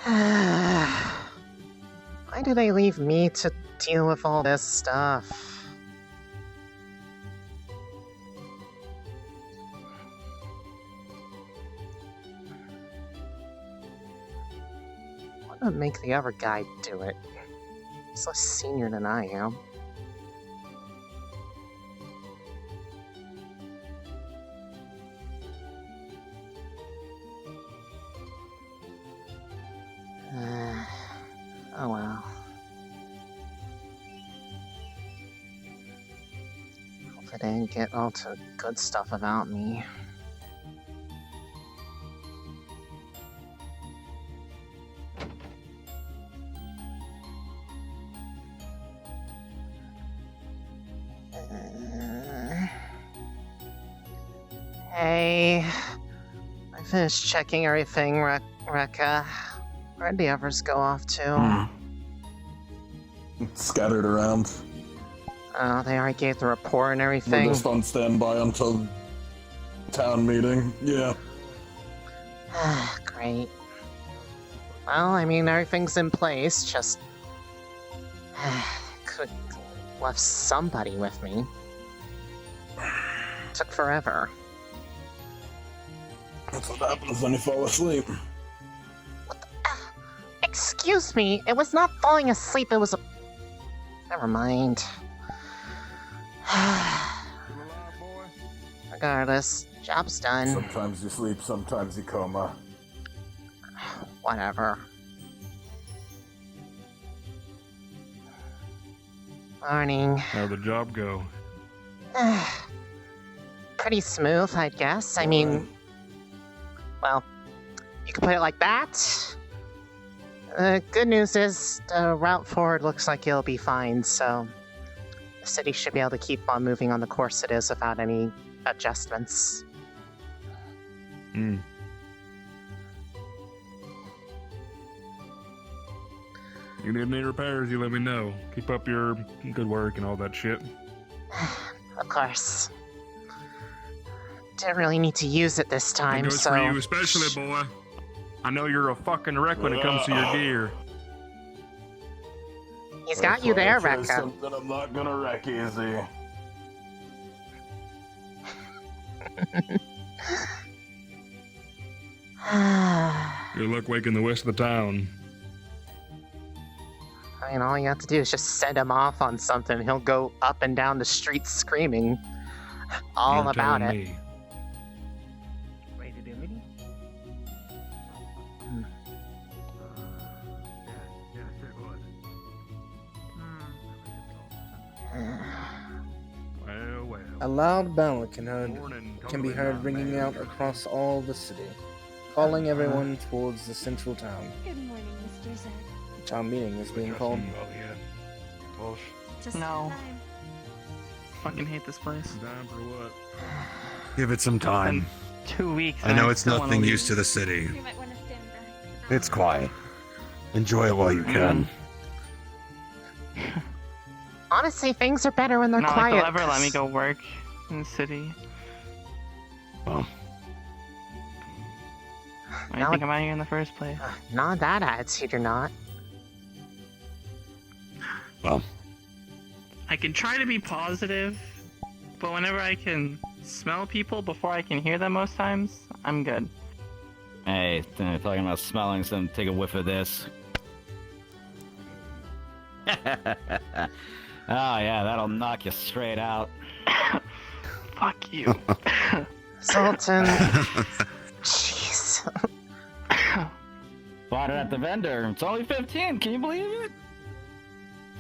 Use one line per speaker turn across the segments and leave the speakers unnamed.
Why do they leave me to deal with all this stuff? Why not make the other guy do it? He's less senior than I am. Oh well. Hope they didn't get all the good stuff about me. Hey, I finished checking everything, Rekka. Where'd the others go off to?
Scattered around.
Oh, they already gave the report and everything.
We're just on standby until town meeting. Yeah.
Great. Well, I mean, everything's in place, just... could have left somebody with me. Took forever.
That's what happens when you fall asleep.
Excuse me, it was not falling asleep, it was a... Never mind. Regardless, job's done.
Sometimes you sleep, sometimes you coma.
Whatever. Morning.
How'd the job go?
Pretty smooth, I guess. I mean... Well, you can put it like that. Good news is, the route forward looks like it'll be fine, so... The city should be able to keep on moving on the course it is without any adjustments.
Hmm. You need any repairs, you let me know. Keep up your good work and all that shit.
Of course. Didn't really need to use it this time,
It goes
so...
for you especially, boy. I know you're a fucking wreck when it comes to your gear.
He's got you there,
Rekka.
Rekka.
Something I'm not gonna wreck easy.
Good luck waking the rest of the town.
I mean, all you have to do is just send him off on something. He'll go up and down the streets screaming all
You're
about
telling
it.
me.
Ready to do meeting? Yeah, sure would.
Well.
A loud bell can be
Totally
heard
not
ringing
bad.
out across all the city, calling everyone towards the central town.
Good morning, Mr. Zed.
The town meeting is being called.
Oh, yeah. Well,
Just
No.
in time.
Fucking hate this place.
time for what?
Give it some time.
2 weeks.
I know it's nothing used to the city.
You might want to stand back.
It's quiet. Enjoy it while you can.
Honestly, things are better when they're
Not
quiet.
like they'll ever let me go work in the city.
Well,
Why do you think I'm out here in the first place?
Not that attitude, you're not.
well,
I can try to be positive, but whenever I can smell people before I can hear them most times, I'm good.
Hey, talking about smelling some, take a whiff of this. Oh yeah, that'll knock you straight out.
Fuck you.
Sultan. Jeez.
Bought it at the vendor. It's only 15. Can you believe it?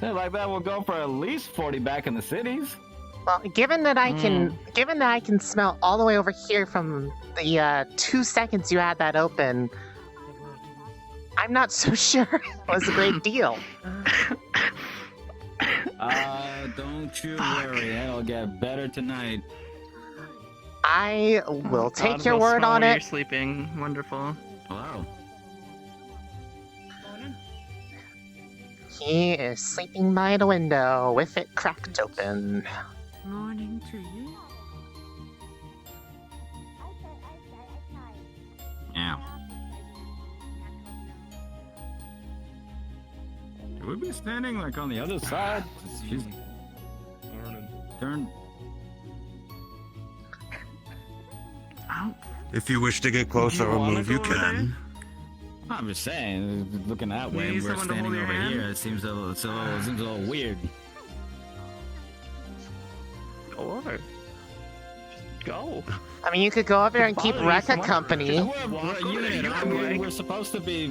Something like that will go for at least 40 back in the cities.
Well, given that I can smell all the way over here from the 2 seconds you had that open, I'm not so sure it was a great deal.
Don't you worry. It'll get better tonight.
I will take
God,
your
we'll
word
smell
on
when
it.
You're sleeping. Wonderful.
Wow.
He is sleeping by the window with it cracked open.
Morning to you.
Yeah. Should we be standing like on the other side? She's
Morning.
turned.
If you wish to get closer
you
or
wanna
move, you
go over
can.
I'm just saying, looking that way,
need
and we're
someone to
standing
hold your
over
hand?
here. It seems it seems a little weird.
Go over. Go.
I mean, you could go over there and keep
Follow you so
Rekka
much.
company.
Walk over
unit.
there,
I
you
mean,
leg.
we're supposed to be.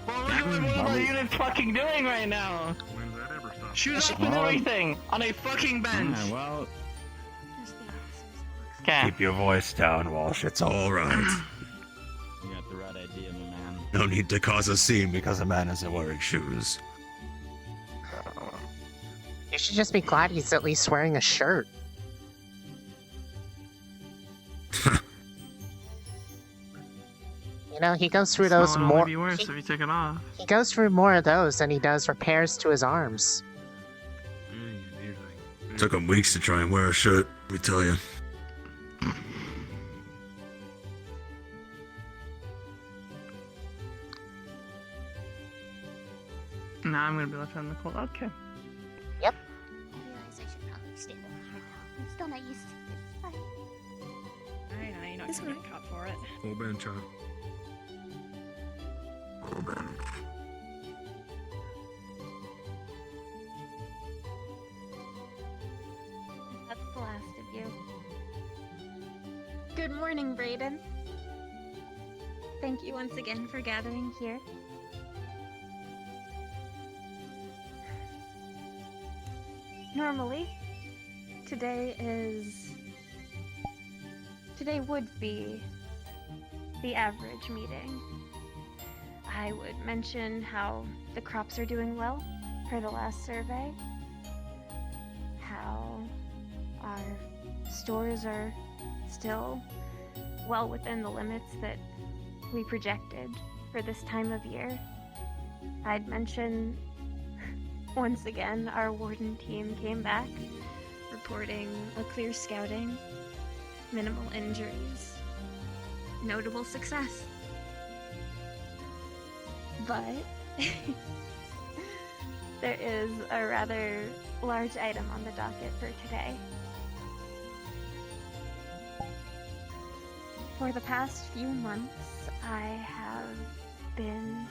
Well, look
at what one of our units fucking doing right now.
When does that ever stop?
Shoot up and
Oh.
everything on a fucking bench.
Alright, well,
Just the answers.
Okay.
Keep your voice down, Walsh. It's all right.
you got the right idea, my man.
No need to cause a scene because a man isn't wearing shoes.
You should just be glad he's at least wearing a shirt. You know, he goes through those
Smell would
more.
only be worse if you took it off.
He goes through more of those than he does repairs to his arms.
Took him weeks to try and wear a shirt, let me tell you.
Now I'm gonna be left on the cold. Okay.
I realize I should probably stand over here now. I'm still not used to this. Fine.
I know, you're not gonna get cut for it.
Full bench, huh?
Full bench.
That's the last of you. Good morning, Braidon. Thank you once again for gathering here. Normally, today would be the average meeting. I would mention how the crops are doing well per the last survey, how our stores are still well within the limits that we projected for this time of year. I'd mention once again our warden team came back reporting a clear scouting, minimal injuries, notable success. But there is a rather large item on the docket for today. For the past few months, I have been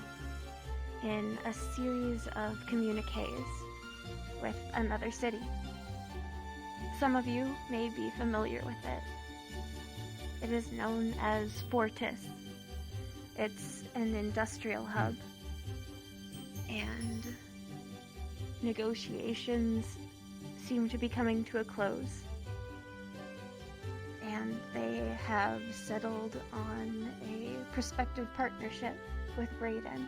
in a series of communiques with another city. Some of you may be familiar with it. It is known as Fortis. It's an industrial hub, and negotiations seem to be coming to a close. And they have settled on a prospective partnership with Braidon.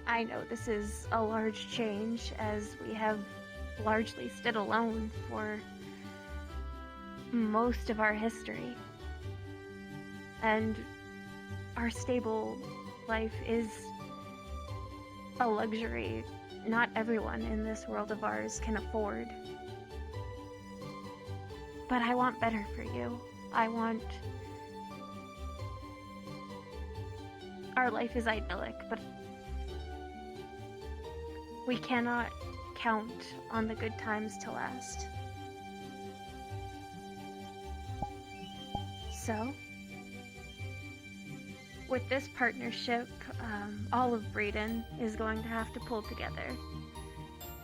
I know this is a large change, as we have largely stood alone for most of our history. And our stable life is a luxury not everyone in this world of ours can afford. But I want better for you. Our life is idyllic, but we cannot count on the good times to last. So, with this partnership, all of Braidon is going to have to pull together.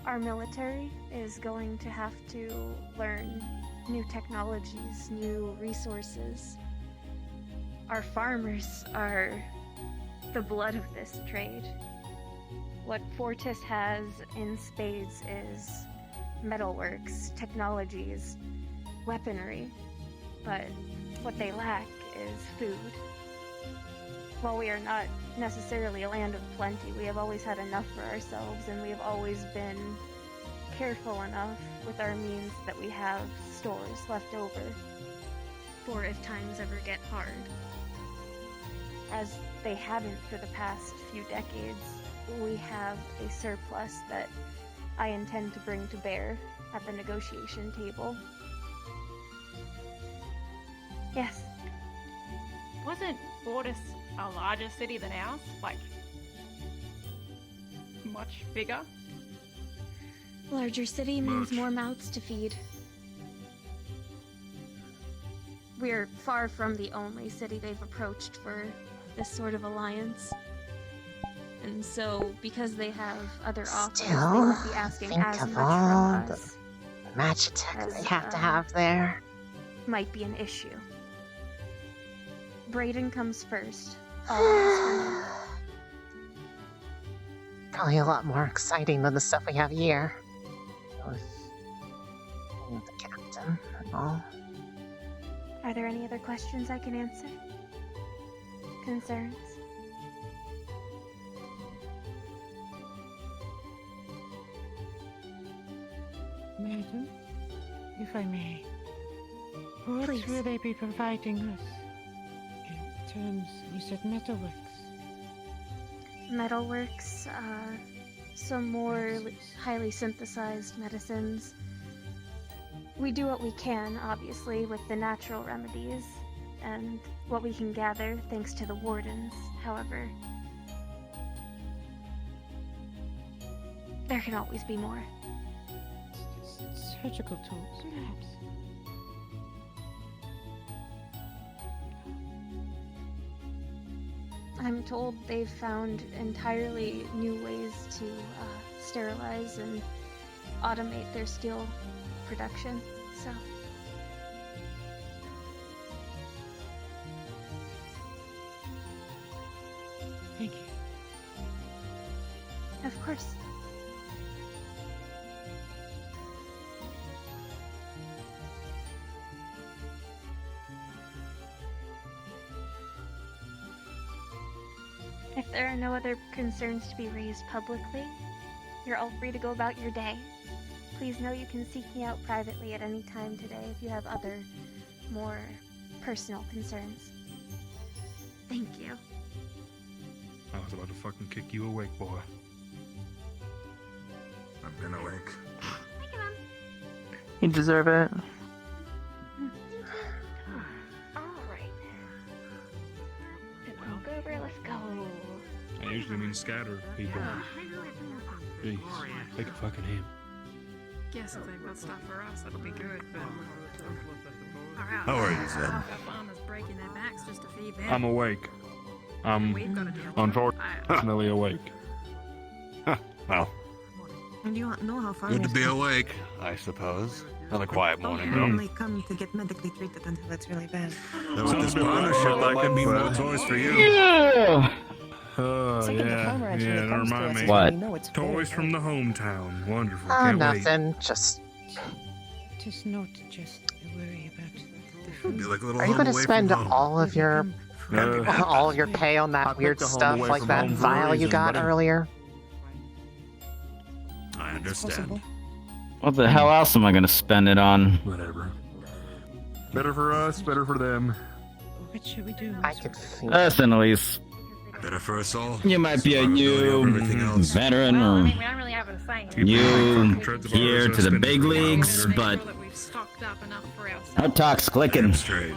Our military is going to have to learn new technologies, new resources. Our farmers are the blood of this trade. What Fortis has in spades is metalworks, technologies, weaponry, but what they lack is food. While we are not necessarily a land of plenty, we have always had enough for ourselves, and we have always been careful enough with our means that we have stores left over for if times ever get hard. As they haven't for the past few decades, we have a surplus that I intend to bring to bear at the negotiation table. Yes.
Wasn't Wardens a larger city than ours? Like, much bigger?
Larger city means more mouths to feed. We're far from the only city they've approached for this sort of alliance. And so, because they have other offers, they
Still,
won't be asking
think
as
of
much
all
from
the
us.
Magitech
As,
they have to have there.
Might be an issue. Braidon comes first. Always.
Probably a lot more exciting than the stuff we have here. With the captain and all.
Are there any other questions I can answer? Concerns?
Madam, if I may, what
Please.
will they be providing us? In terms, you said metalworks.
Metalworks, some more highly synthesized medicines. We do what we can, obviously, with the natural remedies, and what we can gather thanks to the Wardens. However, there can always be more.
Surgical tools, perhaps.
I'm told they've found entirely new ways to sterilize and automate their steel production, so...
Thank you.
Of course. If there are no other concerns to be raised publicly, you're all free to go about your day. Please know you can seek me out privately at any time today if you have other, more personal concerns. Thank you.
I was about to fucking kick you awake, boy.
I've been awake.
You deserve it.
Alright. Walk over, let's go.
I usually mean scatter people. Jeez, take a fucking hand.
Guess if they've got stuff for us, that'll be good, but...
How are you, Zed?
Our farmers breaking their backs just to feed them.
I'm awake. I'm
We've got to deal with
unfortunately awake.
Well,
And you know how far
good to be awake, I suppose. Another quiet morning, though.
only come to get medically treated until it's really bad.
Though with
Sounds
this
a bit
partnership,
like
there might be
it,
more
but-
toys for you.
Yeah.
Oh,
Second, the
yeah.
farmer actually
Yeah,
comes to
remind
us
me.
and
What?
we know it's
Toys
very
from the
bad.
hometown. Wonderful.
Oh,
Can't wait.
nothing. Just.
Just not just worry about the
Be
food.
like a little
Are you
home
going to
away
spend
from home.
all of your all of your pay on
I
that
picked
weird
the home
stuff
away
like
from
that
home for a
vial you
reason,
got
buddy.
earlier?
I understand.
What the hell else am I gonna spend it on?
Whatever. Better for us, better for them.
What should we do?
I could think.
Listen, Elise,
Better for us all.
you might be a
Survivability over
new
everything else.
veteran
Well, I
or
mean, we don't really have a say.
new
Treads of
here
ours,
to the
spend
big
it.
leagues,
Make
but
sure that we've stocked up enough for ourselves.
our talk's clicking.
Damn straight.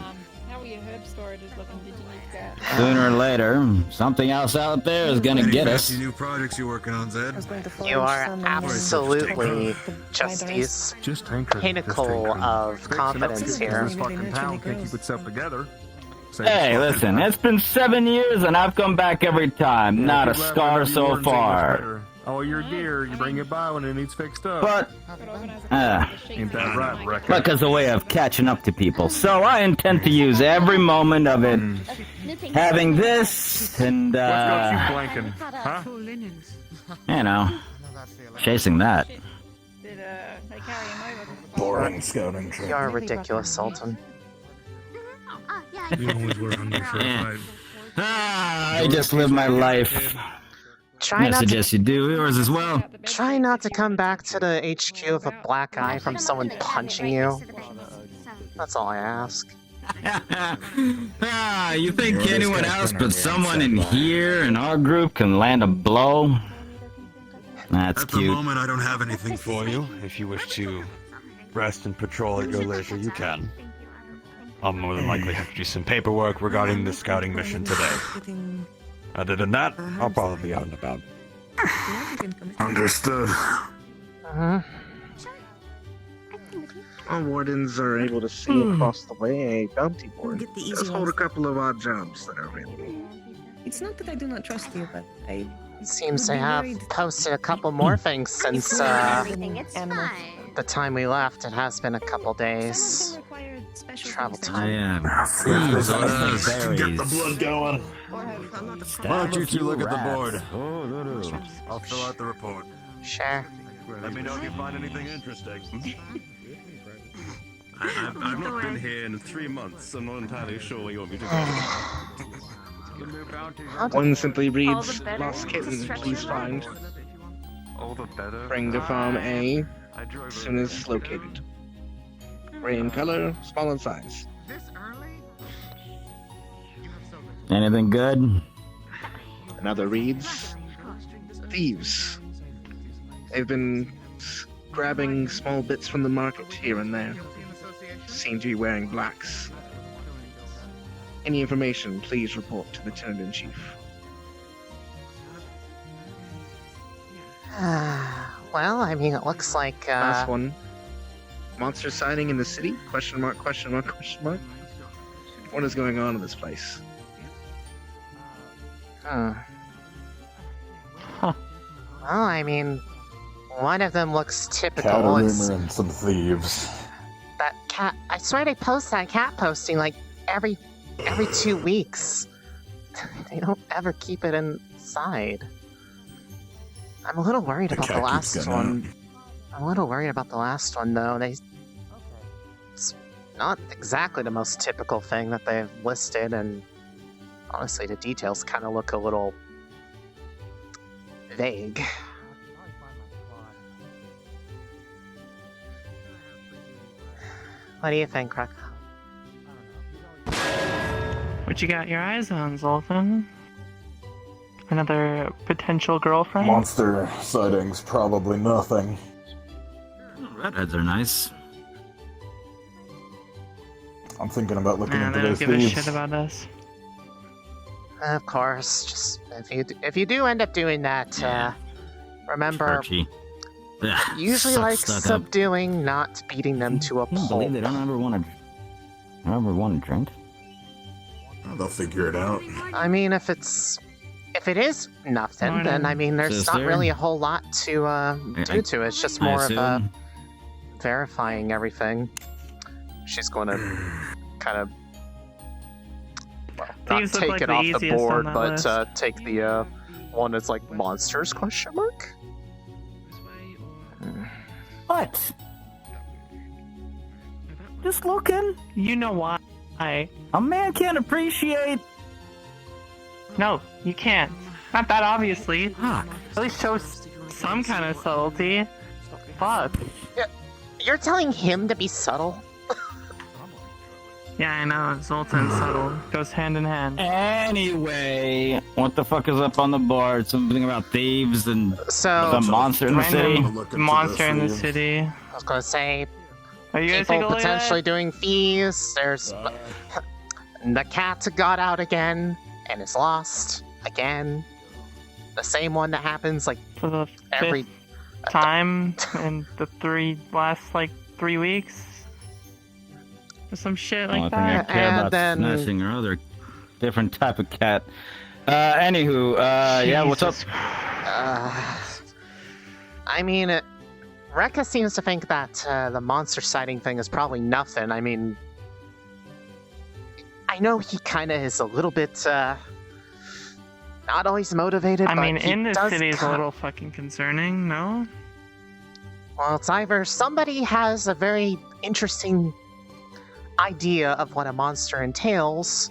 How are your herb storages looking? Did you need that?
Sooner or later, something else out there is gonna
Any
get
fancy
us.
new projects you working on, Zed?
I was going to
You are
forge some
absolutely
to
just
buy the
these
Just Tancred.
pinnacle of confidence
This
here.
fucking town can't keep itself together. Same
Hey,
fucking
listen,
time.
it's been 7 years and I've come back every time.
Yeah,
Not a
keep laughing
scar
whenever you
so
learn English
far.
better. All your gear, you bring it by when it needs fixed up.
But,
Ain't that right, Wrecker?
luck is a way of catching up to people. So I intend to use every moment of it. Having this and,
What's got you blanking? Huh?
Full linens.
you know, chasing that.
Did they carry him over?
Boring scouting trip.
You're ridiculous, Sultan.
You always were hungry for a fight.
I just live my life.
Try
I
not to
suggest you do yours as well.
try not to come back to the HQ with a black eye from someone punching you. That's all I ask.
You think anyone else but someone in here in our group can land a blow? That's
At the
cute.
moment, I don't have anything for you.
If you wish to rest and patrol at your leisure, you can. I'll more than likely have to do some paperwork regarding the scouting mission today.
Getting
Other than that, I'll probably be out and about.
Yeah, you can come with me.
Understood.
Uh-huh.
Our wardens are able to see across the way a bounty board.
Get the easy
Just hold a
ones.
couple of odd jobs that are available.
It's not that I do not trust you, but I
Seems
would
they
be
have
worried.
posted a couple more things since
Everything, it's
Animals.
fine.
the time we left. It has been a couple
Some of
days.
them require special
Travel
things.
time.
am.
Let's
Berries.
get the blood going.
Why don't you two look at the board? I'll fill out the report.
Sure.
Let me know if you find anything interesting.
I've not been here in 3 months. I'm not entirely sure where you want me to go.
One simply
All
reads,
the better
lost
to
kitten,
stretch
please
your
find.
legs.
All the better.
Bring to farm A as soon as located. Gray in color, small in size.
Anything good?
Another reads, thieves. They've been grabbing small bits from the market here and there. Seem to be wearing blacks. Any information, please report to the Tenant-in-Chief.
Well, I mean, it looks like,
Last one. Monster sighting in the city? Question mark, question mark, question mark. What is going on in this place?
Well, I mean, one of them looks typical. It's
Catarumor and some thieves.
that cat. I swear they post that cat posting like every 2 weeks. They don't ever keep it inside. I'm a little worried
The
about the
cat keeps
last
getting
one. I'm a little worried about the last one though. It's not exactly the most typical thing that they've listed, and honestly, the details kind of look a little vague. What do you think, Kruk?
What you got your eyes on, Zoltan? Another potential girlfriend?
Monster sightings, probably nothing.
Redheads are nice.
I'm thinking about looking
Nah,
into
they don't
those
give a
thieves.
shit about us.
Of course, just if you do end up doing that, remember,
Archie. Ugh,
usually
sucks
like
stuck up.
subduing, not beating them to a
I don't believe
pulp.
they don't ever want to drink.
They'll figure it out.
I mean, if it is nothing, then I mean, there's not
Sister?
really a whole lot to do to it. It's just more of a
assume.
verifying everything. She's going to kind of not
Thieves look
take
like
it
the
off the
easiest on
board,
that
but
list.
take the one that's like monsters question mark.
What? Just looking.
You know why?
A man can't appreciate.
No, you can't. Not that obviously.
Fuck.
At least show some kind of subtlety. Fuck.
You're telling him to be subtle?
Yeah, I know. Zoltan subtle goes hand in hand.
Anyway, what the fuck is up on the board? Something about thieves and
So
the monster in the city.
Random
Look into
monster
the
in the
thieves.
city.
I was gonna say
Are you gonna take a
people
look
potentially
at
doing thieves. There's the cat got out again and is lost again. The same one that happens like
it for the
every.
fifth time in the last 3 weeks? Or some shit like
Only thing I
that?
care
And
about
then-
smashing or other different type of cat. Anywho, yeah, what's up?
Jesus
I mean, Rekka seems to think that the monster sighting thing is probably nothing. I mean, I know he kind of is a little bit not always motivated.
I
but
mean,
he
in this
does
city is a
ki-
little fucking concerning, no?
Well, it's either somebody has a very interesting idea of what a monster entails,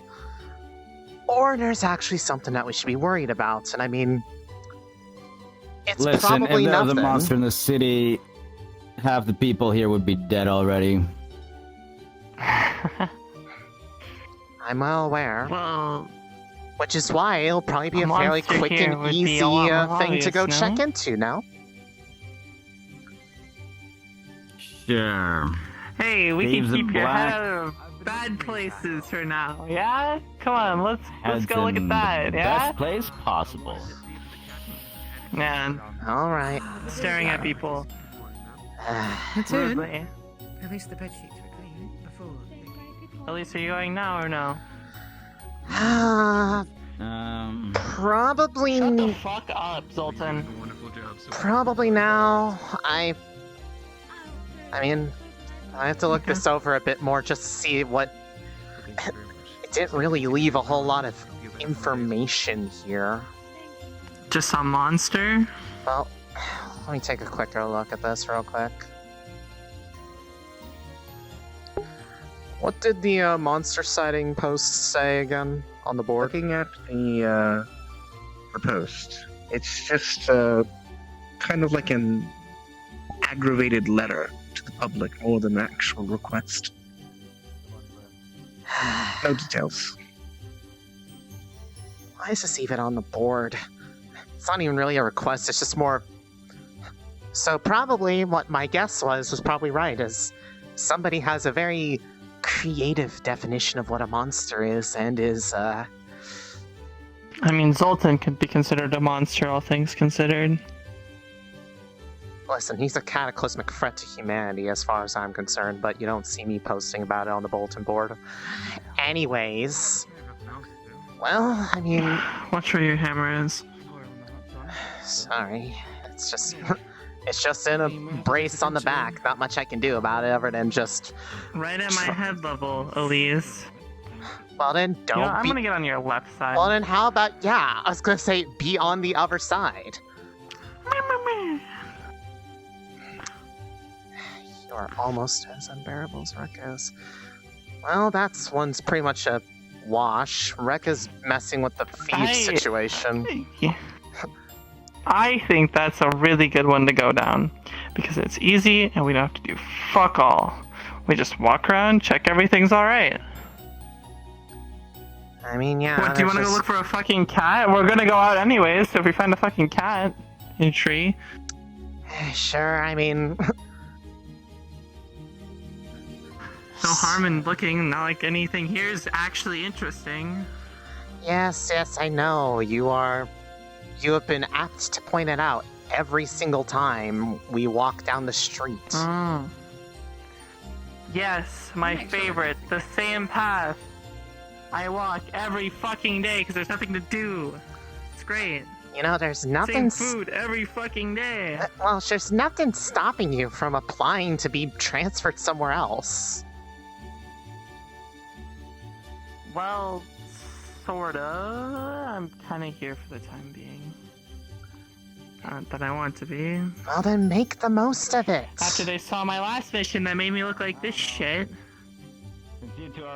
or there's actually something that we should be worried about. And I mean, it's
Listen, if
probably
there was
nothing.
a monster in the city, half the people here would be dead already.
I'm well aware,
Well,
which is why it'll probably be
A
a fairly
monster
quick
here
and
would be
easy
a lot more
thing to go
obvious,
check
no?
into now.
Sure.
hey, we
Thieves
can
in
keep your
black.
head out of bad places for now, yeah? Come on, let's
Heads
go look
in
at that,
the
yeah?
best place possible.
Yeah,
All right.
staring at people
That's it.
rudely.
At least the bed sheets were clean before.
Elise, are you going now or no?
Probably.
Shut the fuck up, Zoltan.
Probably now. I mean, I have to look this over a bit more just to see what. It didn't really leave a whole lot of information here.
Just some monster?
Well, let me take a quicker look at this real quick. What did the monster sighting post say again on the board?
Looking at the post, it's just kind of like an aggravated letter to the public more than an actual request. No details.
Why is this even on the board? It's not even really a request, it's just more... So probably what my guess was probably right, is somebody has a very creative definition of what a monster is, and is,
I mean, Zoltan could be considered a monster, all things considered.
Listen, he's a cataclysmic threat to humanity as far as I'm concerned, but you don't see me posting about it on the bulletin board. Anyways... Well, I mean...
Watch where your hammer is.
Sorry. It's just... It's just in a brace on the back. Not much I can do about it other than just...
Right at my head level, Elise.
Well then, don't
I'm
be...
gonna get on your left side.
Well then, how about... Yeah, I was gonna say, be on the other side. You are almost as unbearable as Rekka's. Well, that's one's pretty much a wash. Rekka's messing with the thief situation.
I think that's a really good one to go down. Because it's easy and we don't have to do fuck all. We just walk around, check everything's alright.
I mean, yeah.
What, do you want to go look for a fucking cat? We're gonna go out anyways, so if we find a fucking cat in a tree.
Sure, I mean...
No harm in looking, not like anything here is actually interesting.
Yes, I know. You have been apt to point it out every single time we walk down the street.
Yes, my favorite, the same path. I walk every fucking day because there's nothing to do. It's great.
You know, there's nothing...
Same food every fucking day.
Well, there's nothing stopping you from applying to be transferred somewhere else.
Well, sorta. I'm kinda here for the time being. Not that I want to be.
Well, then make the most of it.
After they saw my last mission that made me look like this shit.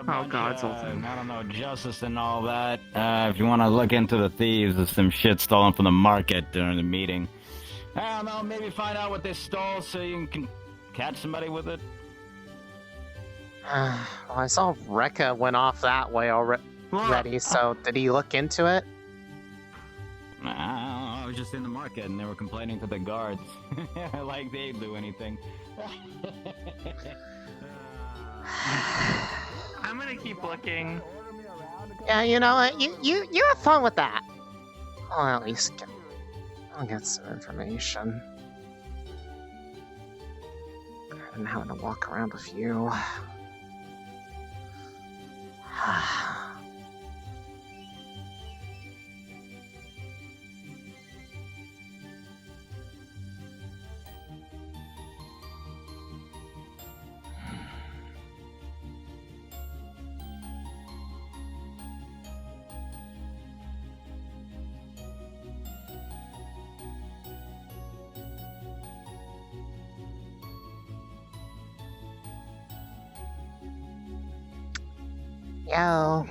Oh god, Zoltan.
I don't know, justice and all that. If you want to look into the thieves, there's some shit stolen from the market during the meeting. I don't know, maybe find out what they stole so you can catch somebody with it.
Well, I saw Rekka went off that way already, so did he look into it?
I was just in the market and they were complaining to the guards. Like they'd do anything.
I'm gonna keep looking.
Yeah, you know what? You have fun with that. I'll at least I'll get some information. Better than having to walk around with you. Yo.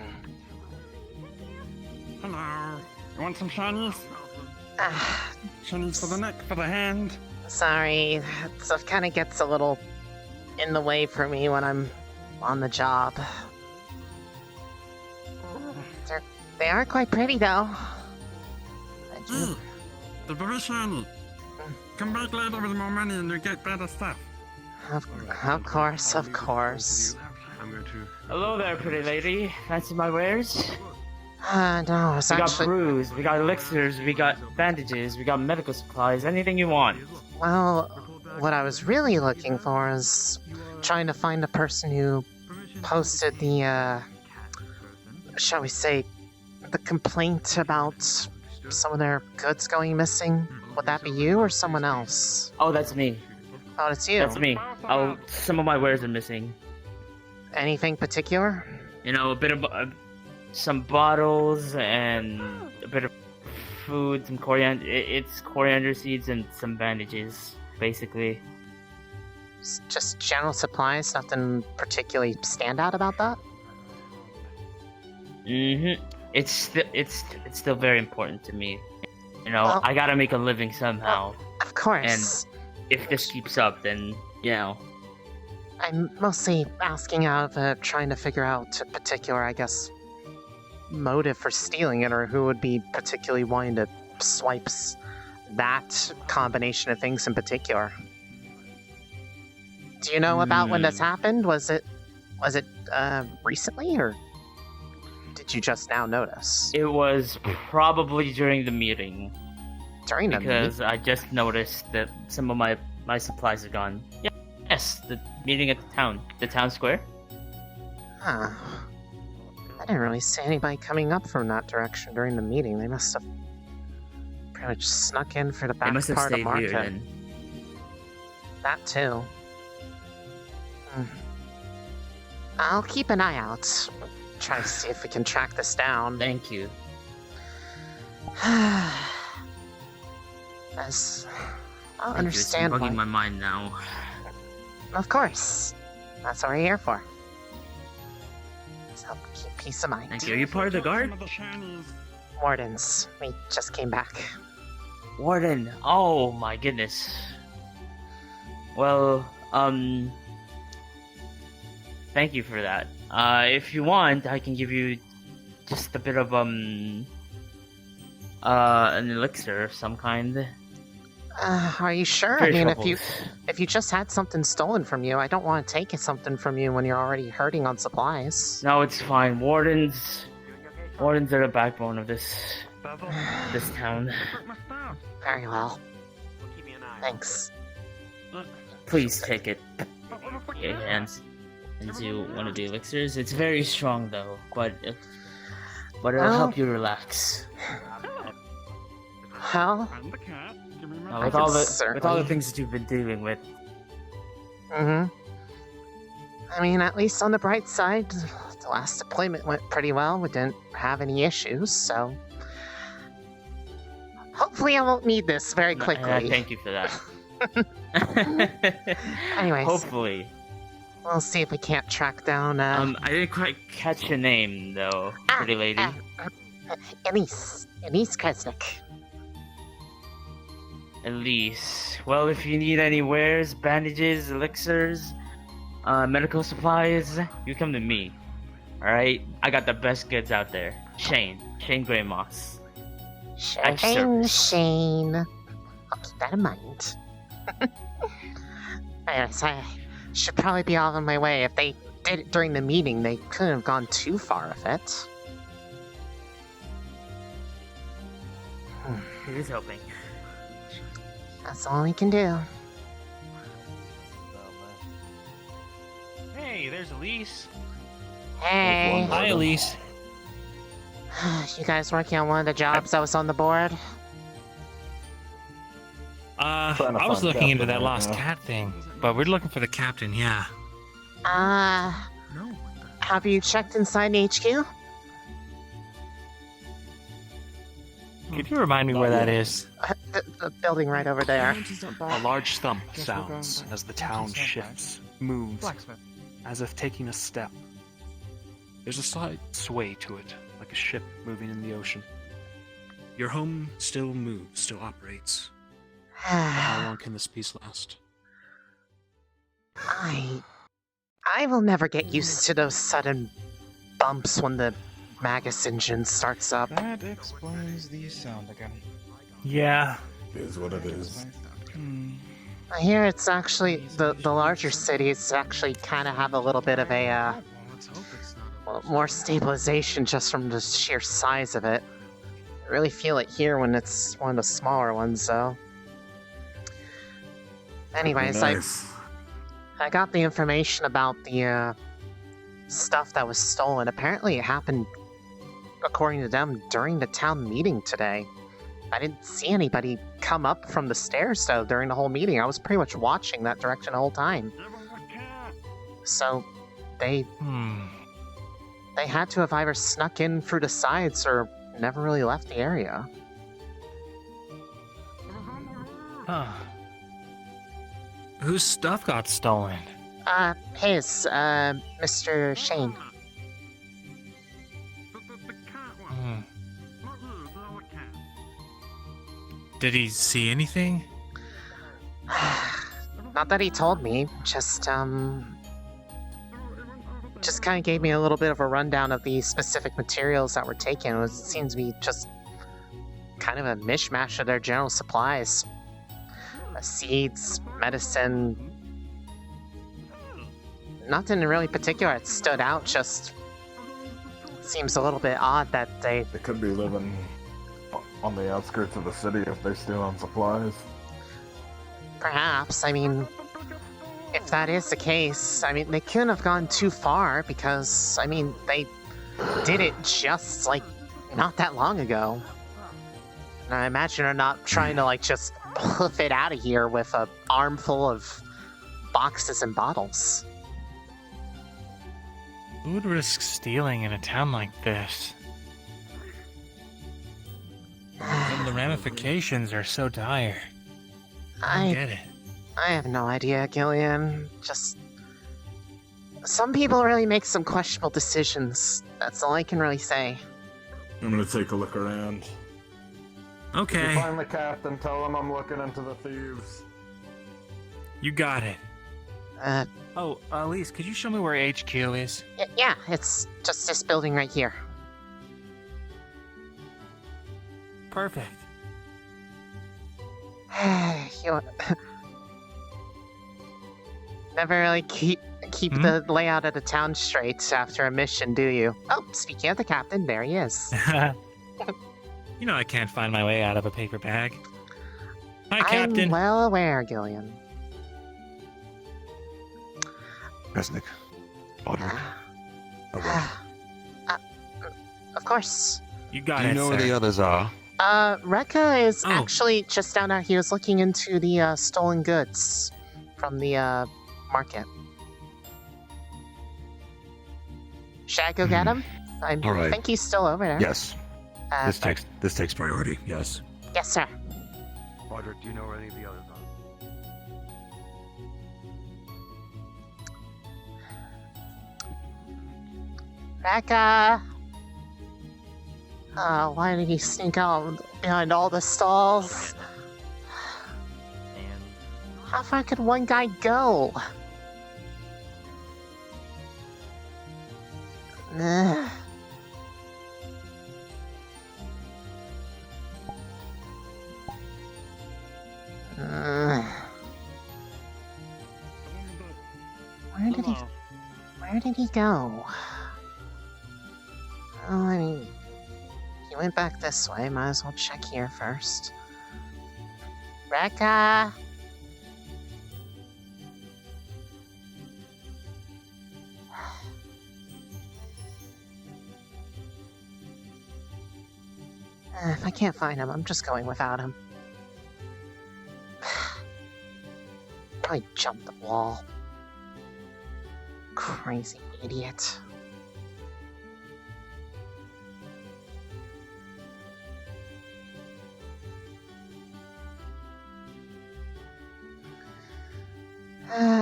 Hello. You want some shinies? Shinies for the neck, for the hand.
Sorry, that stuff kind of gets a little in the way for me when I'm on the job. They are quite pretty, though.
They're very shiny. Come back later with more money and you get better stuff.
Of course, of course.
Hello there, pretty lady. Fancy my wares?
No, it's
We got
actually...
brews, we got elixirs, we got bandages, we got medical supplies, anything you want.
Well, what I was really looking for is trying to find the person who posted the, shall we say, the complaint about some of their goods going missing. Would that be you or someone else?
Oh, that's me.
Oh, it's you.
That's me. Oh, some of my wares are missing.
Anything particular?
You know, a bit of some bottles and a bit of food, some coriander. It's coriander seeds and some bandages, basically.
Just general supplies. Nothing particularly stand out about that.
It's still very important to me. You know,
Well,
I gotta make a living somehow.
Of course.
And if this keeps up, then you know.
I'm mostly asking out of trying to figure out a particular, I guess, motive for stealing it, or who would be particularly wanting to swipe that combination of things in particular. Do you know about when this happened? Was it recently, or did you just now notice?
It was probably during the meeting.
During the meeting?
Because I just noticed that some of my supplies are gone. Yeah, yes, the meeting at the town square.
Huh. I didn't really see anybody coming up from that direction during the meeting. They must have pretty much snuck in for the back
They must have
part of
stayed
market.
here then.
That too. I'll keep an eye out. Try to see if we can track this down.
Thank you.
As I'll
Thank
understand
you. It's bugging
why.
my mind now.
Of course. That's what we're here for. So keep peace of mind.
Thank you. Are you part of the guard?
Wardens. We just came back.
Warden. Oh my goodness. Well, thank you for that. If you want, I can give you just a bit of an elixir of some kind.
Are you sure?
Very
I mean,
troubled.
if you just had something stolen from you, I don't want to take something from you when you're already hurting on supplies.
No, it's fine. Wardens are the backbone of this town.
Very well. Thanks.
Please take it. Okay, hands into one of the elixirs. It's very strong though, but it'll help you relax.
Well,
With all the things that you've been dealing with.
I mean, at least on the bright side, the last deployment went pretty well. We didn't have any issues, so hopefully I won't need this very quickly.
Thank you for that.
Anyways,
Hopefully.
we'll see if we can't track down.
I didn't quite catch your name though, pretty lady.
Elise Kresnik.
Elise. Well, if you need any wares, bandages, elixirs, medical supplies, you come to me. Alright? I got the best goods out there. Shane Greymoss.
Shane. I'll keep that in mind. Anyways, I should probably be off on my way. If they did it during the meeting, they couldn't have gone too far with it.
Here's hoping.
That's all we can do.
Hey, there's Elise.
Hey.
Hi, Elise.
You guys working on one of the jobs that was on the board?
I was looking into that lost cat thing, but we're looking for the captain, yeah.
Have you checked inside the HQ?
Could you remind me where that is?
The building right over there.
A large thump sounds as the town shifts, moves, as if taking a step. There's a slight sway to it, like a ship moving in the ocean. Your home still moves, still operates. How long can this peace last?
I will never get used to those sudden bumps when the Magus engine starts up.
That explains the sound again.
Yeah.
It is what it is.
I hear it's actually the larger cities actually kind of have a little bit of a Well, more stabilization just from the sheer size of it. I really feel it here when it's one of the smaller ones, though. Anyways,
Nice.
I got the information about the stuff that was stolen. Apparently it happened, according to them, during the town meeting today. I didn't see anybody come up from the stairs, though, during the whole meeting. I was pretty much watching that direction the whole time. So, they had to have either snuck in through the sides or never really left the area.
Huh. Whose stuff got stolen?
His, Mr. Shane.
Did he see anything?
Not that he told me, just kind of gave me a little bit of a rundown of the specific materials that were taken. It seems to be just kind of a mishmash of their general supplies. Seeds, medicine, nothing really particular that stood out, just seems a little bit odd that
They could be living on the outskirts of the city if they're still on supplies.
Perhaps, I mean, if that is the case, I mean, they couldn't have gone too far because, I mean, they did it just, like, not that long ago. And I imagine they're not trying to, like, just hoof it out of here with an armful of boxes and bottles.
Who would risk stealing in a town like this? And the ramifications are so dire. I don't get it.
I have no idea, Gillian. Just... some people really make some questionable decisions. That's all I can really say.
I'm gonna take a look around.
Okay.
If you find the captain, tell him I'm looking into the thieves.
You got it. Oh, Elise, could you show me where HQ is?
Yeah, it's just this building right here.
Perfect.
You never really keep the layout of the town straight after a mission, do you? Oh, speaking of the captain, there he is.
You know I can't find my way out of a paper bag. Hi, Captain.
I'm well aware, Gillian.
Kresnik. Audrey.
Of course.
You got
Do you
it,
know where
sir.
the others are?
Rekka is actually just down there. He was looking into the stolen goods from the market. Should I go get him? I
All right.
think he's still over there.
Yes. This takes priority. Yes.
Yes, sir.
Roger, do you know where any of the others are?
Rekka! Why did he sneak out behind all the stalls? How far could one guy go? Ugh. Where did he go? Oh, I mean, he went back this way. Might as well check here first. Rekka! If I can't find him, I'm just going without him. I jumped the wall. Crazy idiot.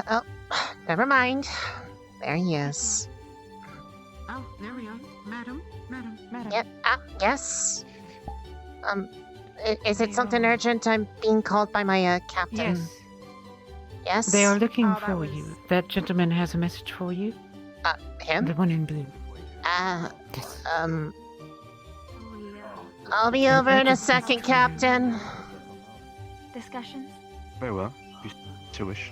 Oh, never mind. There he is.
Oh, there we are. Madam.
Yep, yes? Is it something urgent? I'm being called by my, captain.
Yes.
Yes?
They are looking for you. That gentleman has a message for you.
Him?
The one in blue.
I'll be over in a second, Captain.
Discussions?
Very well. You so wish.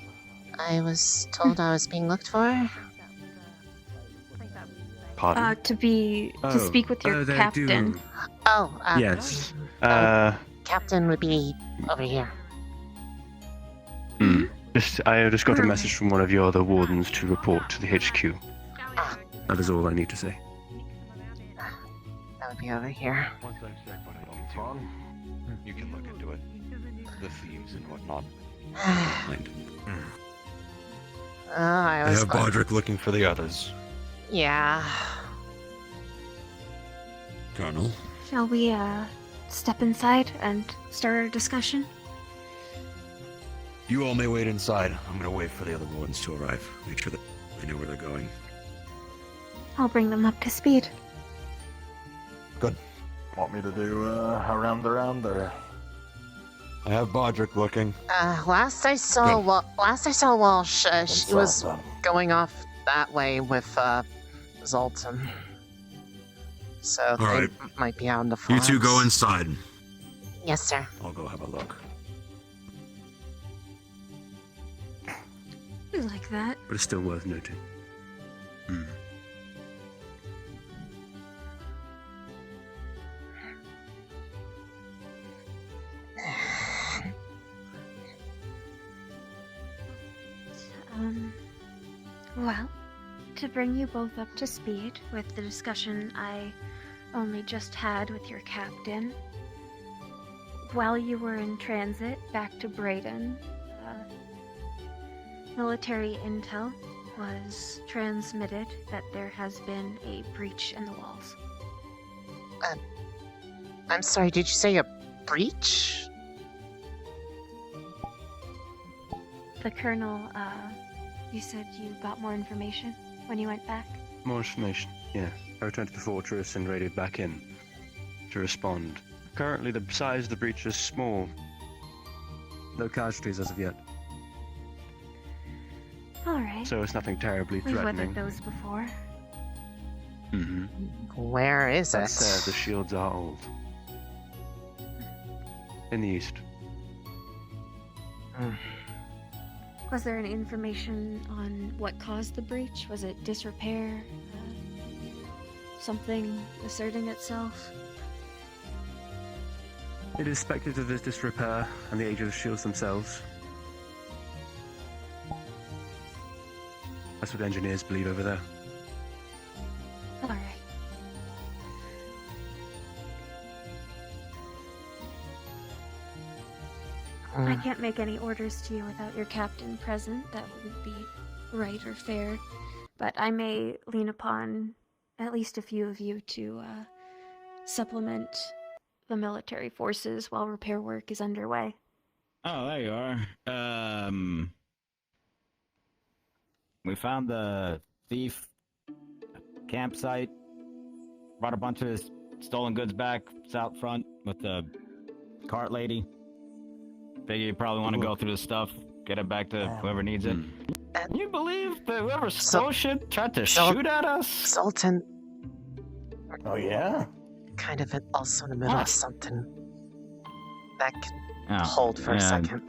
I was told I was being looked for.
Pardon?
To speak with your captain.
Yes.
Captain would be over here.
I have just got a message from one of your other wardens to report to the HQ. That is all I need to say.
That would be over here.
Once I've said what I need to, you can look into it. The thieves and whatnot.
I
I
was
have Bodrick looking for the others.
Yeah.
Colonel?
Shall we, step inside and start our discussion?
You all may wait inside. I'm gonna wait for the other wardens to arrive. Make sure that they know where they're going.
I'll bring them up to speed.
Good.
Want me to do a round around or?
I have Bodrick looking.
Last I saw Walsh, she was going off that way with Zoltan. So
All
they
right.
might be out in the
You
forest.
two go inside.
Yes, sir.
I'll go have a look.
We like that.
But it's still worth noting.
Well, to bring you both up to speed with the discussion I only just had with your captain, while you were in transit back to Braidon, military intel was transmitted that there has been a breach in the walls.
I'm sorry, did you say a breach?
The colonel, you said you got more information when you went back?
More information, yeah. I returned to the fortress and raided back in to respond. Currently, the size of the breach is small. No casualties as of yet.
Alright.
So it's nothing terribly
We've
threatening.
weathered those before.
Where is it?
The shields are old. In the east.
Was there any information on what caused the breach? Was it disrepair? Something asserting itself?
It is speculative as disrepair and the age of the shields themselves. That's what engineers believe over there.
Alright. I can't make any orders to you without your captain present. That wouldn't be right or fair. But I may lean upon at least a few of you to supplement the military forces while repair work is underway.
Oh, there you are. We found the thief campsite. Brought a bunch of his stolen goods back. It's out front with the cart lady. Figure you probably want to go through the stuff, get it back to whoever needs it. Can you believe that whoever stole shit tried to shoot at us?
Sultan.
Oh yeah?
Kind of also in the middle of something. That can hold for a second.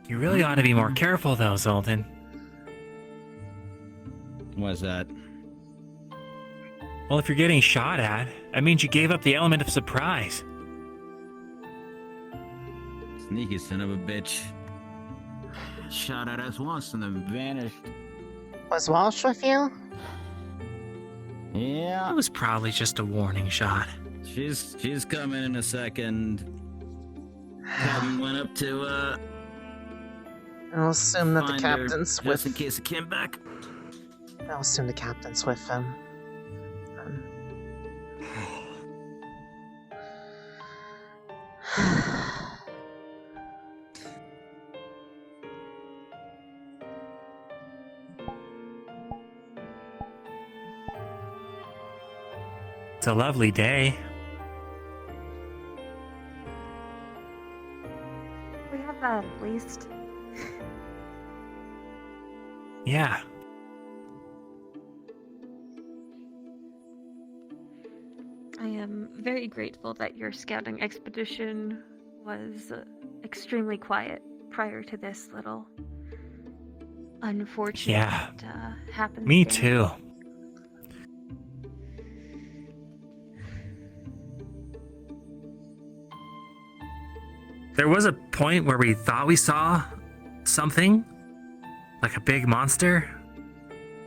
You really ought to be more careful, though, Zoltan.
What's that?
Well, if you're getting shot at, that means you gave up the element of surprise.
Sneaky son of a bitch. Shot at us once and then vanished.
Was Walsh with you?
Yeah.
It was probably just a warning shot.
She's coming in a second. Captain went up to
I'll assume that the
find her
captain's
just
with.
in case it came back.
I'll assume the captain's with him.
It's a lovely day.
We have that at least.
Yeah.
I am very grateful that your scouting expedition was extremely quiet prior to this little unfortunate
Yeah.
happenstance.
Me too. There was a point where we thought we saw something, like a big monster,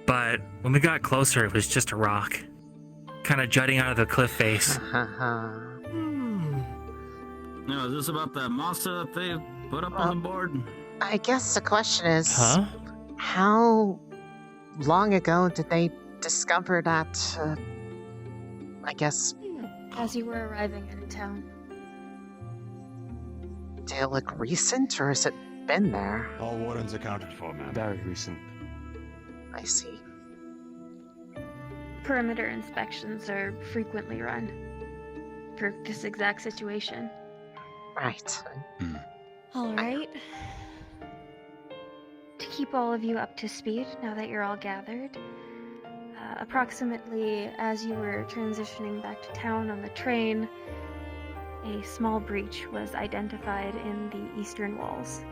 but when we got closer, it was just a rock, kind of jutting out of the cliff face.
No, is this about the monster that they put up on the board?
I guess the question is,
Huh?
how long ago did they discover that, I guess,
As you were arriving in town.
did it look recent, or has it been there?
All Wardens accounted for, man. Very recent.
I see.
Perimeter inspections are frequently run for this exact situation.
Right.
All right. To keep all of you up to speed, now that you're all gathered, approximately as you were transitioning back to town on the train, a small breach was identified in the eastern walls.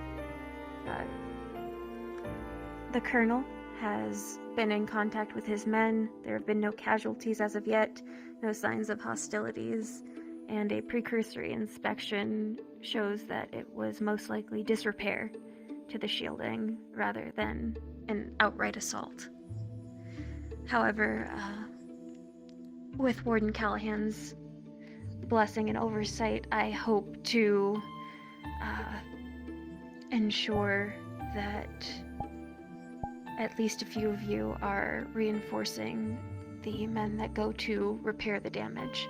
The colonel has been in contact with his men. There have been no casualties as of yet, no signs of hostilities, and a precursory inspection shows that it was most likely disrepair to the shielding rather than an outright assault. However, with Warden Callahan's blessing and oversight, I hope to ensure that at least a few of you are reinforcing the men that go to repair the damage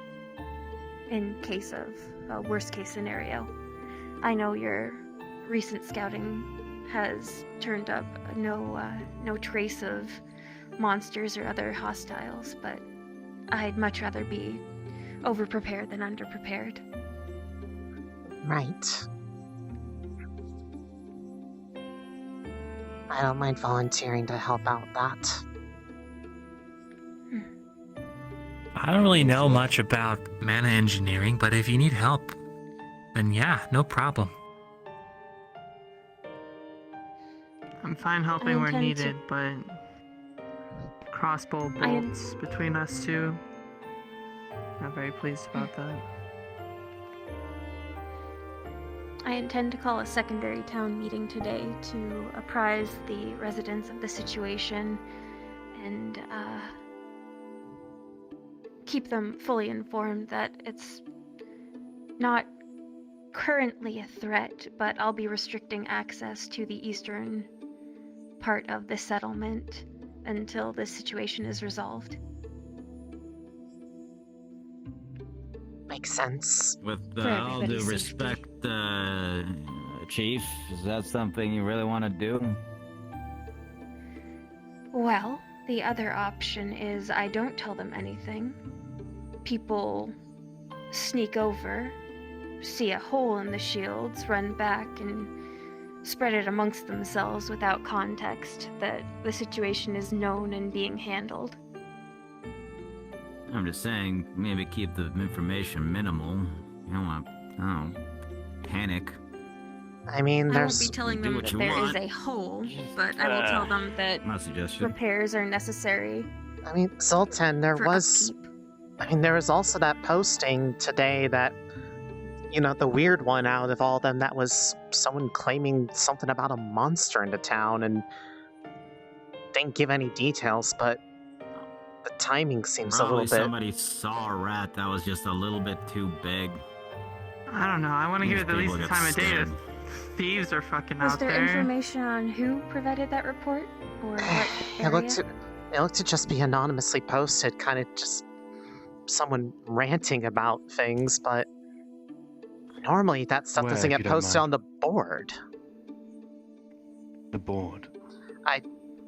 in case of a worst case scenario. I know your recent scouting has turned up no trace of monsters or other hostiles, but I'd much rather be overprepared than underprepared.
Right. I don't mind volunteering to help out that.
I don't really know much about mana engineering, but if you need help, then yeah, no problem.
I'm fine helping where needed, but crossbow bolts between us two. Not very pleased about that.
I intend to call a secondary town meeting today to apprise the residents of the situation and keep them fully informed that it's not currently a threat, but I'll be restricting access to the eastern part of the settlement until the situation is resolved.
Makes sense.
With
For
all due
everybody's
respect, Chief, is that something you really want to do?
Well, the other option is I don't tell them anything. People sneak over, see a hole in the shields, run back, and spread it amongst themselves without context that the situation is known and being handled.
I'm just saying, maybe keep the information minimal. You don't want, panic.
I mean,
I won't be telling them that there is a hole, but I will tell them that
My suggestion.
repairs are necessary.
I mean, Zoltan, there was also that posting today that, you know, the weird one out of all of them, that was someone claiming something about a monster in the town and didn't give any details, but the timing seems
Probably
a little bit...
somebody saw a rat that was just a little bit too big.
I don't know. I want to give it at least
people
the
get
time of day.
scared.
Thieves are fucking
Was
out
there
there.
information on who provided that report? Or what
It
area?
looked to just be anonymously posted, kind of just someone ranting about things, but normally that stuff
Where,
doesn't
if
get
you don't
posted
mind?
on the board.
The board.
I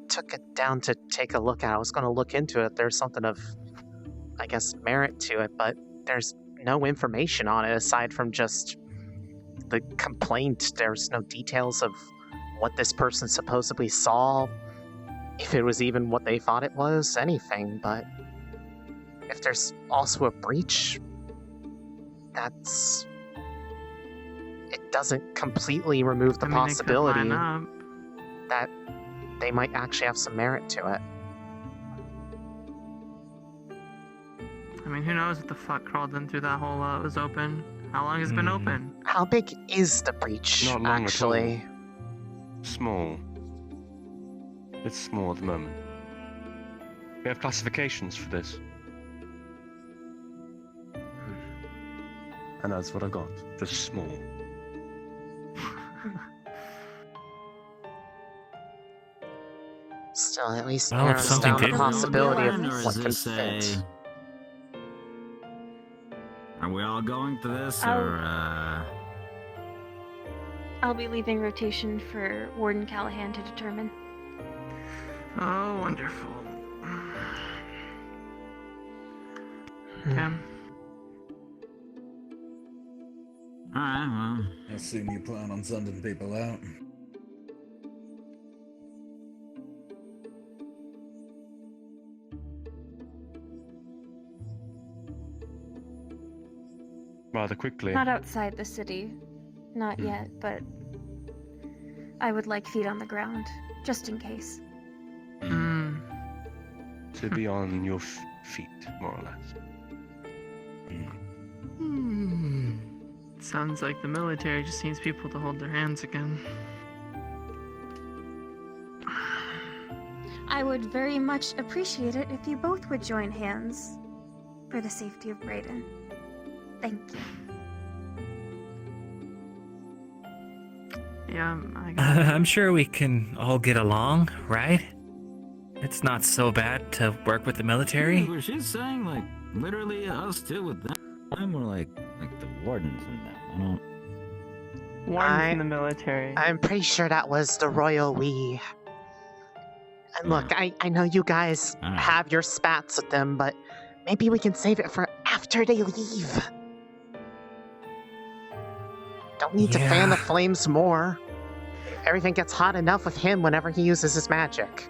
took it down to take a look at it. I was going to look into it. There's something of, I guess, merit to it, but there's no information on it aside from just the complaint. There's no details of what this person supposedly saw, if it was even what they thought it was, anything. But if there's also a breach, it doesn't completely remove the possibility that they might actually have some merit to it.
I mean, who knows what the fuck crawled in through that hole while it was open? How long has it been open?
How big is the breach,
Not long
actually?
at all. Small. It's small at the moment. We have classifications for this. And that's what I got. Just small.
Still, at least
Well, if
narrows
something
down the
did-
possibility of
Or is
what can
this
fit.
Are we all going to this,
I'll-
or
I'll be leaving rotation for Warden Callahan to determine.
Oh, wonderful. Okay.
Alright, well.
I assume you plan on sending people out.
Rather quickly.
Not outside the city. Not yet, but I would like feet on the ground, just in case.
To be on your feet, more or less.
Sounds like the military just needs people to hold their hands again.
I would very much appreciate it if you both would join hands for the safety of Braidon. Thank you.
Yeah,
I'm sure we can all get along, right? It's not so bad to work with the military.
Was she saying, like, literally us two with them? I'm more like the Wardens and them. I don't...
Wardens in the military.
I'm pretty sure that was the royal we. And look, I know you guys have your spats with them, but maybe we can save it for after they leave. Don't need to fan the flames more. Everything gets hot enough with him whenever he uses his magic.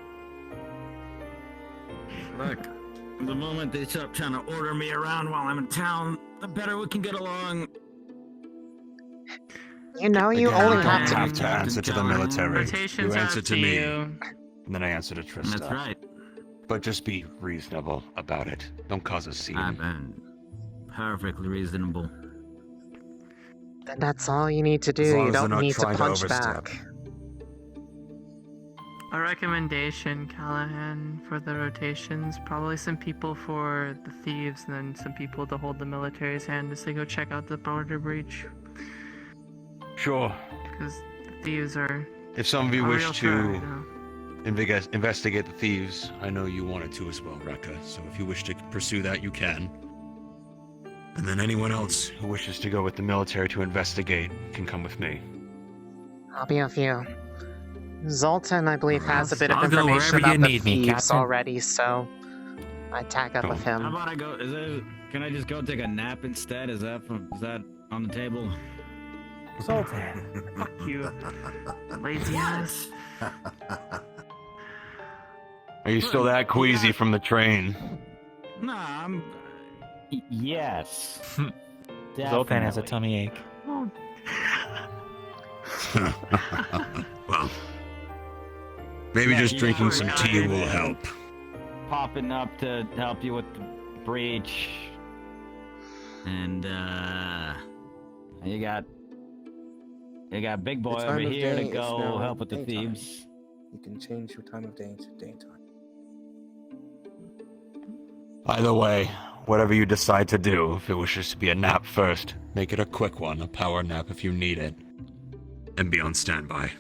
Look, the moment they stop trying to order me around while I'm in town, the better we can get along.
You know, you
Again,
only
you
have
don't
to...
answer to the military.
Rotation's
You answer
up
to
to
me,
you.
and then I answer to Trista.
That's right.
But just be reasonable about it. Don't cause a scene.
I've been perfectly reasonable.
Then that's all you need to
As
do.
long
You
as they're
don't
not
need to
trying to
punch
overstep.
back.
A recommendation, Callahan, for the rotations. Probably some people for the thieves, and then some people to hold the military's hand as they go check out the border breach.
Sure.
Because the thieves are
If some of you
a
wish
real
to
threat right now.
investigate the thieves, I know you wanted to as well, Rekka. So if you wish to pursue that, you can. And then anyone else who wishes to go with the military to investigate can come with me.
I'll be with you. Zoltan, I believe, has a bit of
I'll go
information
wherever you
about the
need me,
thieves
Captain.
already, so I tag up with
How
him.
about I go? Can I just go take a nap instead? Is that on the table?
Sultan. Fuck you. Lazy ass.
Are you still that queasy from the train?
No, I'm. Yes.
Zoltan has a tummy ache.
Well, maybe just drinking some tea will help.
Popping up to help you with the breach. And you got Big Boy
The time
over
of
here to
day is
go
now
help with the
daytime.
thieves.
You can change your time of day to daytime.
Either way, whatever you decide to do, if it wishes to be a nap first, make it a quick one, a power nap if you need it. And be on standby.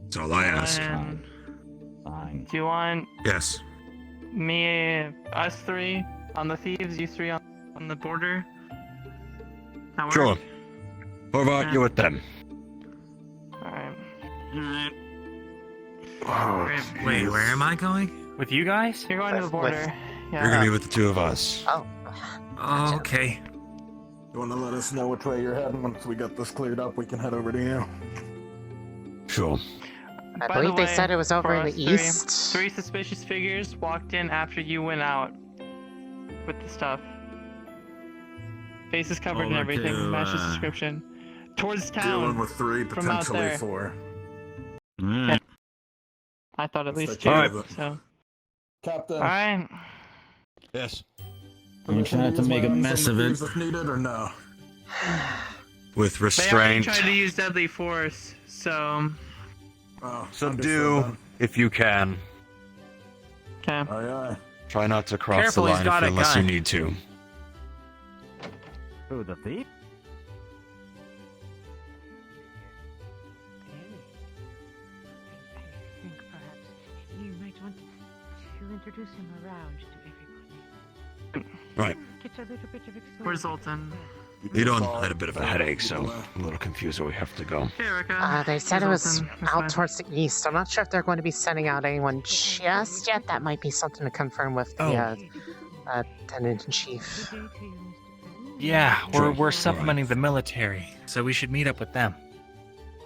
That's all I ask.
Fine.
Do you want
Yes.
us three on the thieves, you three on the border? That work?
Sure. Horvat,
Yeah.
you're with them.
Alright.
Wait, where am I going? With you guys?
You're going to the border. Yeah.
You're gonna be with the two of us.
Oh.
Oh, okay.
You want to let us know which way you're heading? Once we get this cleared up, we can head over to you.
Sure.
I
By
believe
the
they
way,
said it was over
for
in the
us
east.
Three suspicious figures walked in after you went out with the stuff. Faces covered and
Over
everything.
to,
Matches description. Towards town.
Dealing with 3,
from out
potentially
there.
4.
Okay. I thought at least
take
two.
care of it.
So.
Captain.
All right.
Yes.
I'm trying to make a mess of it.
If needed or no?
With
They already
restraint.
tried to use deadly force, so.
Oh,
Subdue if you can.
Okay.
Aye, aye.
Try not to cross
Careful,
the
he's
line
got a
unless you
gun.
need to.
Who, the thief?
I think perhaps you might want to introduce him around to everybody.
Right.
Get a little bit of exposure.
Where's Zoltan?
Idon had a bit of a headache, so I'm a little confused where we have to go.
Hey, Erica.
They said it
Here's
was
Zoltan. It's
out
fine.
towards the east. I'm not sure if they're going to be sending out anyone just yet. That might be something to confirm with the Tenant-in-Chief.
Yeah,
Sure.
we're supplementing the military, so we should meet up with them.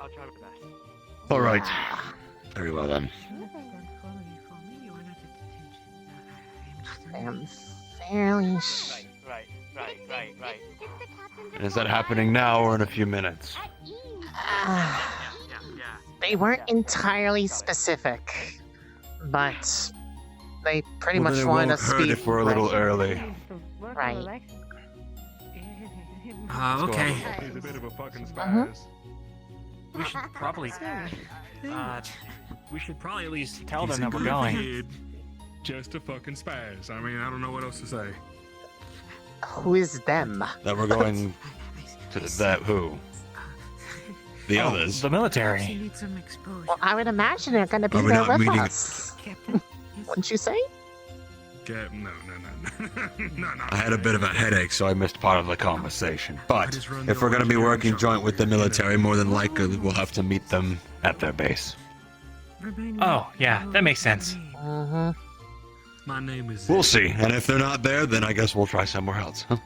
I'll try my best.
All right. Very well then.
I'm fairly
Right.
And is that happening now or in a few minutes?
They weren't entirely specific, but they pretty
Well,
much
then it
wanted
won't
us to
hurt
be
if we're a little early.
Right.
Okay.
He's a bit of a fucking
Uh-huh.
spaz.
We should probably, at least tell
He's
them
a
that we're
good
going.
kid, just a fucking spaz. I mean, I don't know what else to say.
Who is them?
That we're going to that who? The
Oh,
others.
The military.
Need some exposure.
Well, I would imagine they're going to be
Are we
there
not
with
meeting-
us.
Captain,
Wouldn't you say?
Cap, no. No.
I had a bit of a headadeche, so I missed part of the conversation. But
just run the
if we're going to be
engineering
working
shop
joint with the
here, you know.
military, more than likely we'll have to meet them at their base.
Oh, yeah, that makes sense.
Mm-hmm.
My name is.
We'll see. And if they're not there, then I guess we'll try somewhere else. Huh?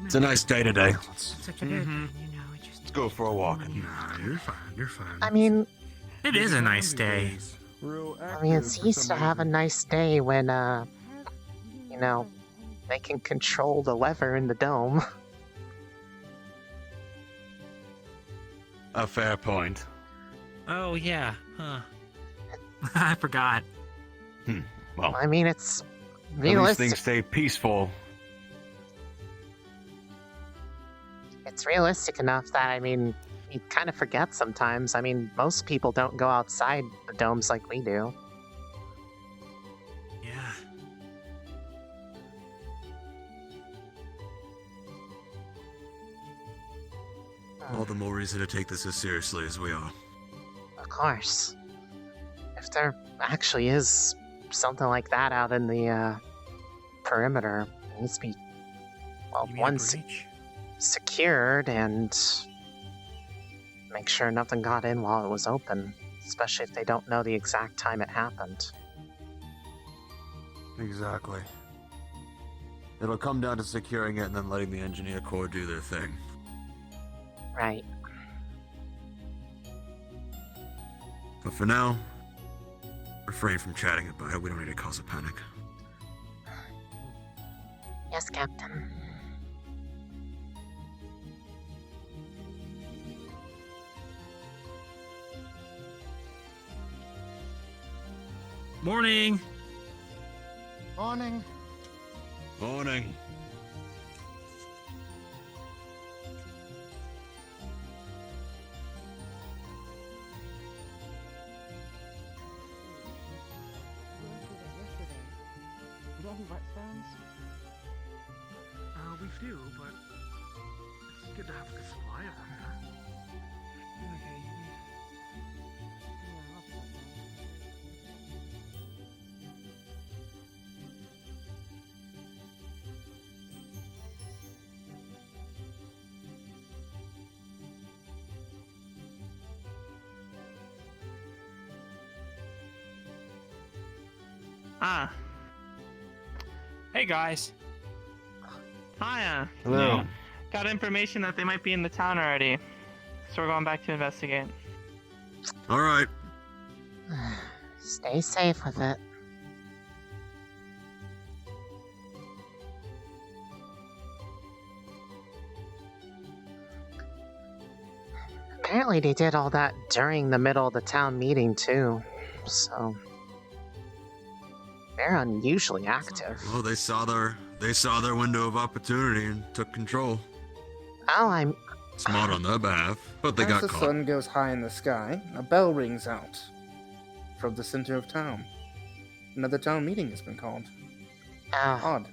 It's a nice day today.
Such a good one, you know. Just
Let's go for a walk.
Nah, you're fine. You're fine.
I mean,
It is a nice day.
it's used to have a nice day when, they can control the lever in the dome.
A fair point.
Oh, yeah. Huh. I forgot.
Well,
I mean, it's
at least
realistic.
things stay peaceful.
It's realistic enough that, I mean, you kind of forget sometimes. I mean, most people don't go outside the domes like we do.
Yeah.
All the more reason to take this as seriously as we are.
Of course. If there actually is something like that out in the perimeter, it needs to be, well,
You mean a
one,
breach?
secured and make sure nothing got in while it was open, especially if they don't know the exact time it happened.
Exactly. It'll come down to securing it and then letting the engineer corps do their thing.
Right.
But for now, refrain from chatting about it. We don't need to cause a panic.
Yes, Captain.
Morning.
Morning.
Morning.
We do, but it's good to have a good supply of them.
Ah.
Hey, guys.
Hiya.
Hello.
Got information that they might be in the town already. So we're going back to investigate.
All right.
Stay safe with it. Apparently they did all that during the middle of the town meeting too, so They're unusually active.
Well, they saw their window of opportunity and took control.
Oh, I'm
smart on their behalf, but they
As
got
the
caught.
sun goes high in the sky, a bell rings out from the center of town. Another town meeting has been called. Odd.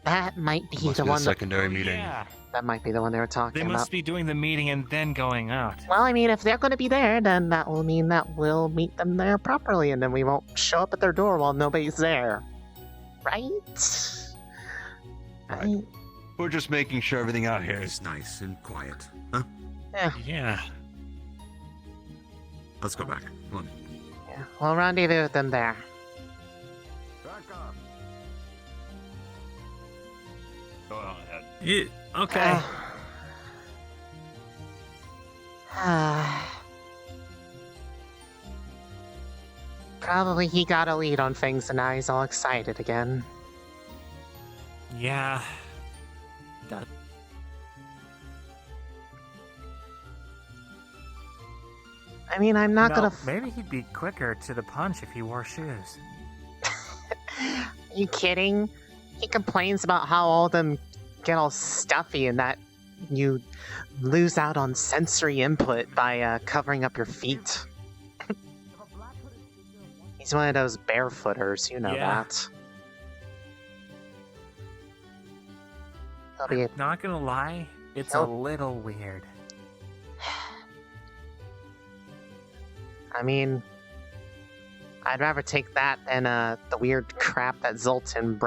That might be
Must
the
be a
one.
secondary meeting.
Yeah.
That might be the one they were talking
They
about.
must be doing the meeting and then going out.
Well, I mean, if they're going to be there, then that will mean that we'll meet them there properly, and then we won't show up at their door while nobody's there. Right? Right?
We're just making sure everything out here is nice and quiet. Huh?
Yeah.
Let's go back. Come on.
Yeah, we'll rendezvous with them there.
Go on ahead.
Yeah, okay.
Probably he got a lead on things and now he's all excited again.
Yeah.
I mean, I'm not gonna.
Maybe he'd be quicker to the punch if he wore shoes.
Are you kidding? He complains about how all of them get all stuffy and that you lose out on sensory input by covering up your feet. He's one of those barefooters, you know that.
I'm not gonna lie, it's a little weird.
I mean, I'd rather take that than the weird crap that Zoltan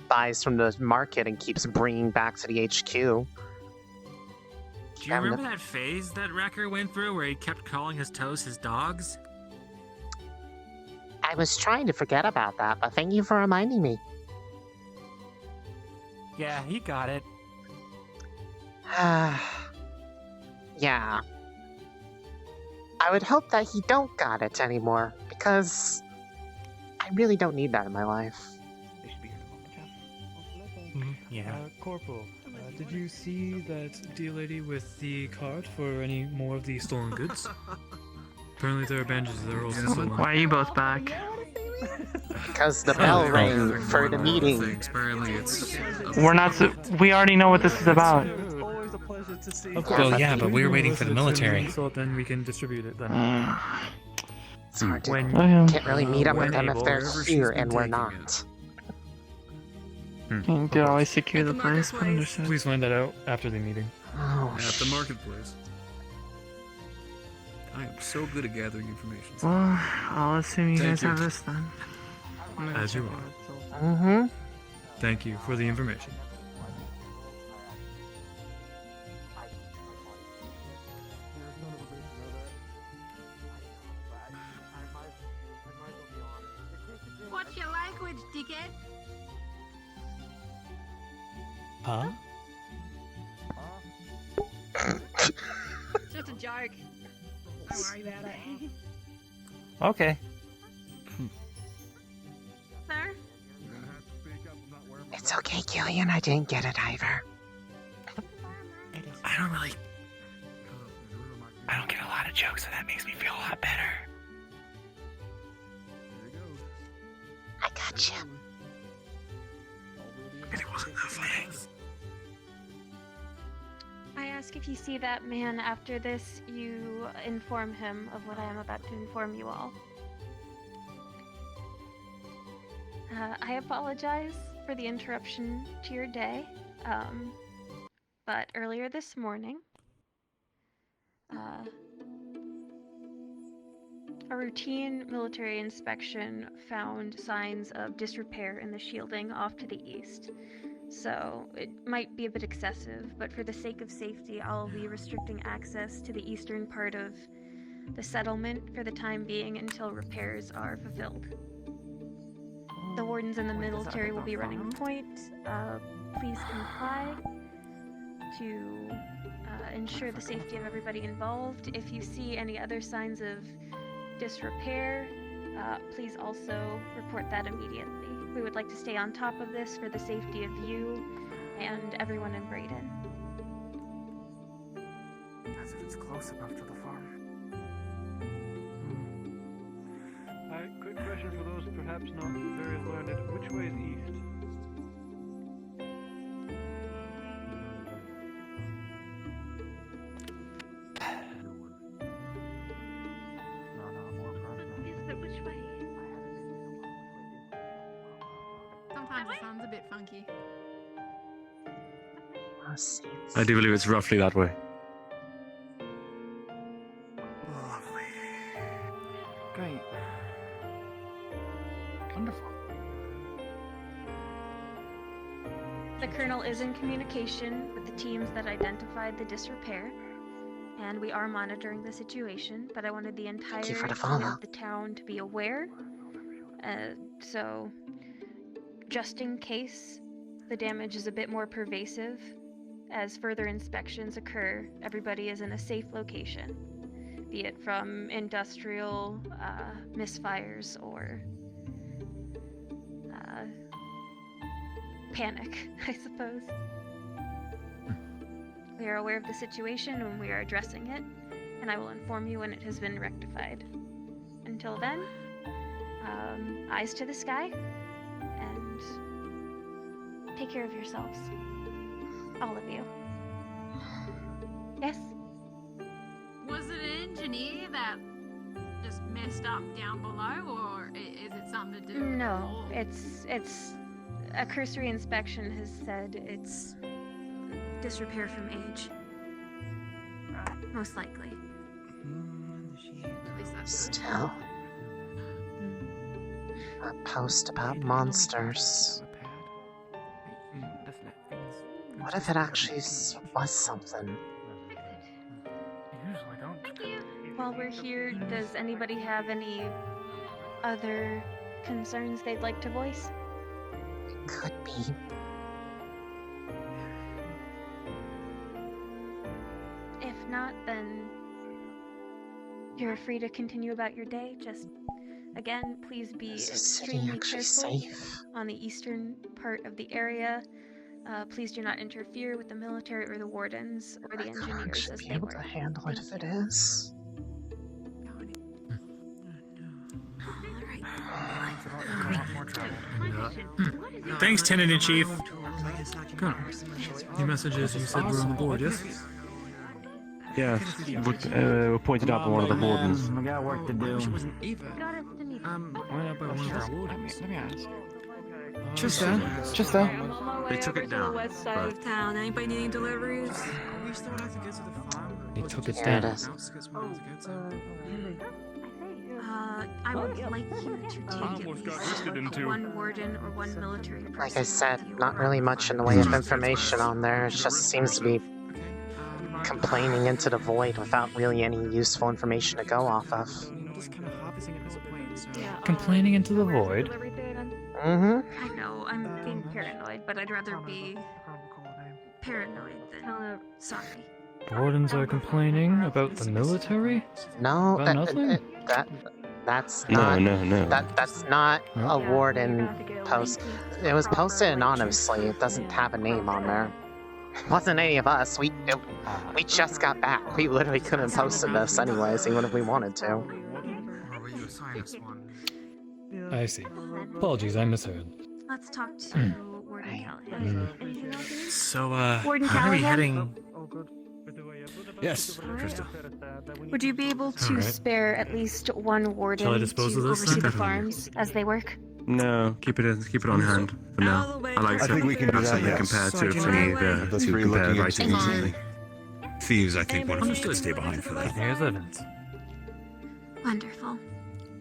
buys from the market and keeps bringing back to the HQ.
Do you remember that phase that Wrecker went through where he kept calling his toes his dogs?
I was trying to forget about that, but thank you for reminding me.
Yeah, he got it.
Yeah. I would hope that he don't got it anymore, because I really don't need that in my life.
Yeah.
Corporal, did you see that deal lady with the cart for any more of the stolen goods? Apparently there are bandages that are also stolen.
Why are you both back?
Because the bell rang for the meeting.
Apparently it's...
We're not. We already know what this is about.
Well, yeah, but we're waiting for the military.
So then we can distribute it then.
It's hard to
When-
can't really meet up with
when
them if
able,
they're
wherever
here
she's been
and we're
taking
not.
You could always secure the place, but understood.
Please find that out after the meeting.
Oh,
At the marketplace. I am so good at gathering information.
Well, I'll assume you
Thank
guys
you.
have this then.
As you are.
Mm-hmm.
Thank you for the information.
What's your language, dickhead?
Huh?
Just a joke. Don't worry about it.
Okay.
Sir?
It's okay, Gillian. I didn't get it either.
I don't get a lot of jokes, and that makes me feel a lot better.
I got you.
It wasn't that funny.
I ask if you see that man after this, you inform him of what I am about to inform you all. I apologize for the interruption to your day, but earlier this morning, a routine military inspection found signs of disrepair in the shielding off to the east. So it might be a bit excessive, but for the sake of safety, I'll be restricting access to the eastern part of the settlement for the time being until repairs are fulfilled. The Wardens and the military will be running point. Please comply to ensure the safety of everybody involved. If you see any other signs of disrepair, please also report that immediately. We would like to stay on top of this for the safety of you and everyone in Braidon.
As if it's close enough to the farm.
Alright, quick question for the Perhaps not very learned. Which way is east?
Which way? Sometimes it sounds a bit funky.
I do believe it's roughly that way.
Great.
Wonderful.
The Colonel is in communication with the teams that identified the disrepair, and we are monitoring the situation, but I wanted the entire
you for the
team
follow.
of the town to be aware. So, just in case the damage is a bit more pervasive, as further inspections occur, everybody is in a safe location, be it from industrial misfires or panic, I suppose. We are aware of the situation and we are addressing it, and I will inform you when it has been rectified. Until then, eyes to the sky, and take care of yourselves. All of you. Yes?
Was it an engineer that just messed up down below, or is it something to do with
No, it's a cursory inspection has said it's disrepair from age. Most likely.
At least that's
Still. A post about monsters. What if it actually was something?
While we're here, does anybody have any other concerns they'd like to voice?
It could be.
If not, then you're free to continue about your day. Just, again, please be
Is this city
extremely
actually
careful
safe?
on the eastern part of the area. Please do not interfere with the military or the wardens or the engineers
Should
as
be
they
able
work.
to handle it if it is.
Thanks, Tenant in Chief.
Good. Your messages, you said we're on the board, yes?
Yeah, we pointed out by one of the wardens.
We got work to do.
Why not by one of our wardens?
Let me ask.
Just there. Just there.
They took it down.
west side of town. Anybody needing deliveries?
We still have to get to the farm.
They took it
Here
down.
it is.
I would like you to take
almost got
at
twisted in
least
two.
one warden or one military person.
Like I said,
with you.
not really much in the way of information on there. It just seems to be complaining into the void without really any useful information to go off of.
Complaining into the void.
Mm-hmm.
I know, I'm being paranoid, but I'd rather be paranoid than sorry.
Wardens are complaining about the military?
No,
About nothing?
that's
No,
not. That's not a warden post. It was posted anonymously. It doesn't have a name on there. It wasn't any of us. We just got back. We literally couldn't have posted this anyways, even if we wanted to.
I see. Apologies, I misheard.
Let's talk to Warden Callahan.
So,
Warden
how are we
Callahan?
heading?
Yes, Trista.
Would you be able to
Alright.
spare at least one warden
Shall I
to
dispose of this
oversee
then?
the farms as they work?
No.
Keep it on hand for now. I like
I
to
think we can do
have
that,
something
yes.
comparative
So
for me
the
to
three
compare
looking
writing
into
easily. Thieves, I think one of us could stay behind for that.
Here's evidence.
Wonderful.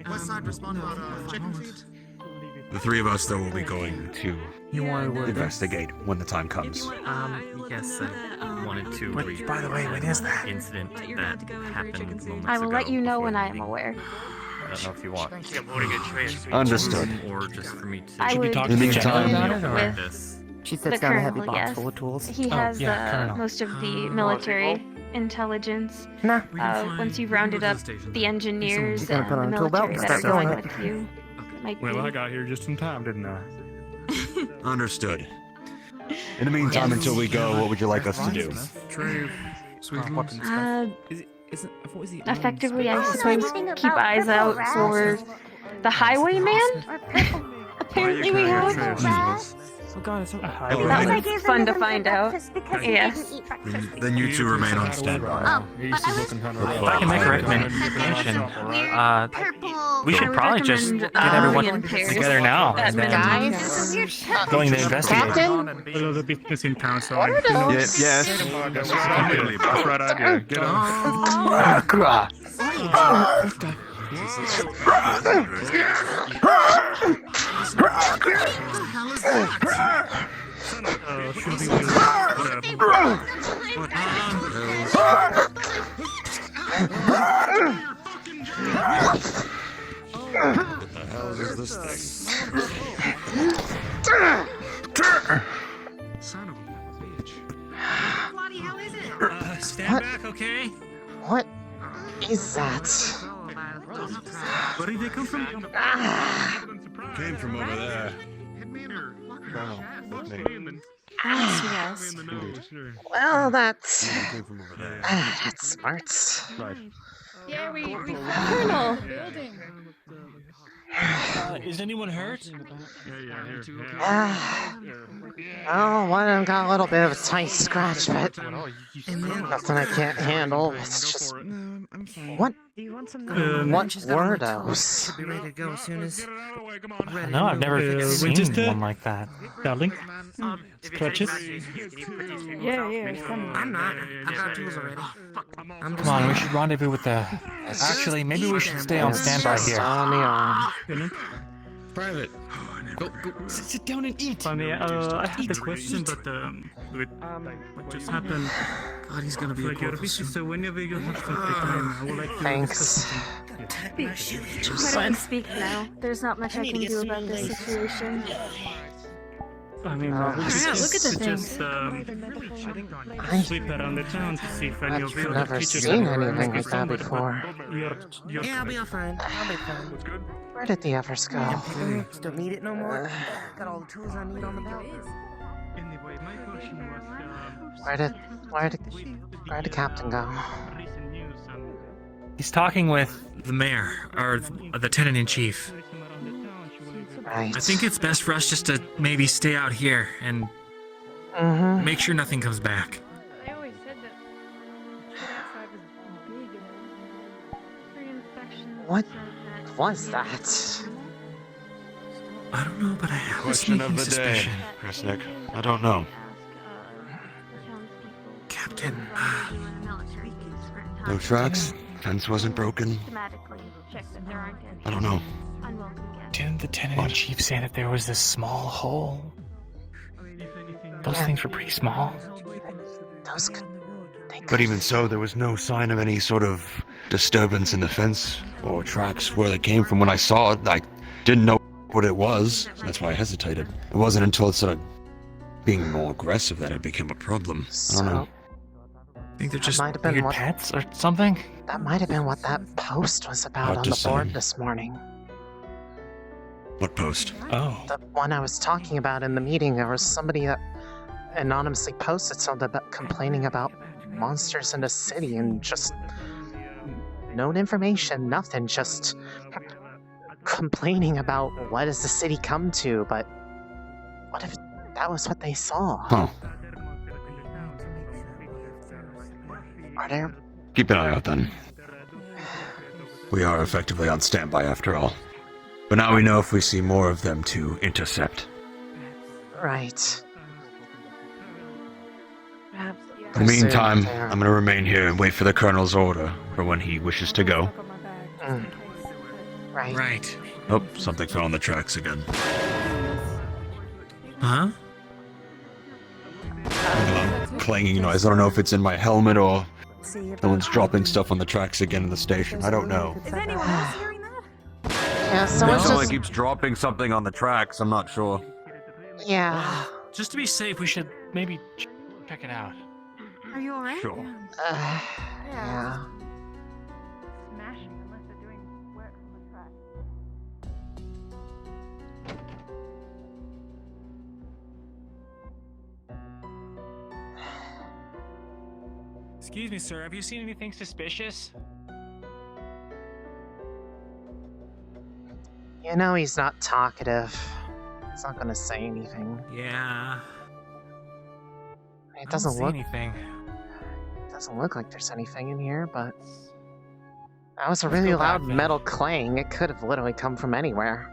West side respond about chicken feed.
The three of us, though, will be going to
You want to
investigate when the time comes.
Yes, I wanted to.
Which, by the way, when is that?
Incident that happened moments
I will let
ago
you know
before
when
the
I am
meeting.
aware.
I don't know if you want.
Understood.
Or just for me to.
I would
talk
to the
begin
general
about it, or-
with
this.
She
the
sits down a
colonel,
heavy box
yes.
full of tools.
He
Oh,
has
yeah, Colonel.
most of the military intelligence.
Nah.
Once you've rounded up the engineers
He's gonna
and
put
the
on a tool belt
military
and
that are
start
going
going.
with you, it might
Well, I
be.
got here just in time, didn't I?
Understood. In the meantime, until we go, what would you like us to do?
True. Sweet weapons.
Effectively, I suppose keep eyes out for
The highwayman? Apparently we have.
Oh god, it's
That was fun to find out. Yes.
Then you two remain on standby.
If I can make a recommendation, we should probably just get everyone together now and then going to investigate.
Hello, the business in town, so
What are those?
Yes.
That's right idea. Get on.
What the hell is this thing?
Son of a bitch.
Bloody hell is it?
Stand back, okay?
What is that?
Where did they come from?
Came from over there.
Yes.
Well, that's
Came from over there.
that's smart.
Yeah, we Colonel.
Is anyone hurt?
Oh, one of them got a little bit of a tight scratch, but nothing I can't handle. It's just what? What were those?
Be ready to go as soon as.
No, I've never seen
Winchester?
one like that.
Darling? Clutches?
Yeah,
I'm not. I got tools already. I'm
Come on, we should rendezvous with the. Actually, maybe we should stay on standby here.
On the arm.
Private. Go.
Sit down and eat. Funny, I had a question, but with what just happened.
God, he's gonna be a corpse.
So whenever you have some free time, I would like to
Thanks.
Why don't we speak now? There's not much I can do about this situation.
I mean,
Oh,
we
yeah,
just,
look at the
just sweep around the town to see if any of the
I've
other
never
creatures
seen
are
anything like that
somebody, but
before.
Yeah, I'll be all fine. I'll be fine.
Where did the others go?
Don't need it no more. Got all the tools I need on the belt.
Anyway, my question was,
Where'd the captain go?
recent news and
He's talking with the mayor, or the tenant-in-chief.
Right.
I think it's best for us just to maybe stay out here and make sure nothing comes back.
They always said that shit outside was big and pre-infection.
What was that?
I don't know, but I have a
Question
sneaking
of the
suspicion.
day, Kresnik. I don't know.
Captain,
No tracks. Fence wasn't broken. I don't know.
Didn't the tenant-in-chief say that there was this small hole? Those things were pretty small.
Those
But even so, there was no sign of any sort of disturbance in the fence or tracks where they came from. When I saw it, I didn't know what it was. So that's why I hesitated. It wasn't until it started being more aggressive that it became a problem. I don't know.
I think they're just
might have been
weird
what-
pets or something.
That might have been what that post was about
Hard
on
to
the board
say.
this morning.
What post?
Oh.
The one I was talking about in the meeting. There was somebody that anonymously posted something about complaining about monsters in the city and just no information, nothing, just complaining about what does the city come to, but what if that was what they saw?
Huh.
Are there...
Keep an eye out then. We are effectively on standby after all. But now we know if we see more of them to intercept.
Right.
In the meantime, I'm gonna remain here and wait for the Colonel's order for when he wishes to go.
Right.
Right.
Oh, something fell on the tracks again.
Huh?
Clanging noise. I don't know if it's in my helmet or someone's dropping stuff on the tracks again in the station. I don't know.
Is anyone else hearing that?
Yeah, someone's
Someone
just...
keeps dropping something on the tracks. I'm not sure.
Yeah.
Just to be safe, we should maybe check it out.
Are you alright?
Sure.
Yeah.
Smashing unless they're doing work from the track.
Excuse me, sir. Have you seen anything suspicious?
You know he's not talkative. He's not gonna say anything.
Yeah.
It
I
doesn't
don't see
look.
anything.
It doesn't look like there's anything in here, but that was a
Let's
really
go
loud
back then.
metal clang. It could have literally come from anywhere.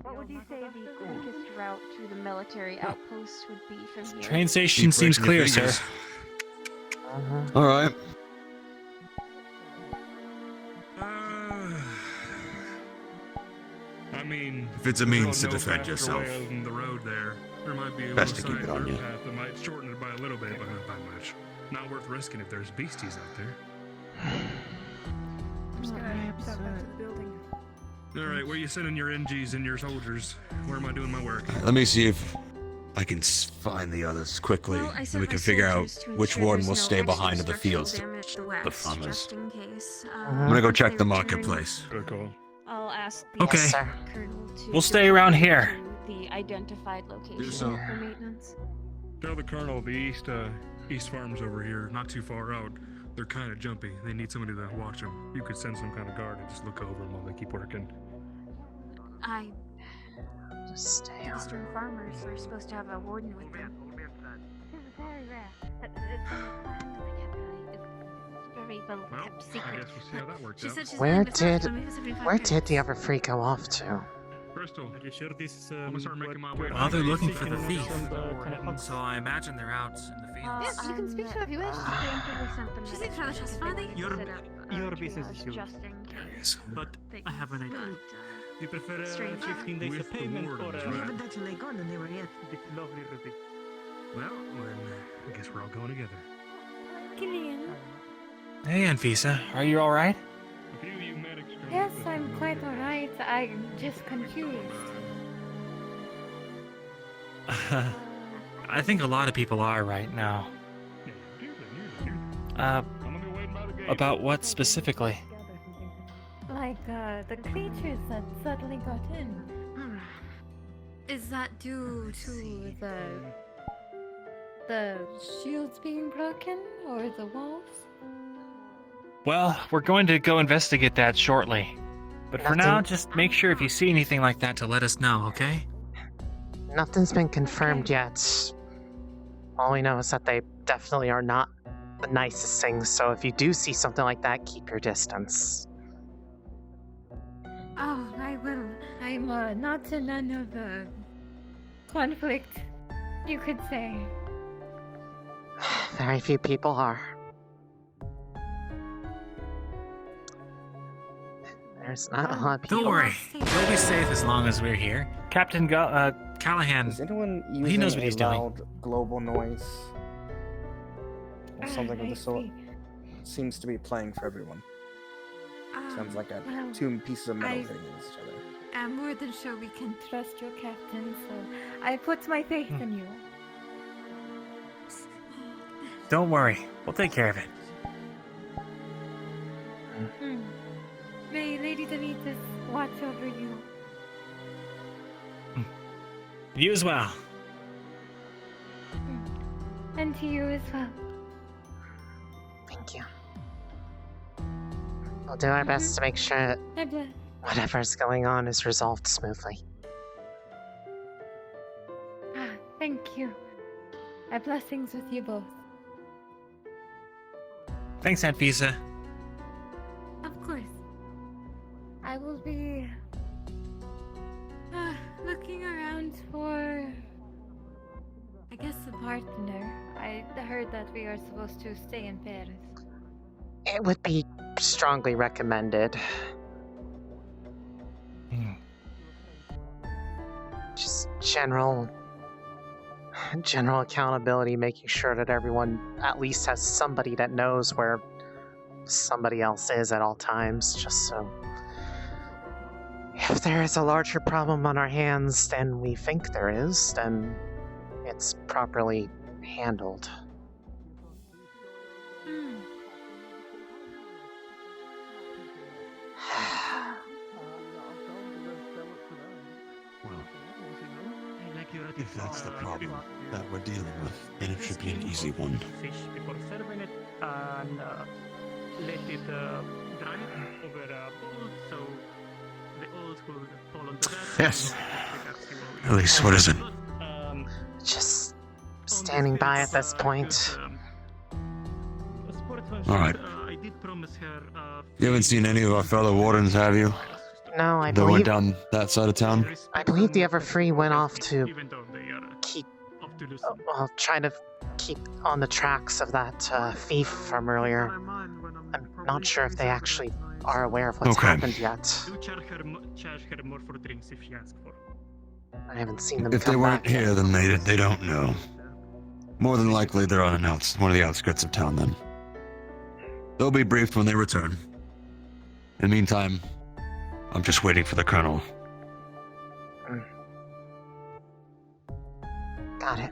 What would you say the quickest route to the military outpost would be from here?
Train station seems clear, sir.
All right.
I mean,
If it's a
there's
means to
no
defend
faster
yourself.
way other than the road there. There might be a
Best
little
to keep
side
it on
dirt
you.
path that might shorten it by a little bit, but not by much. Not worth risking if there's beasties out there.
I'm just gonna head back to the building.
All right, where you sending your NGs and your soldiers? Where am I doing my work?
Let me see if I can find the others quickly,
Well, I
and
sent
we
my
can figure out
soldiers to
which
ensure
warden
there's
will
no
stay
extra
behind in the
structural
fields.
damage to the
The
west,
farmers.
just in case.
I'm gonna go
Once
check
they
the
return,
marketplace.
Good call.
I'll ask the
Okay.
colonel to
We'll stay around
direct me
here.
to the identified location
so.
for maintenance.
Tell the colonel the east farms over here, not too far out. They're kind of jumpy. They need somebody to watch them. You could send some kind of guard and just look over them while they keep working.
I.
Just stay on.
Eastern farmers are supposed to have a warden with them.
This is very rare. It's very well kept
I
secret.
guess we'll see how that works
She
out.
said she's
Where
willing to
did
start with me for
where
75
did the other freak go off to?
Crystal, are you sure this is, I'm gonna start making my way.
Well, they're looking for the thief.
Kind
So I imagine they're out in the fields.
Yes, you can speak to her if you wish.
She seems rather trustworthy.
Your business is yours.
Just in case.
But I have an idea. Do you prefer
Strange.
15 days
With
of
the
payment or
Wardens,
We
right?
haven't actually gone anywhere yet.
this lovely ruby?
Well, then I guess we're all going together.
Killian.
Hey, Anfisa, are you all right?
A few of you medics come
Yes,
with us
I'm
over
quite
here.
alright. I'm just confused.
I think a lot of people are right now.
I'm gonna be waiting by the gate.
About what specifically?
Like, the creatures that suddenly got in.
Is that due to
The shields being broken? Or the walls?
Well, we're going to go investigate that shortly. But for now,
Nothing-
just make sure if you see anything like that to let us know, okay?
Nothing's been confirmed yet. All we know is that they definitely are not the nicest things, so if you do see something like that, keep your distance.
Oh, I will.
I'm, not in none of, conflict, you could say.
Very few people are. There's not a lot of people.
Don't worry. You'll be safe as long as we're here.
Captain Callahan,
Is anyone using
he knows what he's
a
doing.
loud global noise or something of
I
the sort?
see.
Seems to be playing for everyone. Sounds like
well,
two pieces of metal
I-
hitting against each other.
I'm more than sure we can.
Trust your captain, so I put my faith in you.
don't worry. We'll take care of it.
May Lady Demetrius watch over you.
You as well.
And to you as well.
Thank you. We'll do our best to make sure that
I bless.
whatever's going on is resolved smoothly.
Thank you. My blessings with you both.
Thanks, Anfisa.
Of course. I will be looking around for, I guess, a partner. I heard that we are supposed to stay in Paris.
It would be strongly recommended. Just general accountability, making sure that everyone at least has somebody that knows where somebody else is at all times, just so if there is a larger problem on our hands than we think there is, then it's properly handled.
If that's the problem that we're dealing with, then it should be an easy one.
Fish before serving it. and let it dry over a bowl so the oils will fall onto that.
Yes. Elise, what is it?
Just standing by at this point.
All right.
I did promise her.
You haven't seen any of our fellow Wardens, have you?
No, I
They went
believe
down that side of town?
the Everfree went off to keep, try to keep on the tracks of that thief from earlier. I'm not sure if they actually are aware of what's happened yet.
Charge her more for drinks if she asks for.
I haven't seen them
If they
come
weren't
back
here,
yet.
then they don't know. More than likely, they're on one of the outskirts of town then. They'll be briefed when they return. In the meantime, I'm just waiting for the Colonel.
Got it.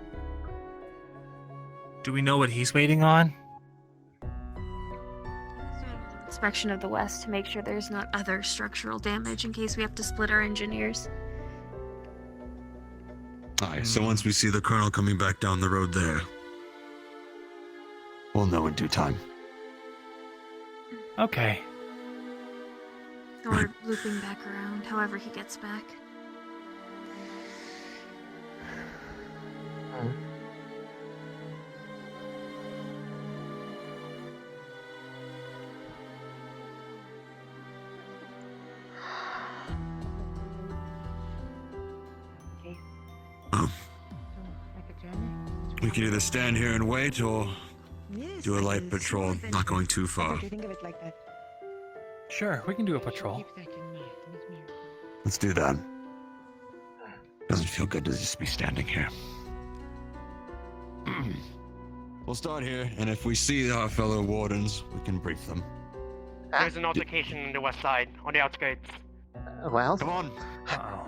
Do we know what he's waiting on?
Inspection of the west to make sure there's not other structural damage in case we have to split our engineers.
Alright, so once we see the Colonel coming back down the road there, we'll know in due time.
Okay.
Or looping back around, however he gets back.
Oh. We can either stand here and wait, or do a light patrol, not going too far.
Sure, we can do a patrol.
Let's do that. Doesn't feel good to just be standing here. We'll start here, and if we see our fellow Wardens, we can brief them.
There's an altercation on the west side, on the outskirts.
Well,
come on.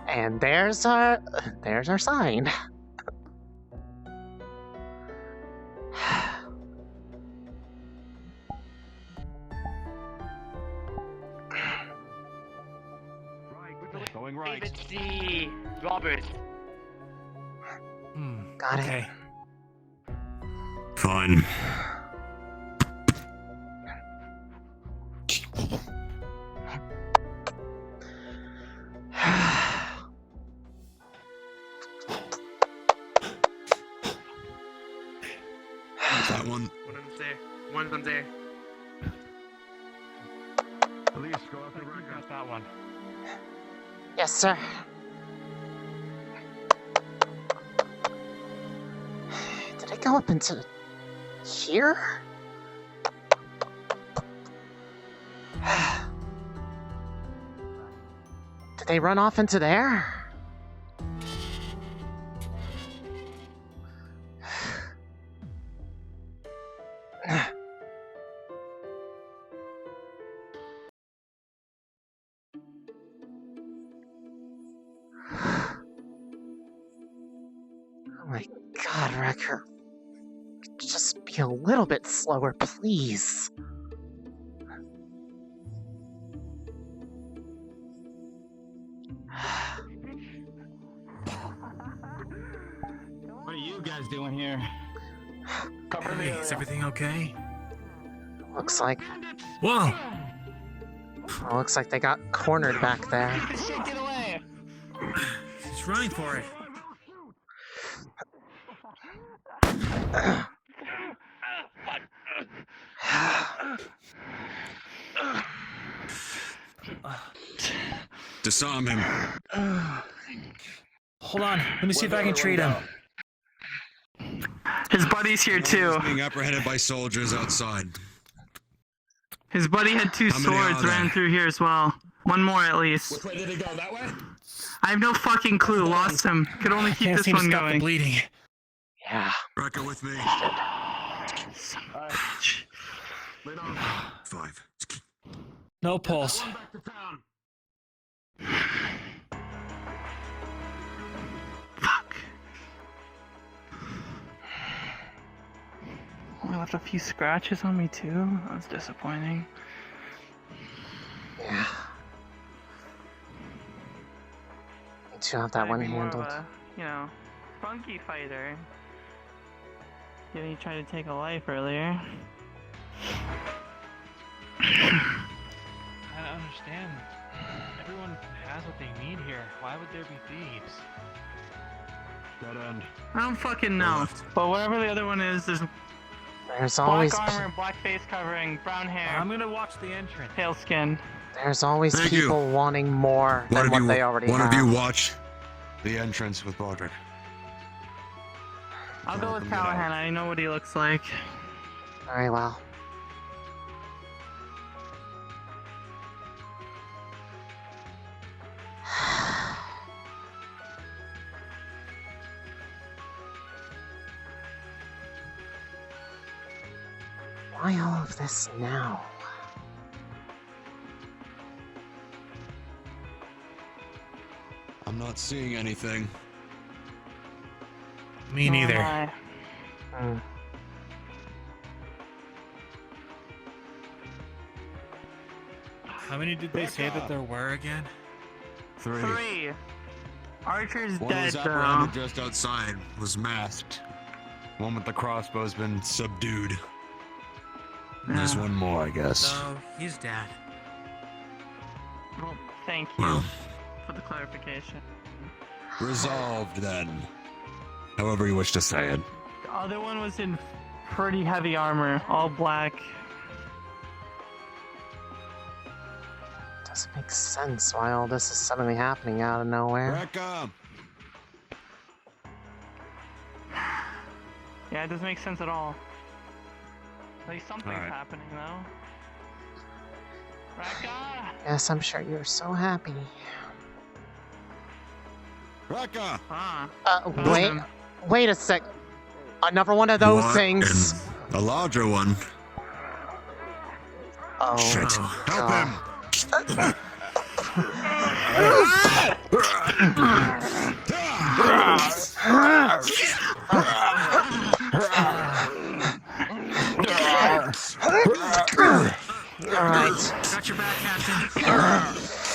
And there's our sign.
Going right.
It's the robbers.
Got it.
Fine. That one.
One's on there.
Elise, go out the right.
Got that one.
Yes, sir. Did I go up into here? Did they run off into there? Oh my god, Wrecker. Just be a little bit slower, please.
What are you guys doing here?
Hey, is everything okay?
Looks like.
Whoa!
Well, looks like they got cornered back there.
Get away!
He's running for it.
Disarm him.
Hold on, let me see if I can treat him.
His buddy's here too.
Being apprehended by soldiers outside.
His buddy had two
How many are
swords
there?
ran through here as well. One more at least.
Which way did he go? That way?
I have no fucking clue. Lost him. Could only keep
Can't
this
seem to
one
stop the
going.
bleeding.
Yeah.
Wrecker with me.
Lead on.
5.
No pulse.
Back to town.
I left a few scratches on me too. That's disappointing.
Yeah. Need to have that one
I'd be more of
handled.
a, funky fighter. Given you tried to take a life earlier.
I don't understand. Everyone has what they need here. Why would there be thieves?
Dead end.
I don't fucking know. But whatever the other one is, there's
There's always
black armor, black face covering, brown hair.
I'm gonna watch the entrance.
Pale skin.
there's always
Thank you.
people wanting more than what they already
one
have.
of you watch the entrance with Baldric.
I'll go with Callahan. I know what he looks like.
Very well. Why all of this now?
I'm not seeing anything.
Me neither.
How many did they say that there were again?
3.
3. Archer's
One
dead
was
though.
apprehended just outside, was masked. One with the crossbow's been subdued. And there's one more, I guess.
So, he's dead.
Well, thank you
Well,
for the clarification.
resolved then. However you wish to say it.
The other one was in pretty heavy armor, all black.
Doesn't make sense why all this is suddenly happening out of nowhere.
Rekka!
Yeah, it doesn't make sense at all. Like something's
Alright.
happening though. Rekka!
Yes, I'm sure you're so happy.
Rekka!
Wait a sec. Another one of those
What
things.
in a larger one.
Oh,
Shit. Help him!
Alright.
Got your back, Captain.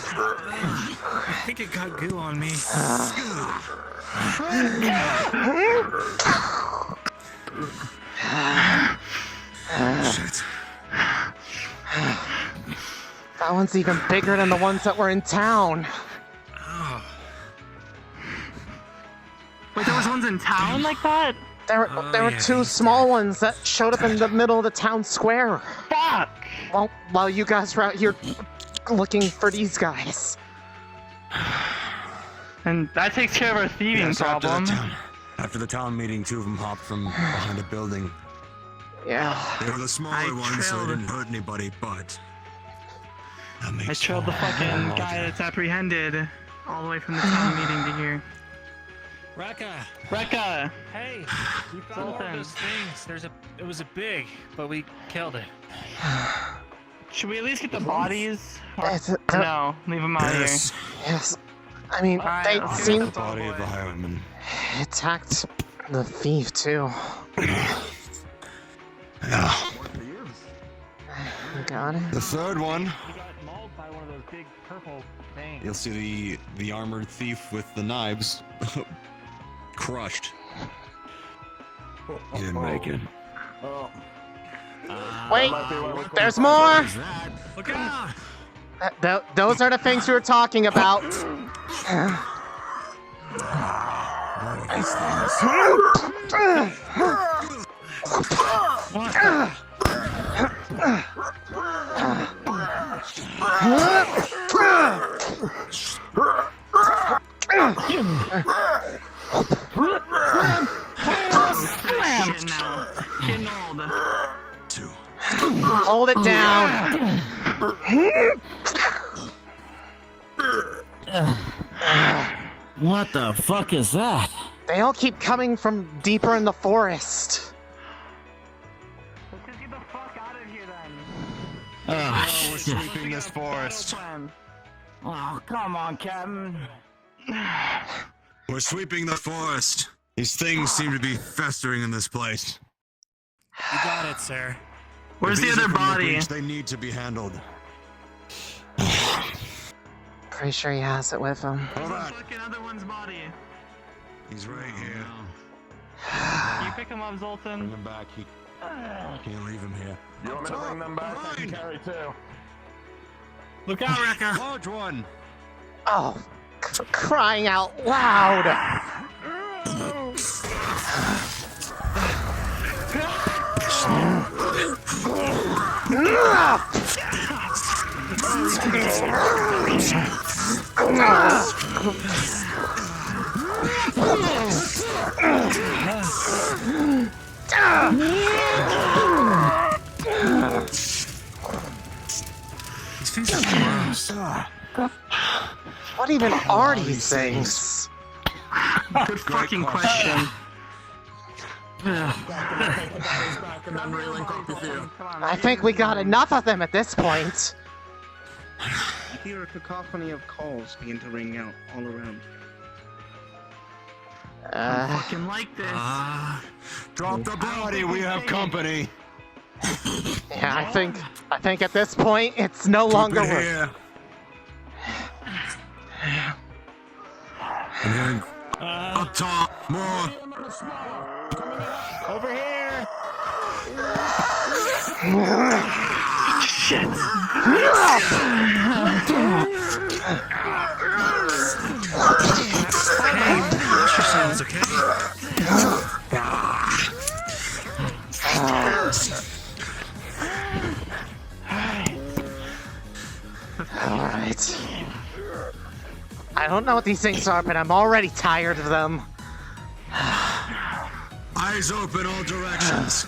I think it got goo on me.
Shit.
That one's even bigger than the ones that were in town.
Wait, there was ones in town like that?
There were
yeah,
two small ones that showed up in the middle of the town square.
Fuck!
Well, while you guys were out here looking for these guys.
And that takes care of our thieving
Yes,
problem.
After the town meeting, 2 of them hopped from behind a building.
Yeah.
They were the smaller ones, so they didn't hurt anybody, but...
I trailed the fucking guy that's apprehended all the way from the town meeting to here. Rekka!
Hey, we found one of those things. It was a big, but we killed it.
Should we at least get the bodies? Or
It's
no, leave them out here.
Yes. I mean, they
let's
seem
The body of the highwayman.
attacked the thief too.
Yeah.
Got it.
The third one.
He got mauled by one of those big purple things.
You'll see the armored thief with the knives. Crushed. He didn't make it.
Wait, there's more.
Look out!
Those are the things we were talking about.
Getting old.
2.
Hold it down.
What the fuck is that?
They all keep coming from deeper in the forest.
Let's just get the fuck out of here then.
Oh,
We're
shit.
sweeping this forest.
Oh, come on, Captain.
We're sweeping the forest. These things seem to be festering in this place.
You got it, sir.
Where's the
If these
other
are from the
body?
breach, they need to be handled.
Pretty sure he has it with him.
Where's the fucking other one's body?
He's right here.
Can you pick him up, Zoltan?
Bring him back. He can't leave him here.
You want me to bring them back? I can carry two.
Look out, Rekka!
Large one!
Oh, crying out loud!
These things are gross.
What even are these things?
Good fucking question.
I think we got enough of them at this point.
You hear a cacophony of calls begin to ring out all around.
I fucking like this.
Drop the body, we have company.
Yeah, I think at this point it's no longer
Keep it
worth.
here. I'm hearing up top, more.
Over here!
Shit.
Hey, wash yourselves, okay?
Alright. I don't know what these things are, but I'm already tired of them.
Eyes open all directions.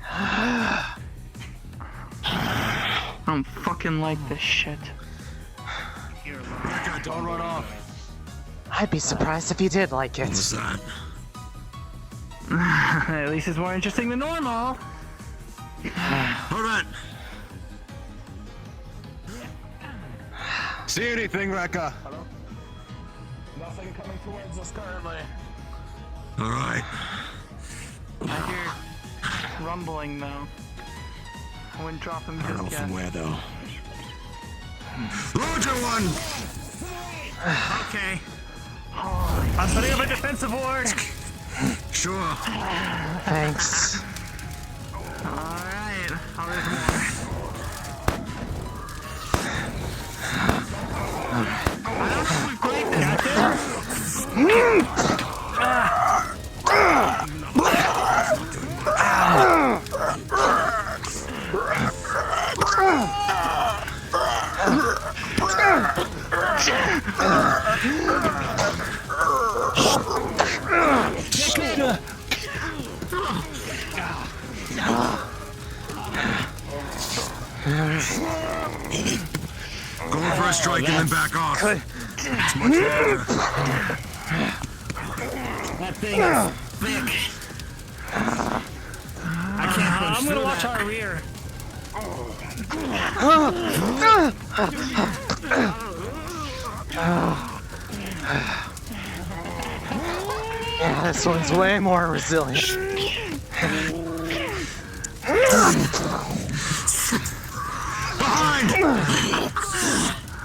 I don't fucking like this shit.
Rekka, don't run off.
I'd be surprised if you did like it.
What's that?
At least it's more interesting than normal.
Hold on. See anything, Rekka?
Nothing coming towards us currently.
All right.
I hear rumbling though. I wouldn't drop him
I don't know
just
from
yet.
where though. Larger one.
Okay.
I'm putting up a defensive ward!
Sure.
Thanks.
Alright, I'll leave him there. I don't think we've played this.
Go for a strike and then back off. It's much better.
That thing is thick. I can't punch
I'm gonna
through
watch
that.
our rear.
Yeah, this one's way more resilient.
Behind!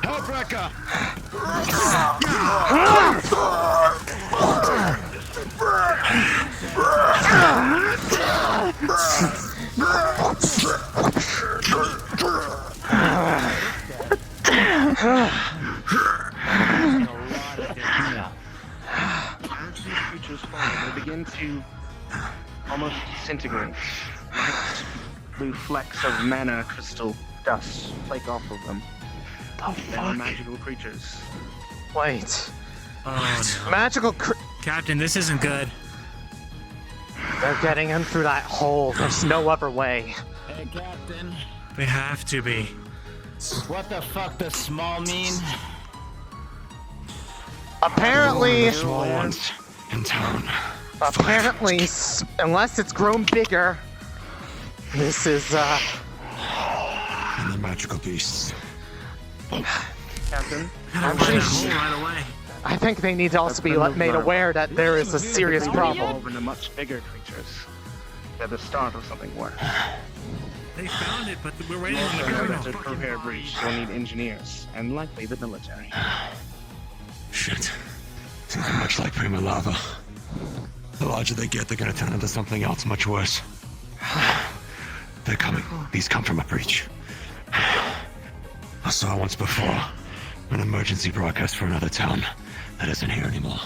Help, Rekka!
As these creatures fall, they begin to almost disintegrate. Light blue flecks of mana crystal dust flake off of them. They are magical creatures.
Wait.
Oh, no.
Magical
Captain, this isn't good.
They're getting in through that hole. There's no other way.
Hey, Captain.
They have to be.
What the fuck does small mean?
Apparently,
Small ones in town.
apparently, unless it's grown bigger, this is,
And the magical beasts.
Captain,
I'm
Find
pretty
that hole
sure.
right away.
I think they need to also be made aware that there is a serious problem.
Over into much bigger creatures. they're the start of something worse.
They found it, but we're waiting
You
on the
also
colonel.
have to repair a breach. You'll need engineers, and likely the military.
Shit. Seems much like prima lava. The larger they get, they're gonna turn into something else much worse. They're coming. These come from a breach. I saw once before an emergency broadcast for another town that isn't here anymore.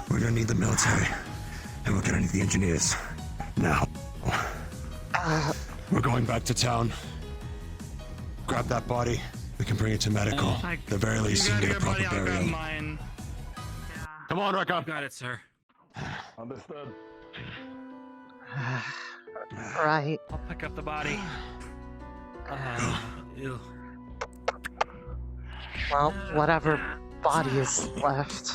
We're gonna need the military, and we're gonna need the engineers. Now. We're going back to town. Grab that body. We can bring it to medical. At the very least, you can get a proper burial. Come on, Rekka.
Got it, sir.
Understood.
Right.
I'll pick up the body. Ew.
Well, whatever body is left.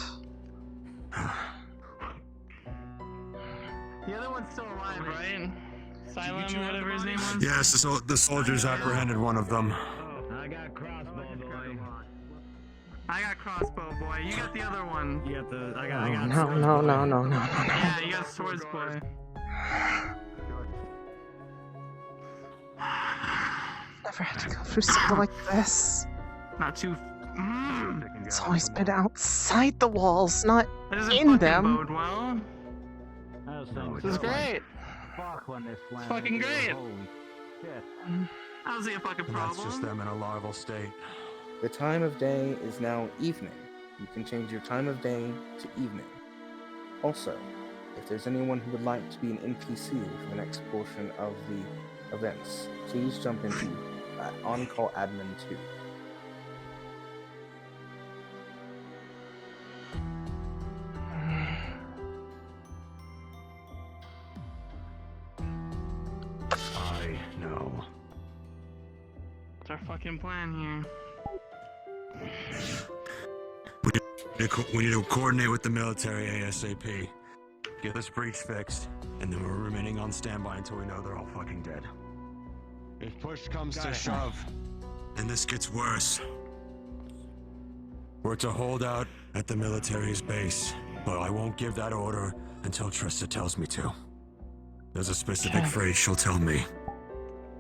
The other one's still alive, right? Silent, whatever his name was?
Yes, the soldiers apprehended one of them.
I got crossbow boy.
I got crossbow boy. You got the other one.
You got the. I got
No.
Yeah, you got swords boy.
Never had to go through something like this.
Not too.
It's always been outside the walls, not
That doesn't
in
fucking
them.
bode well. This is great.
It's
fucking great.
Holy shit.
I don't see a fucking
That's just
problem.
them in a larval state.
The time of day is now evening. You can change your time of day to evening. Also, if there's anyone who would like to be an NPC for the next portion of the events, please jump into On-Call Admin 2.
I know.
What's our fucking plan here?
We need to coordinate with the military ASAP. Get this breach fixed, and then we're remaining on standby until we know they're all fucking dead. If push comes to shove, and this gets worse, we're to hold out at the military's base, but I won't give that order until Trista tells me to. There's a specific phrase she'll tell me.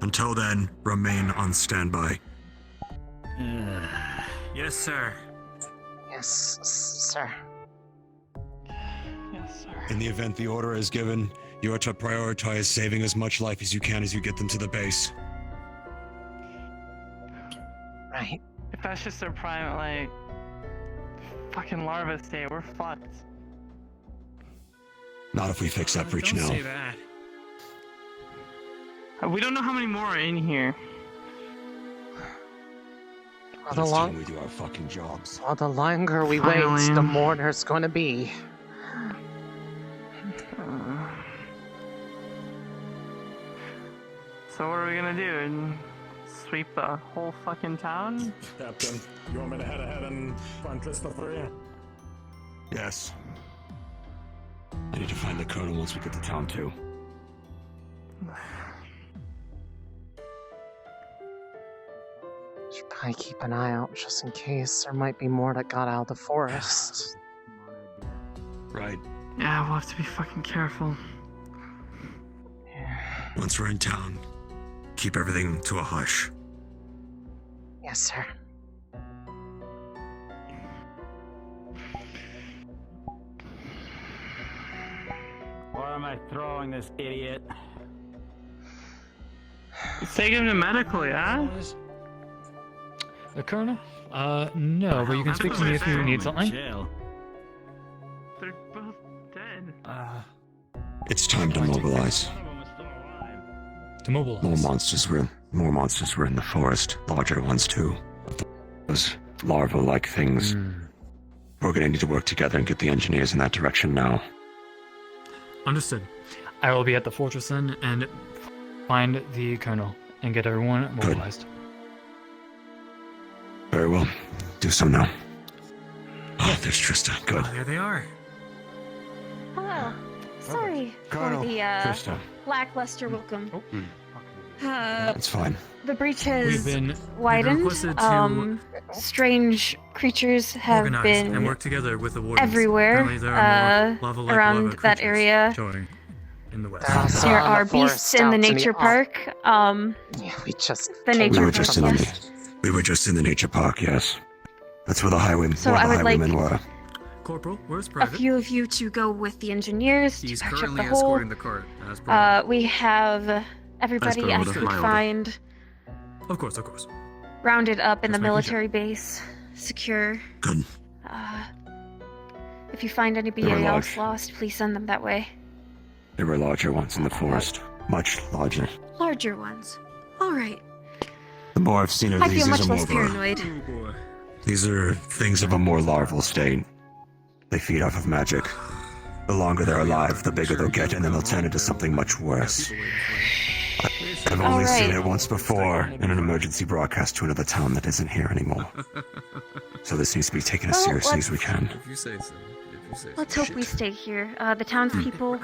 Until then, remain on standby.
Yes, sir.
Yes, sir.
Yes, sir.
In the event the order is given, you are to prioritize saving as much life as you can as you get them to the base.
Right.
If that's just a prime, like, fucking larva state, we're fucked.
Not if we fix that breach
Don't
now.
say that.
We don't know how many more are in here.
Well,
It's time we do our fucking jobs.
Well, the longer we
Finally.
wait, the more there's going to be.
So what are we gonna do? Sweep the whole fucking town?
Captain, you want me to head ahead and find Trista for you?
Yes. I need to find the colonel once we get to town too.
Should probably keep an eye out just in case there might be more that got out of the forest.
Right.
Yeah, we'll have to be fucking careful.
Once we're in town, keep everything to a hush.
Yes, sir.
Where am I throwing this idiot?
Let's take him to medical, yeah?
The colonel? No, but you can speak to me if you need something.
Jail.
They're both dead.
It's time to mobilize.
To mobilize.
More monsters were in the forest. Larger ones too. Those larva-like things. We're gonna need to work together and get the engineers in that direction now.
Understood. I will be at the fortress then and find the colonel and get everyone mobilized.
Very well. Do so now. Oh, there's Trista. Good.
There they are.
Hello. Sorry
Colonel,
for the
Trista.
lackluster welcome.
It's fine.
The breach
We've
has
been
widened.
requested to
Strange creatures have
organize
been
and work together with the Wardens.
everywhere
Apparently there are more lava-like
around
lava
that
creatures
area.
showing.
in the west.
There are beasts in the nature park.
Yeah, we just.
The nature park.
We were just in the nature park. Yes, that's where the highwaymen.
So
where
I
the
would like
highwaymen were.
Corporal, where's
a
Private?
few of you to go with the engineers
He's
to patch up
currently
the hole.
escorting the cart. As per
We have everybody, as you
order.
would
My order.
find,
Of course, of course.
rounded up in the
Just making
military base, secure.
Good.
If you find
were
anybody else
large.
lost, please send them that way.
There were larger ones in the forest, much larger.
Larger ones. All right.
The more I've seen of
I
these,
feel much
these are
less
more.
paranoid.
Oh boy.
These are things of a more larval state. They feed off of magic. The longer they're alive, the bigger they'll get, and then they'll turn into something much worse. I've only seen it once before in an emergency broadcast to another town that isn't here anymore. So this needs to be taken as
Well,
seriously
let's-
as we can.
If you say so. If you say so.
Let's hope we stay here. The townspeople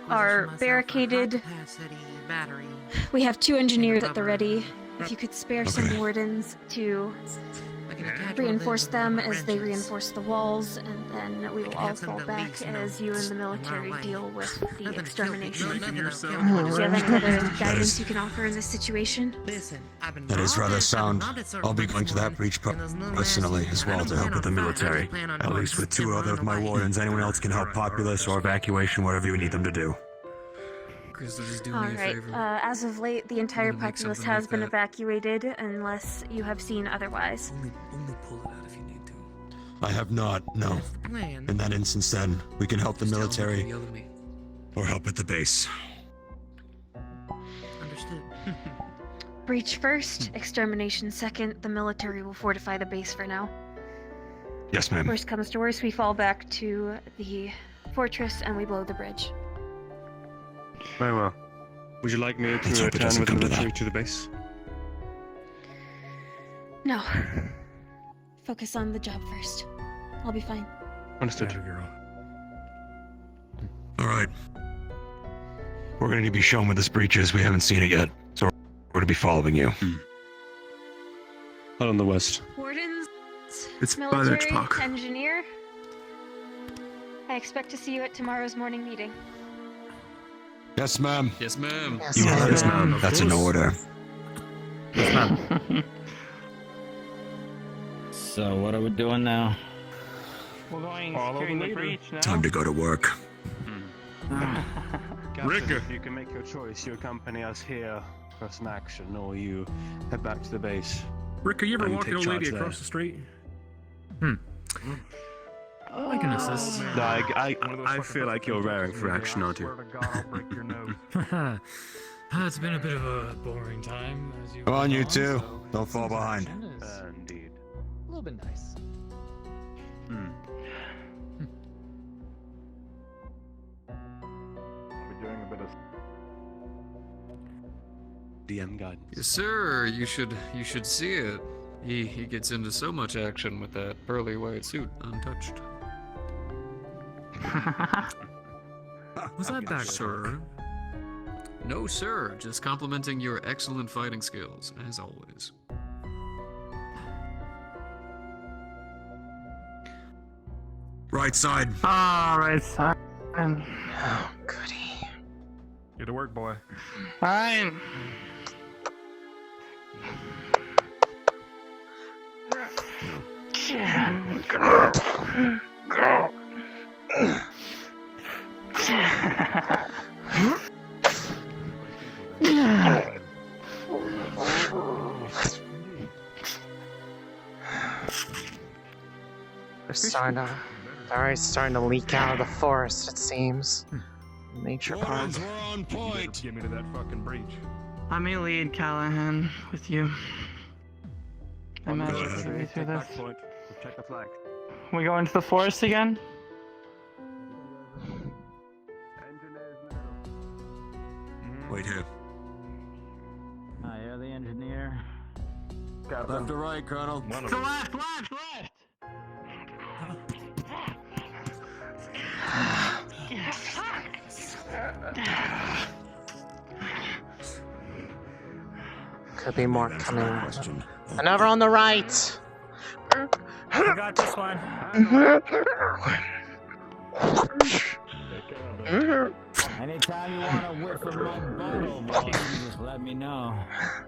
are barricaded. We have 2 engineers at the ready. If you could spare some wardens to reinforce them as they reinforce the walls, and then we will all fall back as you and the military deal with the extermination. Do you have any other guidance you can offer in this situation?
That is rather sound. I'll be going to that breach personally as well to help with the military. At least with 2 other of my wardens. Anyone else can help populace or evacuation, whatever you need them to do.
Crystal, just do me
All
a
right.
favor.
As of late, the entire
I'm gonna make
populace
something
has
like
been
that.
evacuated, unless you have seen otherwise.
Only pull it out if you need to.
I have not, no. In that instance, then, we can help the military
Yell at me.
or help at the base.
Understood.
Breach first, extermination second. The military will fortify the base for now.
Yes, ma'am.
Worst comes to worst, we fall back to the fortress and we blow the bridge.
Very well. Would you like me
Let's
to
hope it
return
doesn't
with the
come to
military
that.
to the base?
No. Focus on the job first. I'll be fine.
Understood.
All right. We're going to be shown where this breach is. We haven't seen it yet, so we're going to be following you.
Out on the west.
Wardens,
It's by the
military,
park.
engineer. I expect to see you at tomorrow's morning meeting.
Yes, ma'am.
Yes, ma'am.
You heard us, ma'am.
Of
That's an
course.
order.
Yes, ma'am. So what are we doing now?
We're going
Follow
securing
the
the
leader.
breach now.
Time to go to work.
Captain, you can make your choice. You accompany us here for some action, or you head back to the base.
Rick, are you ever
And
walking
take
a lady
charge
across
there.
the street? I can assist.
No, I feel like you're raring for action, aren't you?
It's been a bit of a boring time, as you
Come on, you two.
so
Don't fall behind.
Indeed.
a little bit nice.
I'll be doing a bit of.
DM guidance.
Yes, sir. You should see it. He gets into so much action with that pearly white suit, untouched.
Was that back,
sir? No, sir. Just complimenting your excellent fighting skills, as always.
Right side.
Ah, right side.
Oh, goody.
Get to work, boy.
Fine.
They're already starting to leak out of the forest, it seems. Nature park.
We're on point.
Get me to that fucking breach.
Let me lead Callahan with you. I imagine
Go
we
ahead.
can get through this.
Point. Check the flag.
We go into the forest again?
Wait here.
You're the engineer.
Left or right, Colonel?
One of
To
them.
left, left, left!
Could be more coming. Another on the right!
I got this one.
Anytime you want to whiff from my bottle, boy, you just let me know.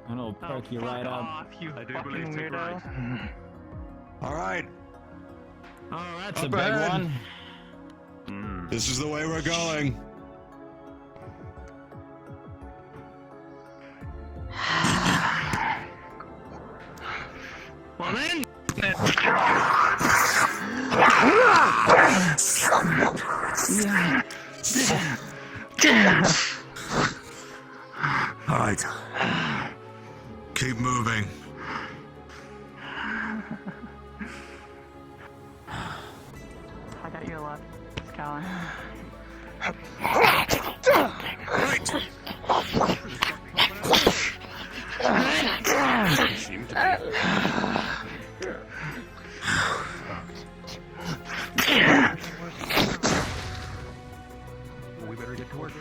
And it'll perk you right up.
You
I do
fucking
believe you're
weirdo.
All right.
Oh, that's
Up
a big
ahead.
one.
This is the way we're going.
Well then.
All right. Keep moving.
I got your luck, Scala.
Seem to be.
We better get to work.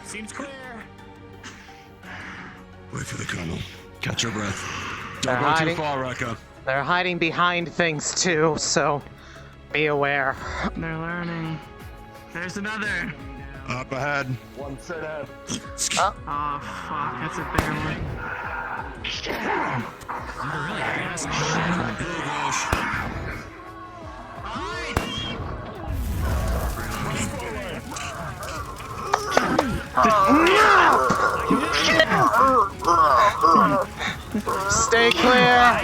Seems clear.
Wait for the colonel. Catch your breath.
They're
Don't go too
hiding.
far, Rekka.
They're hiding behind things too, so be aware.
They're learning. There's another.
Up ahead.
One set ahead.
Oh.
Oh fuck, that's a bigger one.
Stay clear.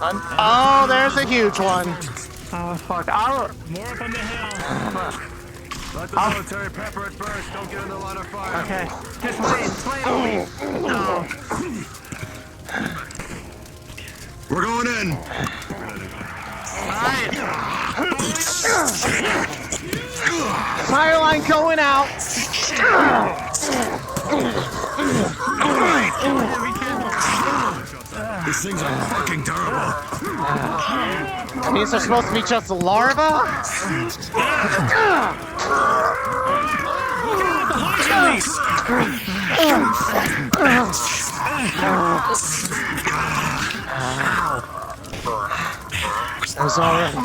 Oh, there's a huge one.
Oh fuck! I'll.
More up on the hill.
Let the military pepper it first. Don't get in the line of fire.
Okay, just wait, No.
We're going in.
Alright.
Fire line going out.
These things are fucking terrible.
These are supposed to be just larvae? There's already.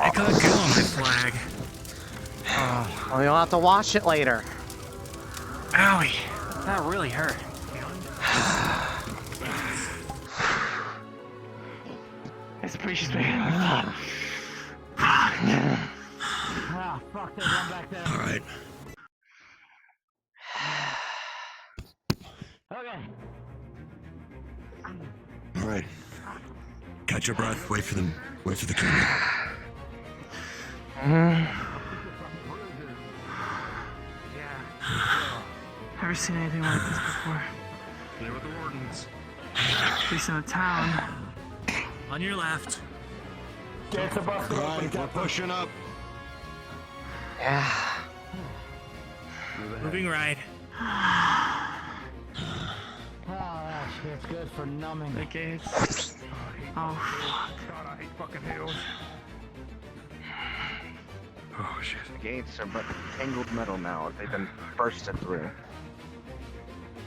I couldn't kill him, my flag.
Well, you'll have to wash it later.
Owie. That really hurt.
It's precious big.
Ah, fuck, there's one back there.
All right.
Okay.
All right. Catch your breath. Wait for them. Wait for the colonel.
Never seen anything like this before.
Play with the Wardens.
At least in a town.
On your left.
Get the bus.
All right, we're pushing up.
Yeah.
Moving right.
Oh, that shit's good for numbing.
The gates. Oh fuck.
God, I hate fucking hills.
Oh shit.
The gates are but tangled metal now. They've been bursted through.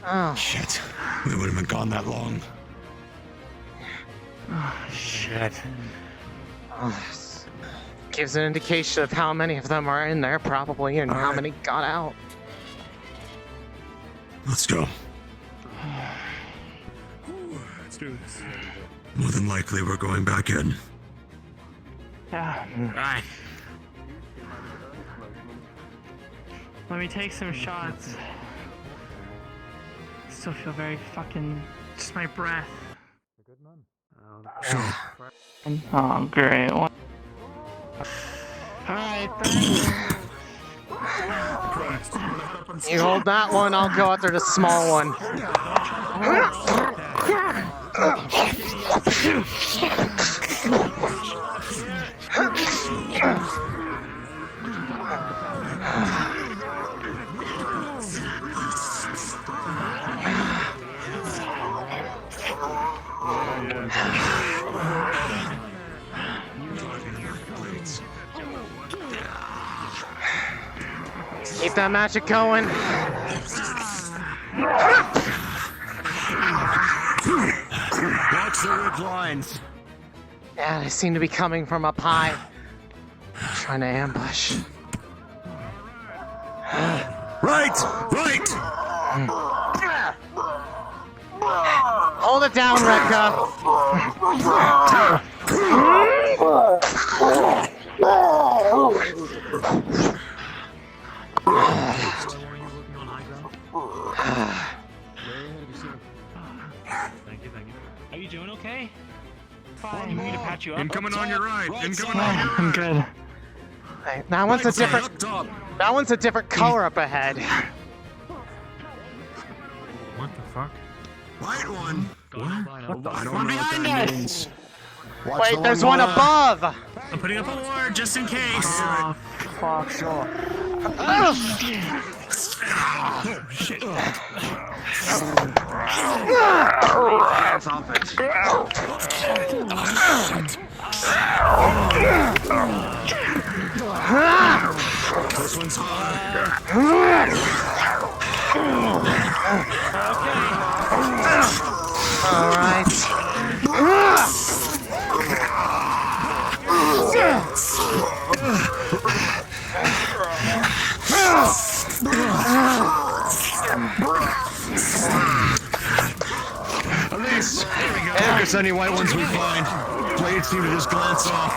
Oh.
Shit. We wouldn't have been gone that long.
Oh
Shit.
Oh, this gives an indication of how many of them are in there, probably, and how many got out.
Let's go.
Let's do this.
More than likely, we're going back in.
yeah.
Right.
Let me take some shots. Still feel very fucking. Just my breath.
Sure.
Oh great. Alright, thanks.
You hold that one, I'll go after the small one. Keep that magic going.
Watch the ridge lines.
Yeah, they seem to be coming from up high. Trying to ambush.
Right!
Hold it down, Rekka.
Thank you. Are you doing okay? Fine. You want me to patch you up?
Incoming on your right. Incoming on your right.
I'm good.
Hey, that one's a different. That one's a different color up ahead.
What the fuck?
Right one.
What?
I don't know what that means.
Wait, there's one above.
I'm putting up a ward just in case.
Oh, fuck. Sure.
Oh,
shit.
Hands off it.
This one's
all right.
Elise, focus any white ones we find. Blades seem to just glance off.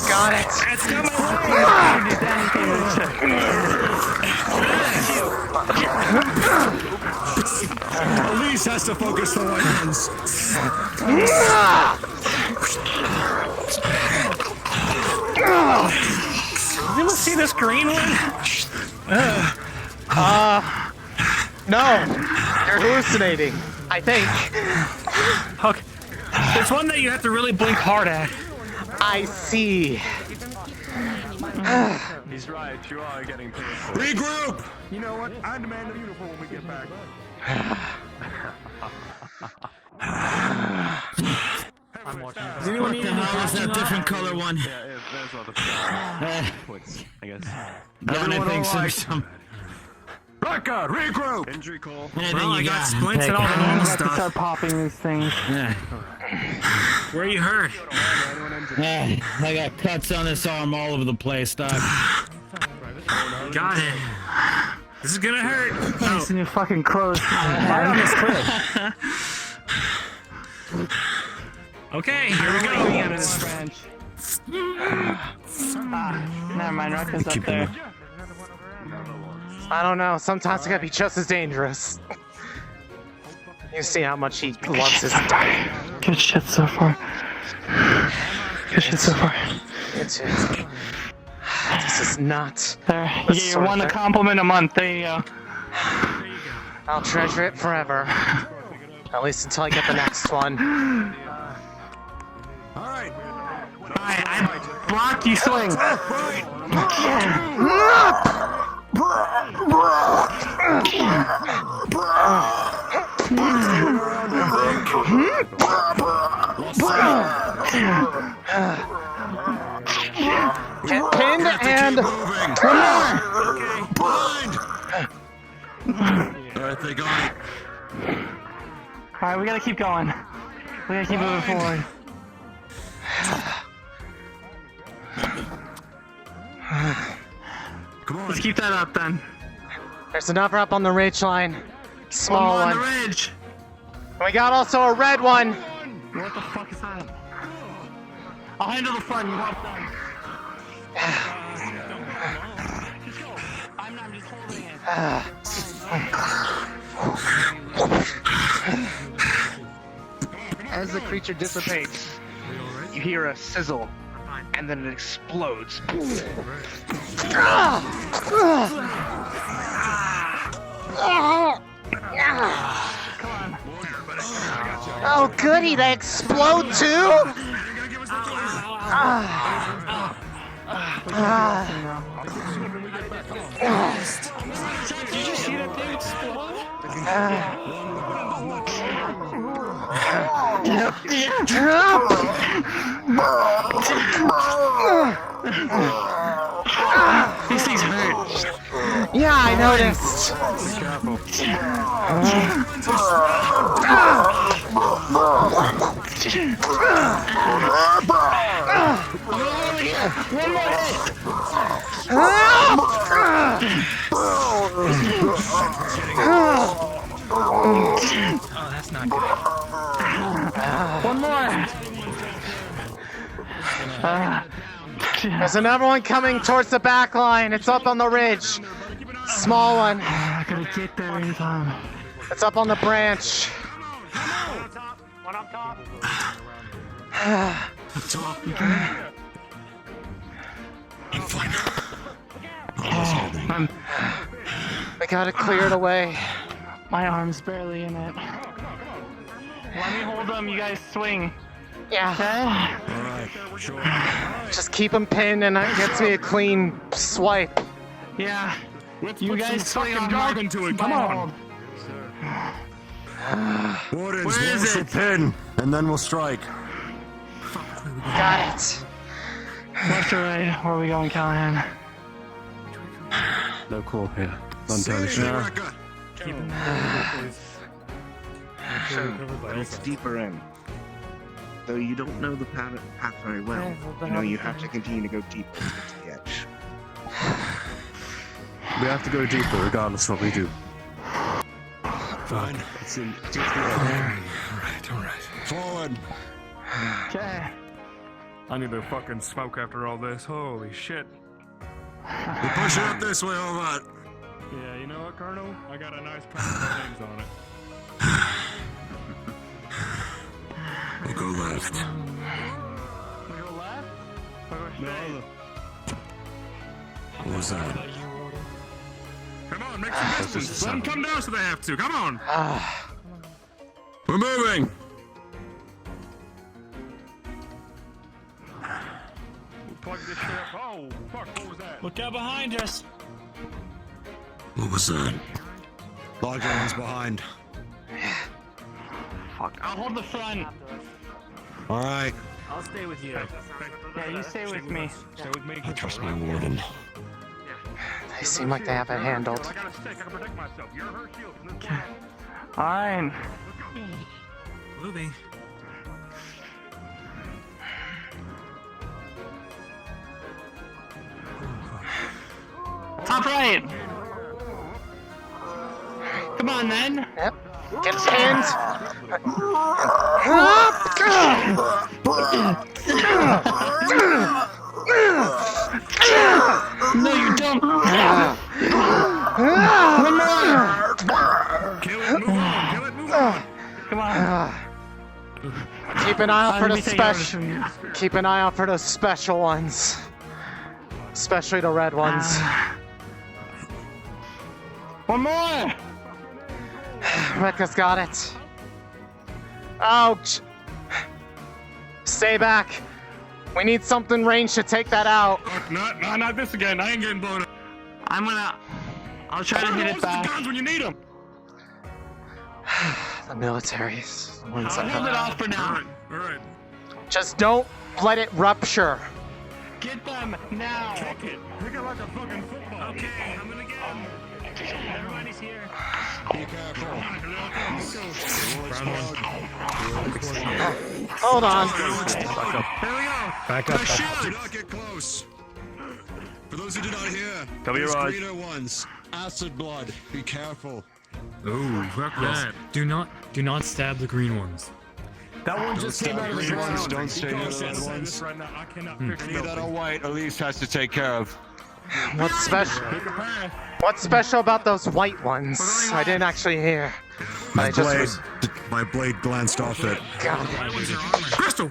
Got it.
It's coming.
Elise has to focus the white ones.
Did anyone see this green one?
No. You're hallucinating, I think.
Okay. There's one that you have to really blink hard at.
I see.
He's right, you are getting paid for
Regroup!
You know what? I demand a uniform when we get back.
I'm watching.
Does anyone need any
that different color one?
Yeah, there's other I guess.
Everyone thinks there's some.
Rekka, regroup!
Injury call.
Well, I got splints and all the normal
Start
stuff.
popping these things.
Yeah.
Where are you hurt?
I got cuts on this arm all over the place, Doc.
Got it. This is gonna hurt.
Nice new fucking clothes.
Right on this clip. Okay, here we go.
Never mind, Rekka's up there.
I don't know. Sometimes it can be just as dangerous. You see how much he loves his diet.
Good shit so far.
This is not.
There, you get your one a compliment a month. There you go.
I'll treasure it forever. At least until I get the next one.
Alright.
I block, you swing.
Get pinned and one more.
Alright, they got it.
Alright, we gotta keep going. We gotta keep moving forward.
Come on.
Let's keep that up then.
There's another up on the ridge line. Small
on
one.
the ridge.
And we got also a red one.
What the fuck is that? I'll handle the front. You help them. I'm just holding it.
As the creature dissipates, you hear a sizzle, and then it explodes.
Oh goody, they explode too?
Did you just see that thing explode?
These things hurt. Yeah, I noticed.
Be careful.
One more hit!
Oh, that's not good.
One more!
There's another one coming towards the back line. It's up on the ridge. Small one.
I gotta get there in time.
It's up on the branch.
One up top.
I'm fine.
We gotta clear it away.
My arm's barely in it. Let me hold them, you guys swing.
Yeah.
Okay?
Alright, sure.
Just keep them pinned and that gets me a clean swipe.
Yeah.
Let's
You
put
guys
some
swing
fucking
on
dog
my-
into it.
my
Come on.
hold.
Wardens,
Where is
marshal
it?
pin, and then we'll strike.
Got it.
Left or right? Where are we going, Callahan?
No call here. Not
Say
entirely
it,
sure.
Rekka.
Keep in mind,
It's deeper in. Though you don't know the path very well, you know you have to continue to go deeper into the edge.
We have to go deeper regardless of what we do.
Fine.
It's in the edge.
Alright. Forward.
Okay.
I need to fucking smoke after all this. Holy shit.
We're pushing up this way, all right.
Yeah, you know what, Colonel? I got a nice pen with our names on it.
We'll go left.
We go left? Or go straight?
What was that?
Come on, make some distance. Let them come down so they have to. Come on.
We're moving.
We'll plug this shit up. Oh, fuck, what was that?
Look out behind us.
What was that? Larger one's behind.
Fuck. I'll hold the front.
Alright.
I'll stay with you.
Yeah, you stay with me.
Stay with me.
I trust my warden.
They seem like they have it handled.
I got a stick. I can protect myself. You're her shield. From this point on.
Fine.
Moving.
Top right. Come on, then.
Yep. Get pinned.
No, you don't.
Kill it. Move on. Kill it. Move on.
Come on.
Keep an eye out for
Let
the
me take over
special.
from you.
Keep an eye out for those special ones. Especially the red ones.
One more.
Rekka's got it. Ouch. Stay back. We need something ranged to take that out.
Fuck, not this again. I ain't getting blown up.
I'll try to hit it back.
Guns when you need them.
The military's the ones
I'll
that
hold it
have-
off for now.
All right.
Just don't let it rupture.
Get them now.
Kick it. Kick it like a fucking football. Okay, I'm gonna get him. Everybody's here.
Be careful.
Hold on.
Here we go.
Back up. Do not get close. For those who did not hear,
Cover your
those
eyes.
greener ones, acid blood. Be careful.
Ooh, fuck that.
Do not stab the green ones.
That one just came out of the ground.
Don't stay near the red ones. Any that are white, Elise has to take care of.
What's special? What's special about those white ones? I didn't actually hear.
My
I just
blade,
was-
my blade glanced off it.
God.
Crystal.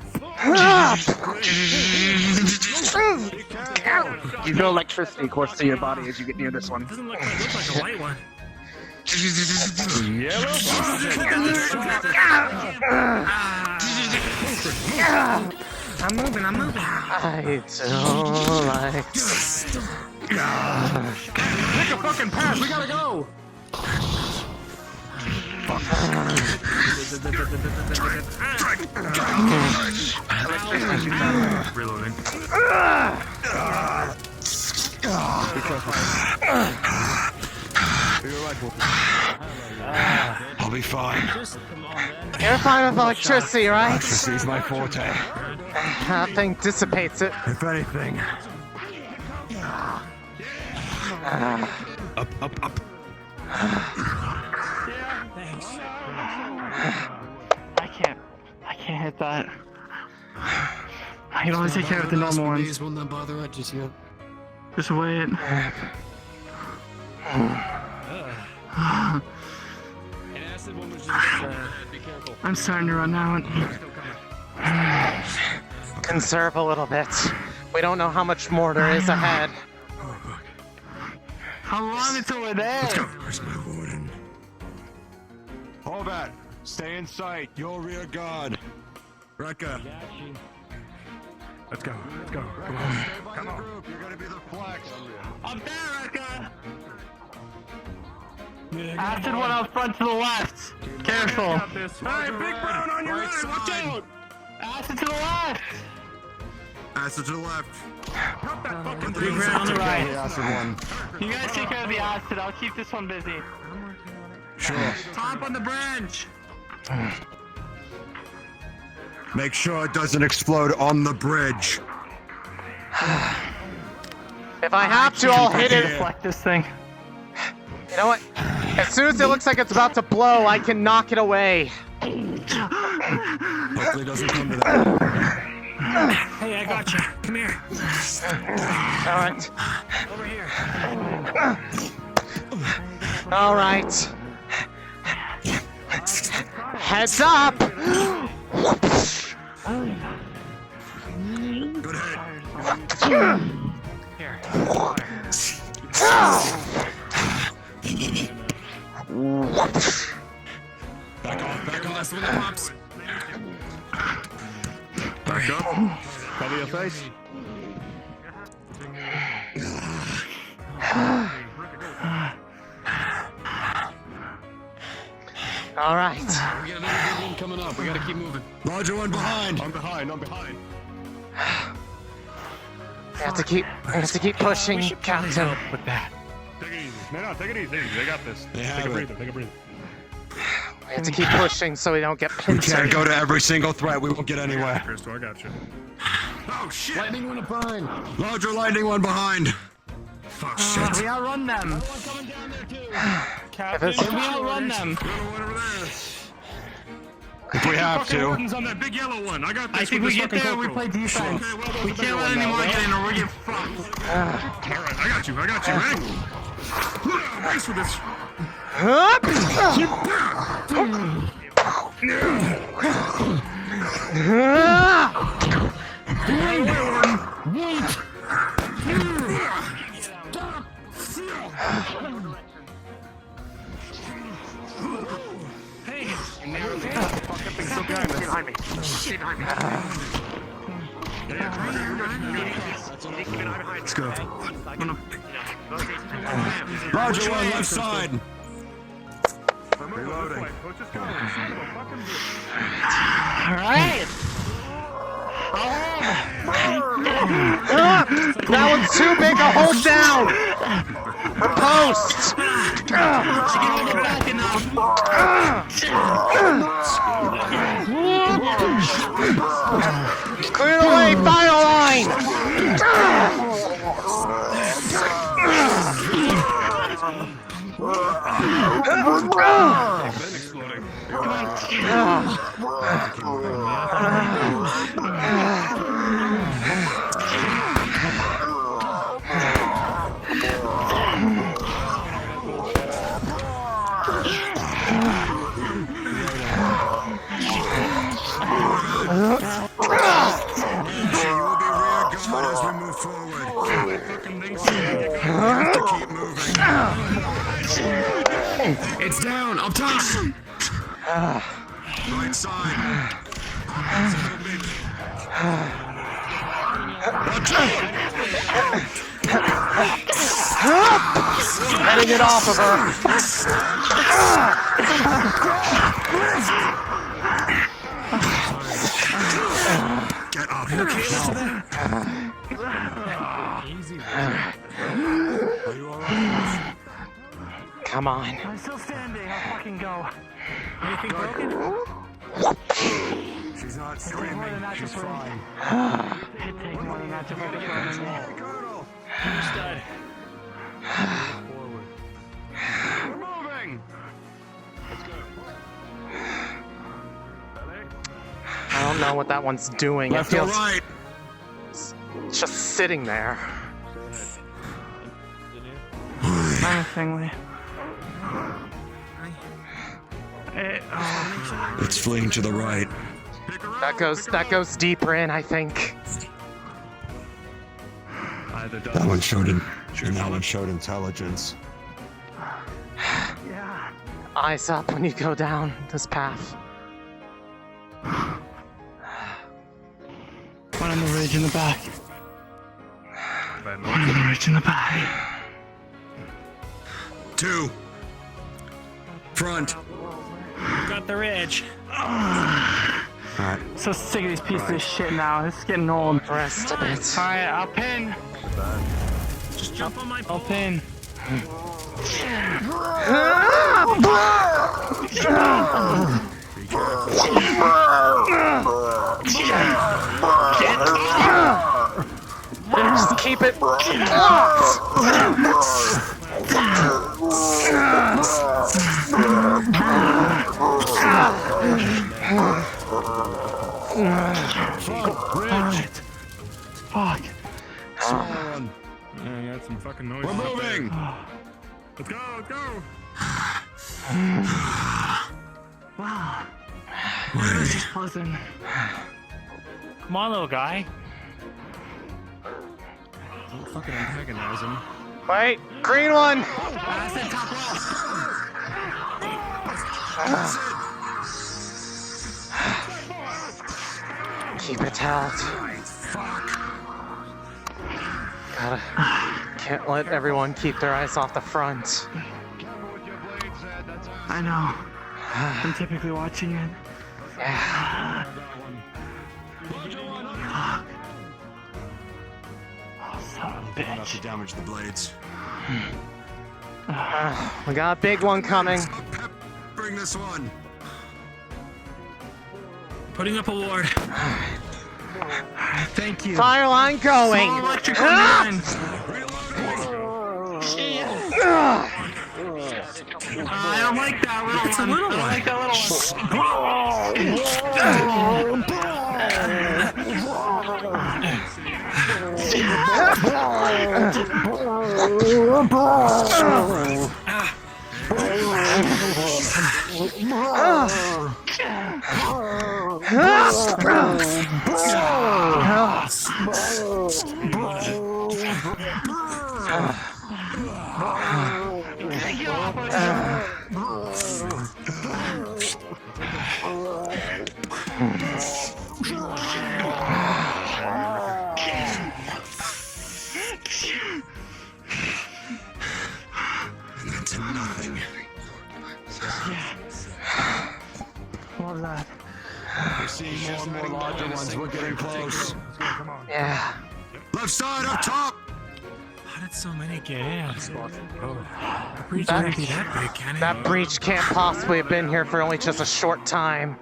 You feel electricity course through your body as you get near this one.
Doesn't look like a white one.
I'm moving. I don't like.
Pick a fucking path. We gotta go.
Reloading.
you alright? I'll be fine.
You're fine with electricity, right?
Electricity's my forte.
That thing dissipates it.
If anything. Up.
Thanks. I can't hit that. I can only take care of the normal ones.
These will not bother us just yet.
Just wait. I'm starting to run out.
Conserve a little bit. We don't know how much more there is ahead.
How long until we're there?
Let's go. Where's my warden? Hold that. Stay in sight. Your rear guard. Rekka. Let's go. Come on. Come on. You're gonna be the flex.
Up there, Rekka! Acid one out front to the left. Careful.
Hey, Big Brown on your right. Watch out.
Acid to the left.
Acid to the left.
Big Brown on the right.
Acid one.
You guys take care of the acid. I'll keep this one busy.
Sure.
Top on the branch.
Make sure it doesn't explode on the bridge.
If I have to, I'll hit it.
Deflect this thing.
You know what? As soon as it looks like it's about to blow, I can knock it away.
Hopefully it doesn't come to that.
Hey, I got you. Come here.
All right.
Over here.
All right. Heads up!
Good head.
Here.
Back off.
That's the one that pops.
Back up. Cover your face.
All right.
We got another big one coming up. We gotta keep moving.
Larger one behind.
I'm behind.
I have to keep pushing, Captain.
With that.
Take it easy. No, take it easy. They got this.
They
Take
have
a
it.
breather. Take a breather.
We have to keep pushing so we don't get
We
pincered.
can't go to every single threat. We won't get anywhere.
Crystal, I got you.
Oh shit!
Lightning one behind.
Larger lightning one behind. Fuck shit.
We outrun them. Captain, we outrun them.
If we have to.
Wardens on that big yellow one. I got this.
I think we get there, we play defense. We can't let any more get in or we get fucked.
Alright, I got you. Ready? Nice for this.
Let's go. Larger one left side. Reloading.
Alright.
That one's too big to hold down. Post. Clear the way, fire line.
As we move forward. Keep moving.
It's down. Up top.
Right side.
Heading it off of her.
Get up.
Easy.
Are you alright?
come on.
I'm still standing. I'll fucking go.
Anything broken?
She's not screaming. She's fine. It takes more than that to break a colonel.
Who's dead?
Forward.
We're moving!
I don't know what that one's doing.
Left
it
or
feels
right?
it's just sitting there.
Menacingly.
It's fleeing to the right.
That goes deeper in, I think.
That one showed intelligence.
Yeah. Eyes up when you go down this path.
One on the ridge in the back. One on the ridge in the back.
2. Front.
Got the ridge.
Alright.
So sick of these pieces of shit now. This is getting old.
Rest a bit.
Alright, I'll pin.
Just jump on my pole.
I'll pin.
Just keep it.
Fuck.
Yeah, you got some fucking noise.
We're moving!
Let's go, let's go!
Wow. This is pleasant.
Come on, little guy.
Don't fucking antagonize him.
Wait, green one!
I said top
Keep it held. Can't let everyone keep their eyes off the front.
I know. I'm typically watching it.
Yeah.
Oh, son of a
Enough
bitch.
to damage the blades.
We got a big one coming.
Bring this one.
Putting up a ward.
Thank you.
Fire line going.
Small electrical line. I don't like that little
It's a
one.
little
I don't
one.
like that
That's nothing.
Love that.
We're seeing more and more larger ones. We're getting close.
Yeah.
Left side up top.
How did so many get in? Oh, the breach
That-
can't be that big, can it?
That breach can't possibly have been here for only just a short time.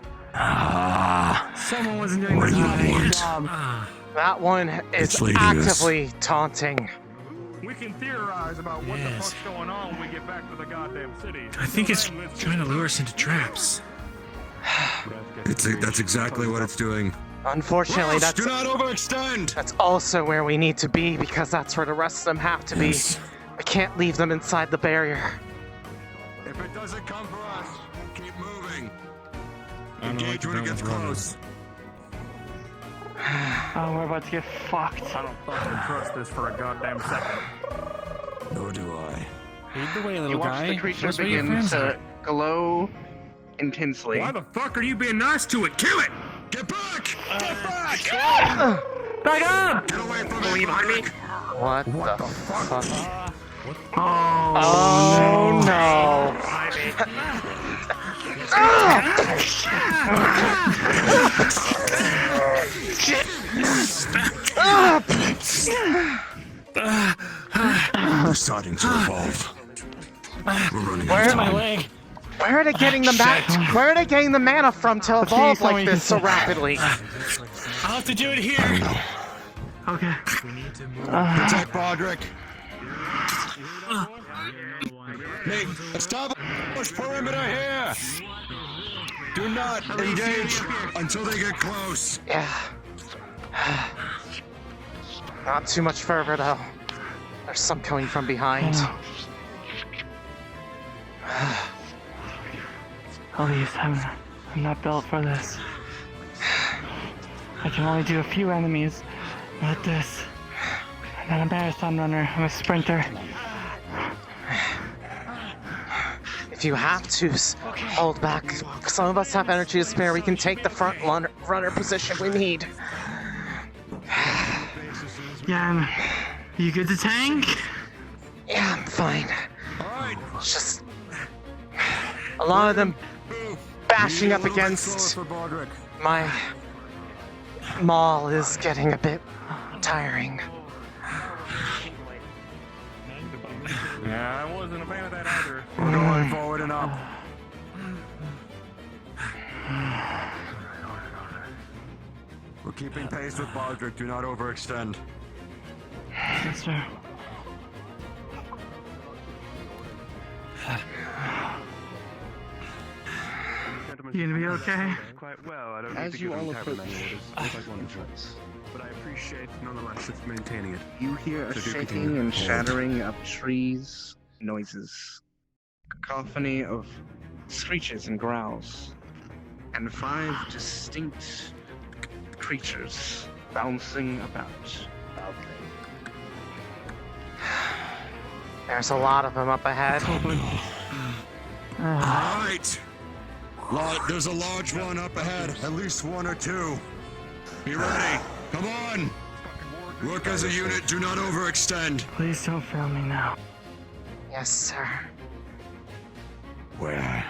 Someone wasn't doing their job.
That one is
It's leading us.
actively taunting.
We can theorize about what the fuck's going on when we get back to the goddamn city.
I think it's trying to lure us into traps.
That's exactly what it's doing.
Unfortunately,
Ross,
that's
do not overextend.
that's also where we need to be because that's where the rest of them have to
Yes.
be. We can't leave them inside the barrier.
If it doesn't come for us, keep moving.
I don't know
Engage
what
when it
you're
gets
doing with
close.
Oh, we're about to get fucked.
I don't fucking trust this for a goddamn second.
Nor do I.
Lead the way,
You
little
watch
guy.
the creature
Where's where your
begin
friends
to
are?
glow intensely.
Why the fuck are you being nice to it? Kill it!
Get back! Get back!
Back up!
Get away from
Are
me!
you behind me?
What the fuck?
Oh,
no.
We're starting to evolve.
Where's my leg?
Where are they getting the Where are they getting the mana from to evolve like this so rapidly?
I'll have to do it here.
Okay.
Protect Broderick. Make establish perimeter here. Do not engage until they get close.
Yeah. Not too much further though. There's some coming from behind.
Elise, I'm not built for this. I can only do a few enemies. Not this. I'm not a marathon runner. I'm a sprinter.
If you have to hold back, some of us have energy to spare. We can take the front runner position we need.
Yeah, you good to tank?
Yeah, I'm fine. It's just a lot of them bashing up against my maul is getting a bit tiring.
Yeah, I wasn't a fan of that either. We're going forward and up. We're keeping pace with Baldric. Do not overextend.
Yes, sir. You gonna be okay?
Quite well. I don't
As
need to
you
give
all
him
approach,
tabernacle. But I appreciate nonetheless it's maintaining it.
you hear a
So do
shaking
continue.
and shattering of trees, noises, cacophony of screeches and growls, and 5 distinct creatures bouncing about.
There's a lot of them up ahead.
Alright! There's a large one up ahead. At least 1 or 2. Be ready. Come on! Work as a unit. Do not overextend.
Please don't fail me now.
Yes, sir.
Where?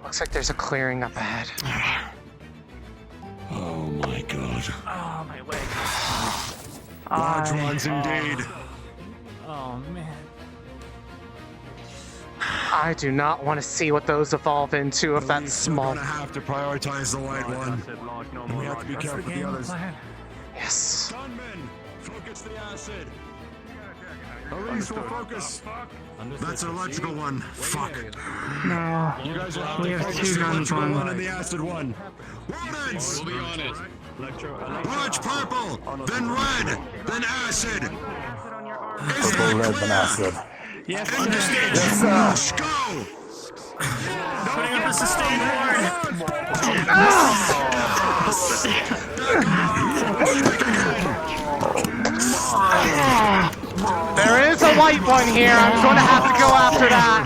Looks like there's a clearing up ahead.
Oh my god.
Oh, my leg.
Large ones indeed.
Oh, man.
I do not want to see what those evolve into if that's small.
We're gonna have to prioritize the white one. And we have to be careful with the others.
Yes.
Gunmen, focus the acid. Elise will focus. That's an electrical one. Fuck.
No.
You guys will have
We
to
have
focus
2
the
guns
electrical
on.
one and the acid one. Wardens!
We'll be on it.
Watch purple, then red, then acid.
Purple, red, then acid.
Yes,
Understand?
Yes, sir.
Go!
Putting up a sustained ward.
There is a white one here. I'm going to have to go after that.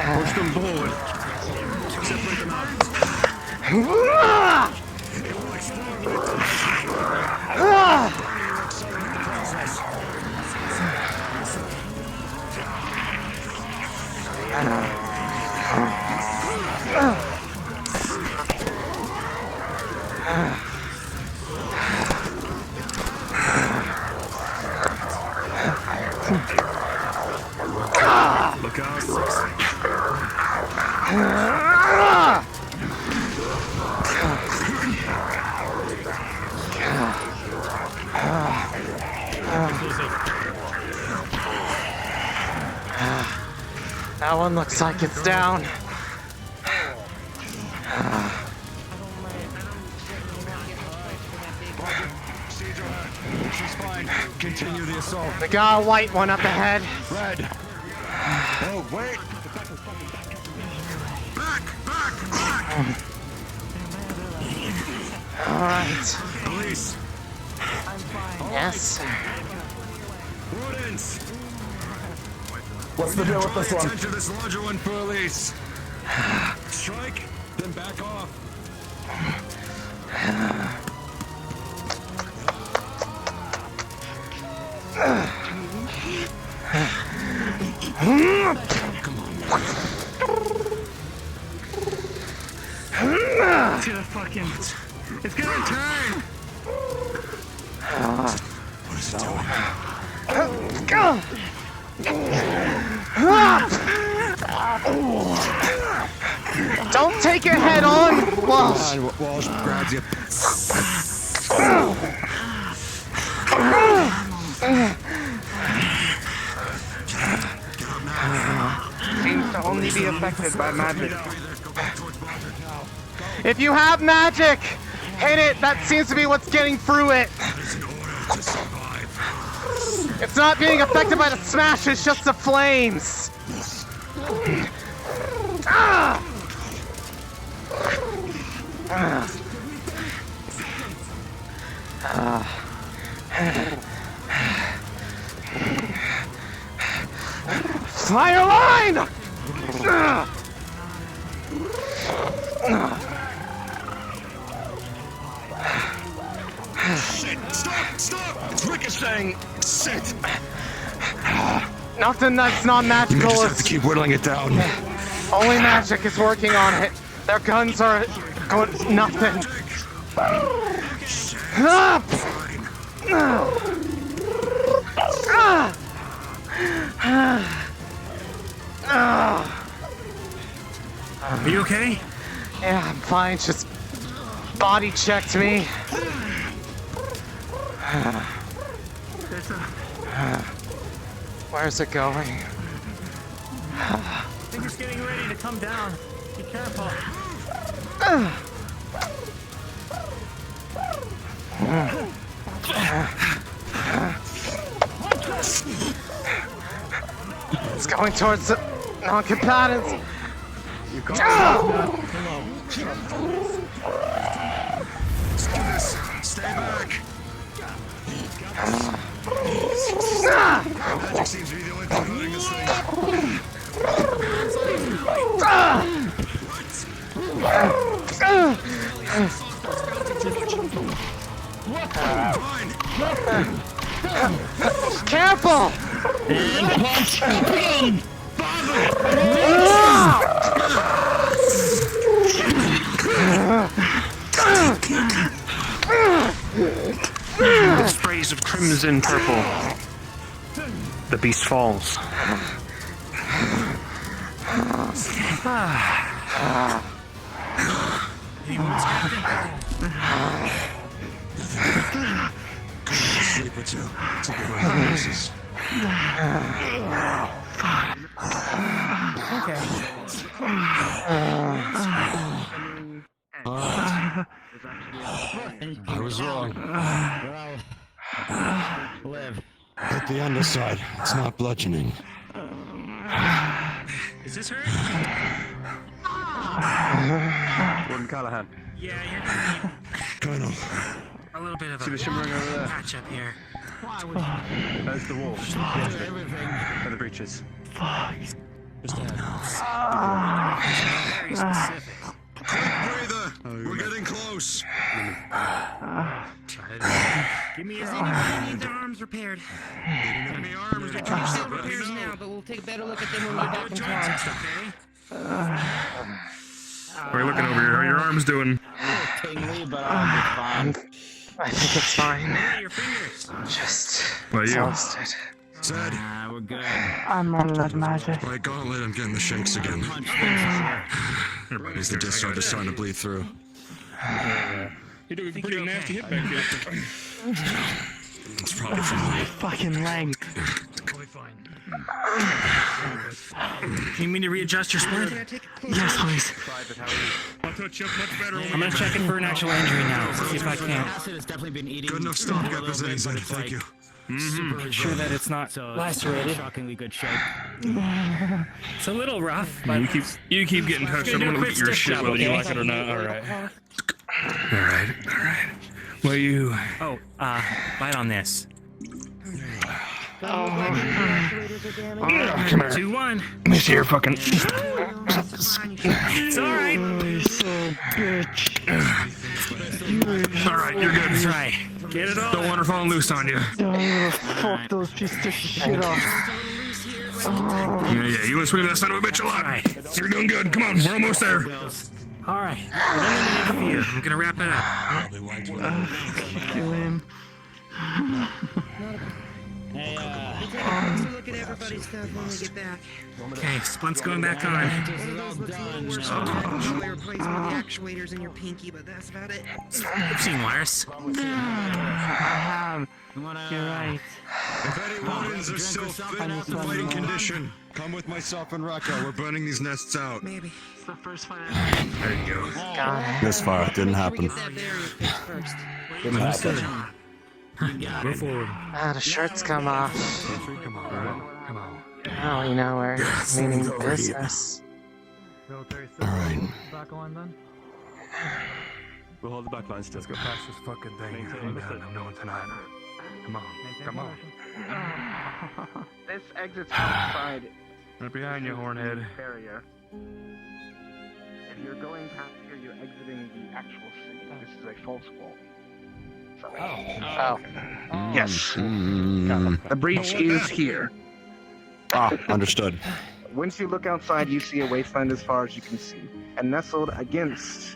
Push them forward. Separate them out. Look out.
That one looks like it's down.
She's fine. Continue the assault.
We got a white one up ahead.
Red. Oh, wait. Back!
Alright.
Elise!
Yes, sir.
Wardens!
What's the deal with this one?
Attention to this larger one for Elise. Strike, then back off.
It's gonna fucking. It's gonna turn!
What is it doing?
Don't take your head on, Walsh!
Walsh grabs you.
Seems to only be affected by magic.
If you have magic, hit it. That seems to be what's getting through it. It's not being affected by the smash, it's just the flames. Ah! Fire line!
Shit! Stop! It's ricocheting! Shit!
Nothing that's not magical
You just have
is...
to keep whittling it down.
Only magic is working on it. Their guns are going nothing. Ah!
Are you okay?
Yeah, I'm fine. Just body checked me. Where's it going?
I think it's getting ready to come down. Be careful.
It's going towards the non-combatants.
You got Stay back. Magic seems to be the only thing running this thing.
Careful!
With sprays of crimson purple, the beast falls.
Sleep with you. It's a good way to this.
Okay.
I was wrong.
Live.
Hit the underside. It's not bludgeoning.
Is this her?
Warden Callahan.
Yeah, you're gonna need
Colonel.
a little bit of
See
a
the shimmering over there?
patch up here.
There's the wall. Where the breaches.
Fuck. Very specific.
Breather! We're getting close.
Give me as anybody need their arms repaired.
Enemy arms.
I can still repairs now, but we'll take a better look at them when we're back in town.
What are you looking over here? How are your arms doing?
Tingly, but I'll be fine.
I think it's fine.
Your fingers.
Just
What are you?
exhausted.
Zed.
We're good.
I'm running out of magic.
My gauntlet, I'm getting the shakes again. Is the disc starting to bleed through?
You took a pretty nasty hit back there.
It's probably from the
Fucking leg.
You mean to readjust your splint?
Yes, please.
I'll touch you up much better.
I'm gonna check in for an actual injury now. See if I can.
Acid has definitely been eating.
Good enough stopgap as any, Zed. Thank you.
Make sure that it's not lacerated.
Shockingly good shape.
It's a little rough, but
You keep getting touched up. I'm gonna get your shit whether you like it or not. All right. Alright. Well, you...
Oh, bite on this.
Come here.
2-1.
Let me see your fucking...
It's alright.
Alright, you're good.
That's right. Get it all.
Don't want her falling loose on you.
Fuck those pieces of shit off.
Yeah, you want to swing that son of a bitch a lot. You're doing good. Come on, we're almost there.
Alright. I'm gonna wrap it up.
Kill him.
Hey, look at everybody's stuff when we get back.
Okay, splint's going back on.
One of those looks a little worse than that. Probably replace one of the actuators in your pinky, but that's about it.
I've seen worse.
I have. You're right.
If any wardens are still fit for fighting condition, come with myself and Raka. We're burning these nests out.
Maybe.
It's the first fight
There you go.
This far, it didn't happen.
Get that barrier fixed first.
Didn't happen.
Go forward.
The shirt's come off.
Come on.
Oh, you know, we're meaning business.
Alright.
back line then?
We'll hold the back line still.
Let's go past this fucking thing. I'm doing tonight. Come on.
This exit's outside
Right behind you, hornhead.
barrier. If you're going past here, you're exiting the actual city. This is a false wall. So, yes. The breach is here.
Ah, understood.
Once you look outside, you see a wasteland as far as you can see. And nestled against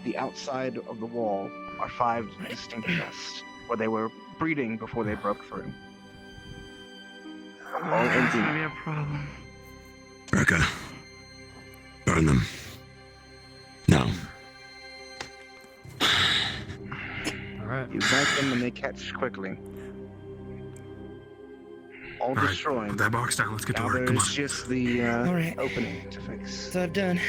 the outside of the wall are 5 distinct nests, where they were breeding before they broke through. All empty.
Gonna be a problem.
Raka, burn them. No.
Alright.
You light them and they catch quickly. All
Alright,
destroyed.
put that box down. Let's get to
Now
work. Come
there's
on.
just the
Alright.
opening to fix.
So I've done.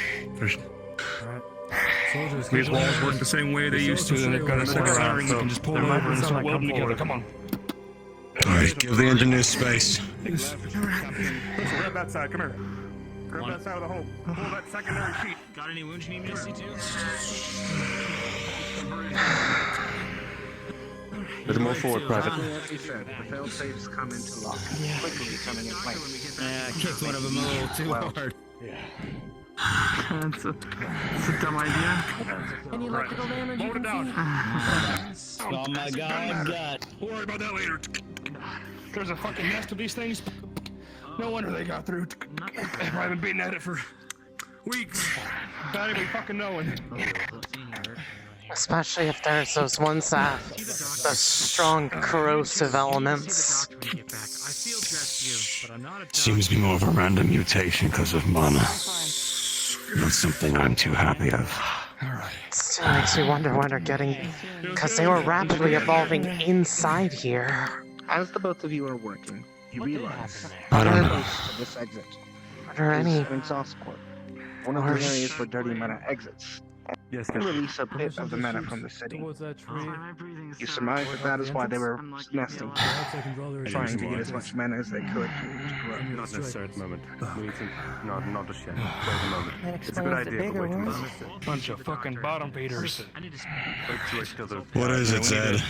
These walls work the same way they used to, and they've got a second wiring. You can just pull over and start welding together. Come on.
Alright, give the engineers space.
Grab that side. Come here. Grab that side of the hole. Pull that secondary sheet.
Got any wounds you need me to see to?
There's more forward, Private.
As you said, the fail-safes come into lock, quickly coming in place.
Yeah, I kicked one of them a little too hard.
That's a dumb idea.
Any electrical damage?
Hold it down.
Oh my god, God.
We'll worry about that later. There's a fucking nest of these things. No wonder they got through. I've been beating at it for weeks. Not even fucking knowing.
Especially if there's those ones that those strong corrosive elements.
Seems to be more of a random mutation because of mana. Not something I'm too happy of.
It still makes me wonder when they're getting, because they were rapidly evolving inside here.
As the both of you are working, you realize
I don't know.
close to this exit
Are there any?
is an exhaust port, one of the areas where dirty mana exits.
Yes,
And release a bit of the mana from the city.
Towards that tree.
You surmise that is why they were nesting, trying to get as much mana as they could to grow.
Not necessary at the moment. We need to... not just yet. Wait a moment.
That
It's a good
explains the
idea, but
bigger
wait a
ones.
moment.
Bunch of fucking bottom feeders.
What is it, Zed?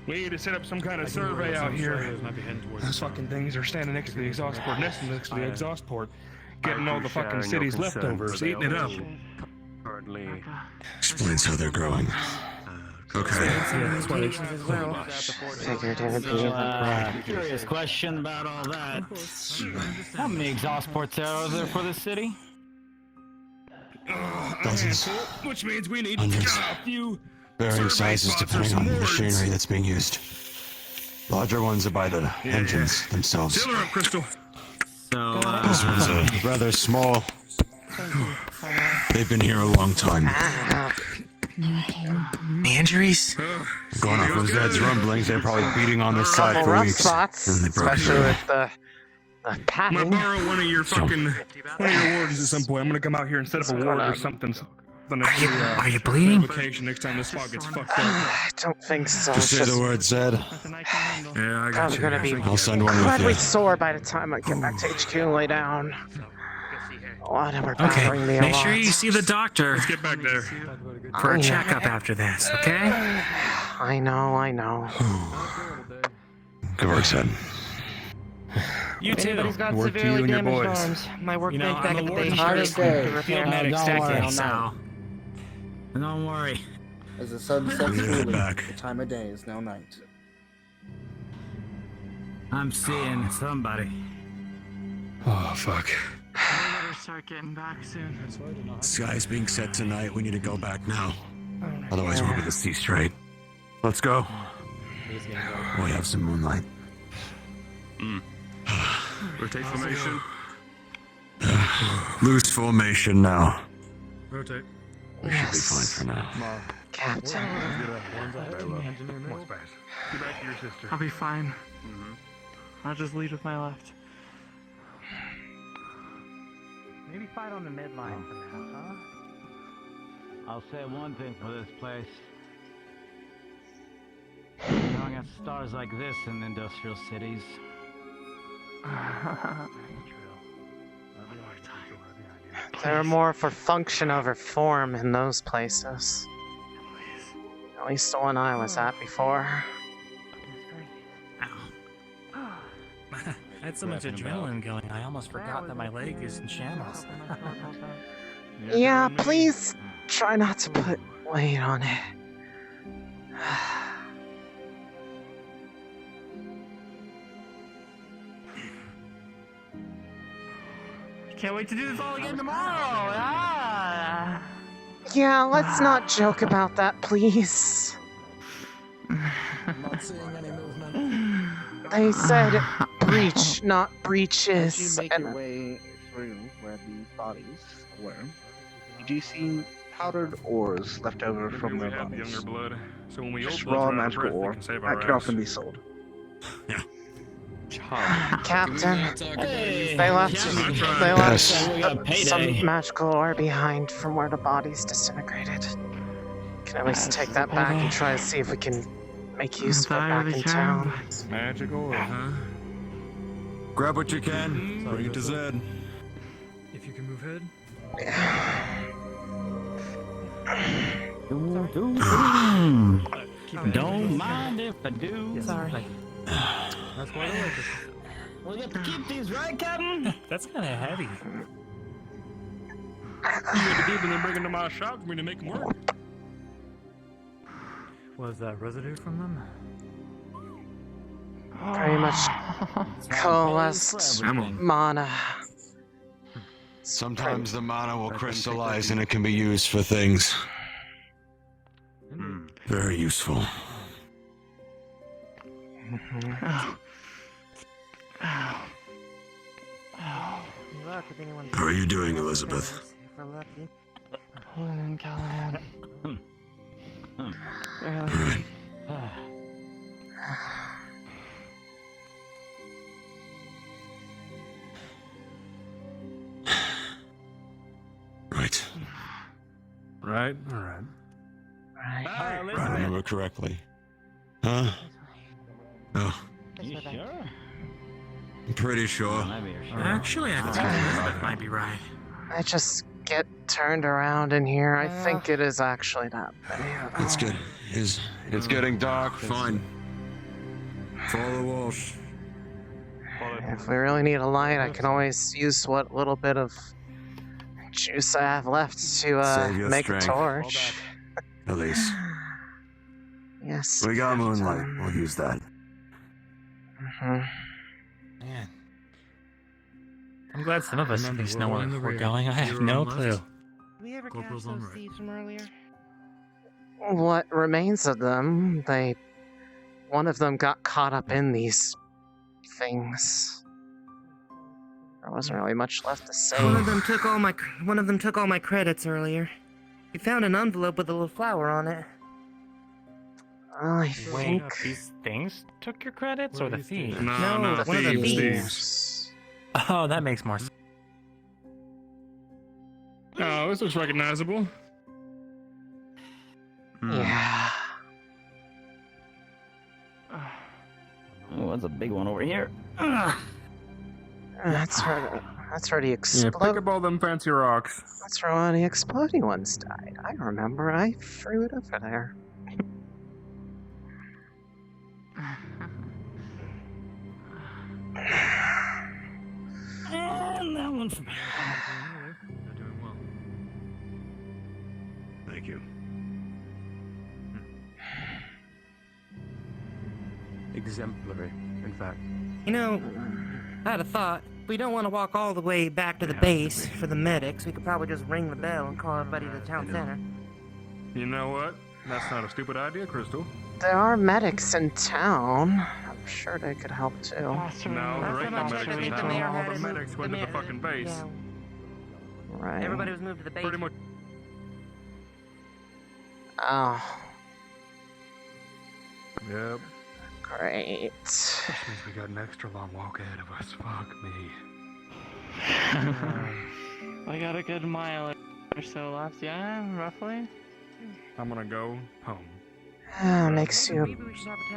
We need to set up some kind of survey out here. Those fucking things are standing next to the exhaust port, nesting next to the exhaust port, getting all the fucking city's leftovers, eating it up.
Currently...
Explains how they're growing. Okay.
Figured it would be.
Curious question about all that. How many exhaust ports are there for the city?
Dozens.
Which means we need
Hundreds.
a few
Varying sizes depending on the machinery that's being used. Larger ones are by the engines themselves.
Seal her up, Crystal.
So,
This one's rather small. They've been here a long time.
Injuries?
Going off of Zed's rumblings, they're probably beating on this side
Couple
for
rough
weeks.
spots,
And they broke
especially
through.
with the
I'm gonna
padding.
borrow one of your wardens at some point. I'm gonna come out here and set up a ward or something.
Are you bleeding?
Vacation next time this fog gets fucked up.
I don't think so.
Just
It's
say the word, Zed.
Yeah, I got
probably
you.
gonna be
I'll send one with
incredibly
you.
sore by the time I get back to HQ and lay down. Whatever,
Okay,
bothering me a
make
lot.
sure you see the doctor.
Let's get back there.
for a checkup after this, okay?
I know.
Good work, son.
You too.
Anybody's got
Work to
severely
you and your
damaged
boys.
arms. My workbench
I'm
back
a
at the
warden
base
first,
is to repair.
field medic's second, so...
Don't worry.
As the sun sets
I'm gonna head
fully,
back.
the time of day is now night.
I'm seeing somebody.
Oh, fuck.
We better start getting back soon.
Sky's being set tonight. We need to go back now. Otherwise, we'll be to see straight. Let's go. We have some moonlight.
Rotate formation.
Loose formation now.
Rotate.
We should be fine for now.
Captain.
Get back to your sister.
I'll be fine. I'll just lead with my left.
Maybe fight on the midline for now, huh?
I'll say one thing for this place. Throwing at stars like this in industrial cities.
They're more for function over form in those places. At least the one I was at before.
I had so much adrenaline going, I almost forgot that my leg is in shambles.
Yeah, please try not to put weight on it.
Can't wait to do this all again tomorrow! Ah!
Yeah, let's not joke about that, please.
Not seeing any movement.
They said breach, not breaches.
As you make your way through where the bodies were, you do see powdered ores left over from
we
their
have
bodies.
younger blood, so when we
Just
old bloods
raw
are out of
magical
breath, they
ore
can save
that
our
could
ass.
often be sold.
Captain,
Hey,
they left
Yes.
some magical ore behind from where the bodies disintegrated. Can at least take that back and try to see if we can make use of it back in town.
Magical, huh?
Grab what you can. Bring it to Zed.
If you can move ahead.
Don't mind if I do.
Sorry.
That's why I like it.
We get to keep these, right, Captain?
That's kind of heavy.
You had to keep them and bring them to my shop for me to make them work.
Was that residue from them?
Pretty much coalesced mana.
Sometimes the mana will crystallize and it can be used for things. Very useful. How are you doing, Elizabeth?
Callahan.
Alright. Right.
Right? Alright.
If I remember correctly. Huh? Oh.
You sure?
I'm pretty sure.
Actually, I think Elizabeth might be right.
I just get turned around in here. I think it is actually that bad.
It's good. It's getting dark. Fine. Follow Walsh.
If we really need a light, I can always use what little bit of juice I have left to
Save your
make
strength.
a torch.
Elise.
Yes.
We got
Captain.
moonlight. We'll use that.
Man. I'm glad some of us at least know where
in the
we're
rear.
going. I have
You're
no
on left.
clue.
Did we ever catch
Corporal's on
those
right.
thieves from earlier?
What remains of them, one of them got caught up in these things. There wasn't really much left to say.
One of them took all my credits earlier. We found an envelope with a little flower on it.
I
Wait,
think
these things took your credits, or the thieves?
No,
the
one of the
thieves.
thieves.
Oh, that makes more sense.
Oh, this looks recognizable.
Yeah.
Oh, that's a big one over here.
That's her. That's where the
Yeah, pick up all them fancy rocks.
That's where one of the exploding ones died. I remember. I threw it over there.
And that one for me.
You're doing well.
Thank you.
Exemplary, in fact.
You know, I had a thought. We don't want to walk all the way back to the base for the medics. We could probably just ring the bell and call everybody to the town center.
You know what? That's not a stupid idea, Crystal.
There are medics in town. I'm sure they could help too.
No, there ain't no medics in town. All the medics went to the fucking base.
Right.
Everybody was moved to the base.
Pretty much.
Oh,
Yep.
great.
Which means we got an extra long walk ahead of us. Fuck me.
I got a good mile or so left, yeah, roughly.
I'm gonna go home.
Makes you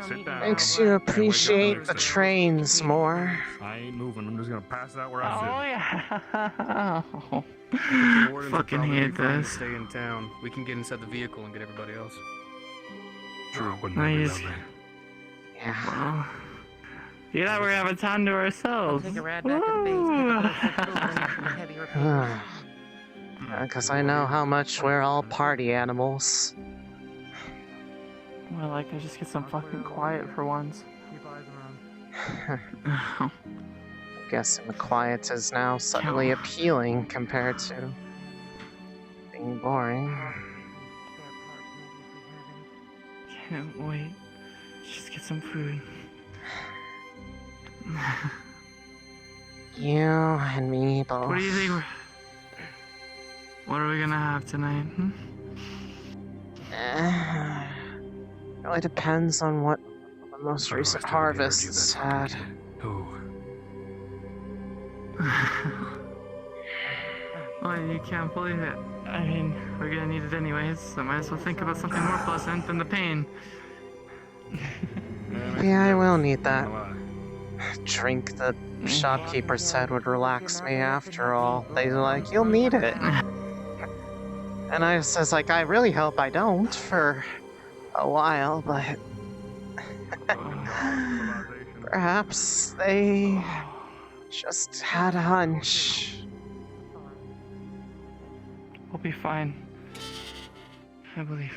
Sit down.
makes you appreciate the trains more.
I ain't moving. I'm just gonna pass out where I
Oh
sit.
yeah.
The Wardens
Fucking
would probably
hate
be fine to
this.
Stay in town. We can get inside the vehicle and get everybody else.
True. Wouldn't that be
Nice.
lovely?
Yeah.
Well, you know, we have a town to ourselves.
Take a ride back to the base. Pick up
Because I know how much we're all party animals.
Well, I could just get some fucking quiet for once.
I'm guessing the quiet is now suddenly appealing compared to being boring.
Can't wait. Just get some food.
You and me both.
What do you think? What are we gonna have tonight?
Really depends on what the most recent harvest has had.
Well, you can't believe it. I mean, we're gonna need it anyways, so might as well think about something more pleasant than the pain.
Yeah, I will need that. Drink the shopkeeper said would relax me after all. They were like, you'll need it. And I says like, I really hope I don't for a while, but perhaps they just had a hunch.
We'll be fine. I believe.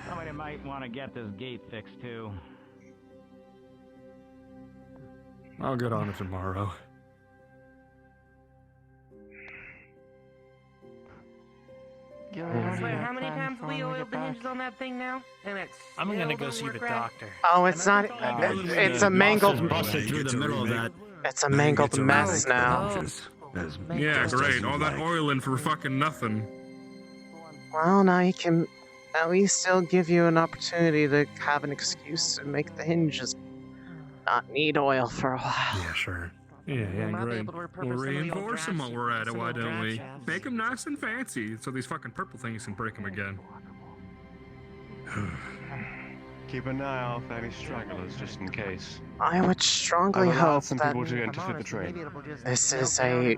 Somebody might want to get this gate fixed too.
I'll get on it tomorrow.
How many times have we oiled the hinges on that thing now? And it's
I'm gonna
still
go
don't
see the
work right?
doctor.
Oh, it's not. It's a mangled.
Busted through the middle of that.
It's a mangled mess now.
Yeah, great. All that oiling for fucking nothing.
Well, now you can at least still give you an opportunity to have an excuse to make the hinges not need oil for a while.
Yeah, sure. Yeah, great. We'll reinforce them while we're at it, why don't we? Make them nice and fancy so these fucking purple things can break them again.
Keep an eye out for any stragglers, just in case.
I would strongly
I've allowed
hope
some
that
people to interfere the train.
this is a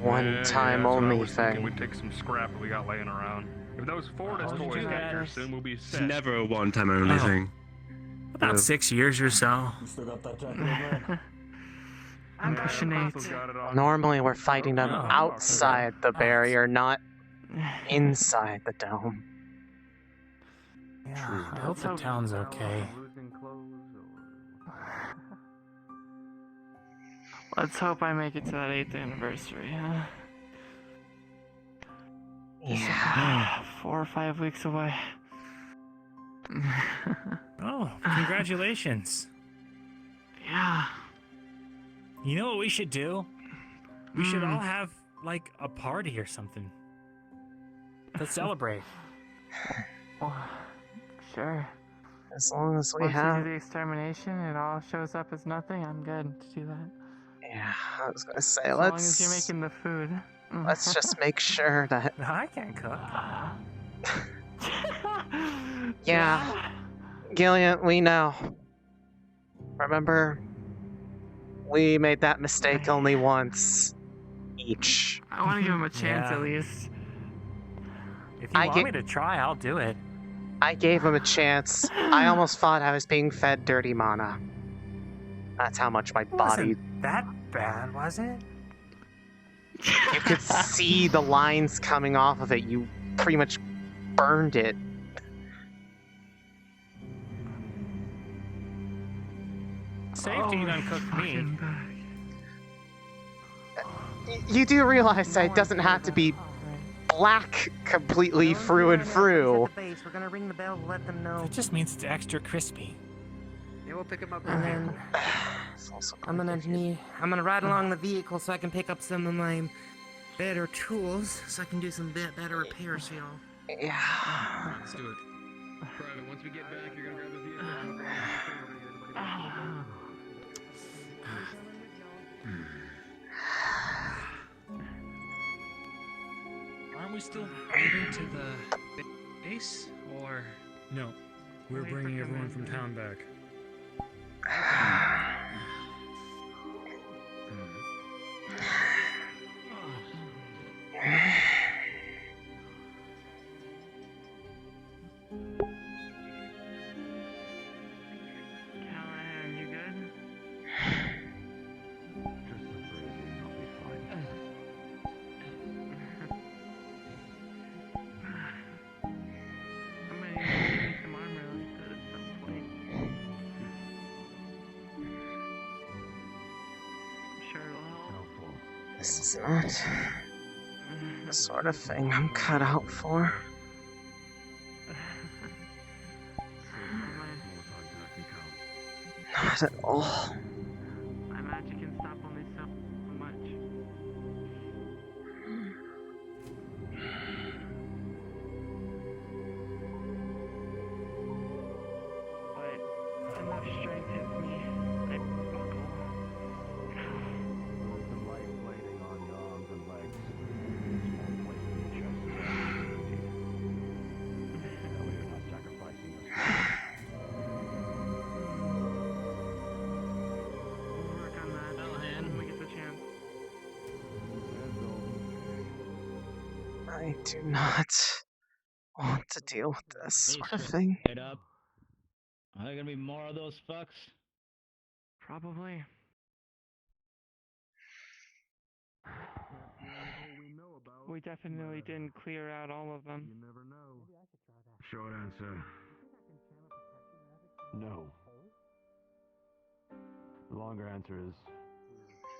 one-time only thing.
We take some scrap that we got laying around. If those Fortis toys get here soon, we'll be
It's
set.
never a one-time only thing.
About 6 years or so.
I'm pushing 8.
Normally we're fighting them outside the barrier, not inside the dome.
Yeah, I hope the town's okay.
Let's hope I make it to that 8th anniversary, huh?
Yeah.
4 or 5 weeks away.
Oh, congratulations.
Yeah.
You know what we should do? We should all have, like, a party or something. To celebrate.
Well, sure.
As long as we
Once
have...
you do the extermination, it all shows up as nothing, I'm good to do that.
Yeah, I was gonna say,
As
let's...
long as you're making the food.
Let's just make sure that...
I can't cook.
Yeah. Gillian, we know. Remember, we made that mistake only once each.
I want to give him a chance
Yeah.
at least.
If you want me to try, I'll do it.
I gave him a chance. I almost thought I was being fed dirty mana. That's how much my body...
Wasn't that bad, was it?
You could see the lines coming off of it. You pretty much burned it.
Safe to eat uncooked meat.
You do realize that it doesn't have to be black completely through and through.
We're gonna ring the bell to let them know.
It just means it's extra crispy.
Yeah, we'll pick them up. And then I'm gonna ride along the vehicle so I can pick up some of my better tools, so I can do some better repairs for y'all.
Yeah.
Let's do it. Private, once we get back, you're gonna grab the vehicle.
Aren't we still moving to the base, or no? We're bringing everyone from town back.
Callahan, you good? I'm gonna need some armor like that at some point. I'm sure it'll help.
This is not the sort of thing I'm cut out for. Not at all.
My magic can stop only so much. But enough strength hits me. I buckle.
Some light plating on your arms and legs. Small plate in your chest. That way you're not sacrificing yourself.
We'll work on that when we get the chance.
I do not want to deal with this sort of thing.
Head up. Are there gonna be more of those fucks?
Probably. We definitely didn't clear out all of them. You never know.
Short answer. No. The longer answer is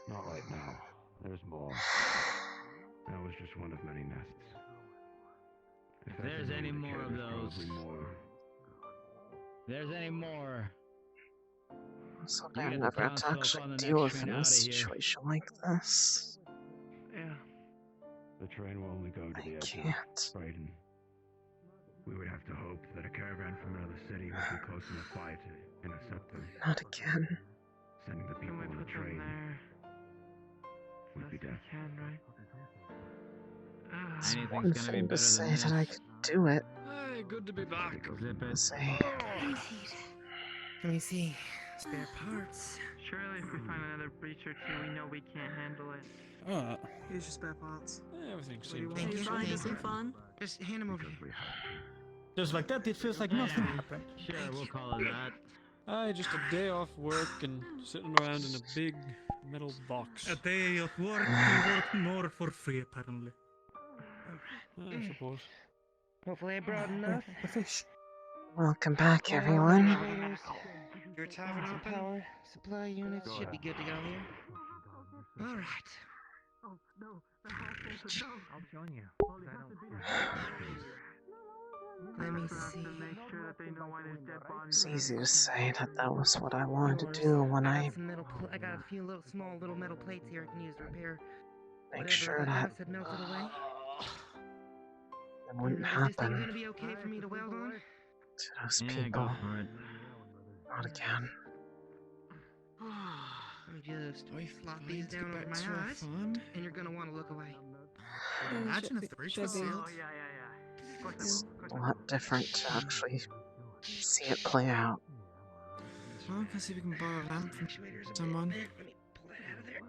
not right now. There's more. That was just one of many nests.
If there's any more of those. If there's any more.
Someday I'm never have to actually deal with a situation like this.
Yeah.
The train will only go to the edge of Braidon. We would have to hope that a caravan from another city would be close enough by to intercept them.
Not again.
Sending the people on the train would be death.
One thing to say that I could do it.
Hey, good to be back.
Say.
Let me see. Spare parts.
Surely if we find another breach or two, we know we can't handle it.
Here's your spare parts.
Everything
What do you
seems
want?
Thank
Trying
you.
to some fun? Just hand him over here.
Just like that, it feels like nothing happened.
Sure, we'll call it that.
Just a day off work and sitting around in a big metal box.
A day of work to work more for free, apparently.
I suppose.
Hopefully I brought enough.
The fish.
Welcome back, everyone.
Your tavern open? Power supply units should be good to go here. All right.
Oh no!
I'll join you.
Let me see.
Make sure that they know why there's dead bodies.
It's easy to say that that was what I wanted to do when I
I got a few small little metal plates here I can use to repair.
make sure that
Had melted away.
it wouldn't
Is this thing
happen
gonna be okay for me to weld on?
to those
Yeah,
people.
go for it.
Not again.
Let me just flop these
to
down
get
over
back to
my
our
eyes,
fun.
and you're gonna want to look away.
Imagine if the breach was sealed.
Oh,
It's a lot different to actually See it play out.
Well, let's see if we can borrow a lamp from someone.
Let me pull that out of there.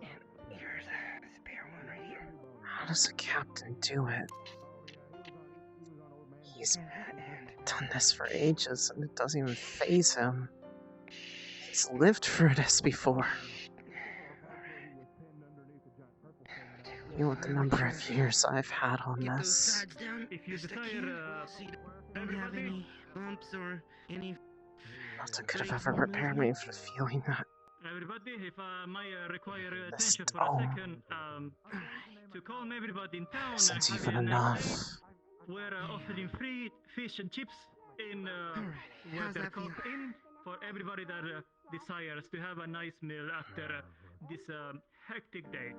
And here's the spare one right here.
How does a captain do it? He's done this for ages and it doesn't even faze him. He's lived through this before. You know what the number of years I've had on this.
If you desire, don't have any bumps or any.
Nothing could have ever prepared me for the feeling that
Everybody, if I may require
this
attention for a second, to calm everybody in town.
isn't even enough.
We're offering free fish and chips in where they're called in for everybody that desires to have a nice meal after this hectic day.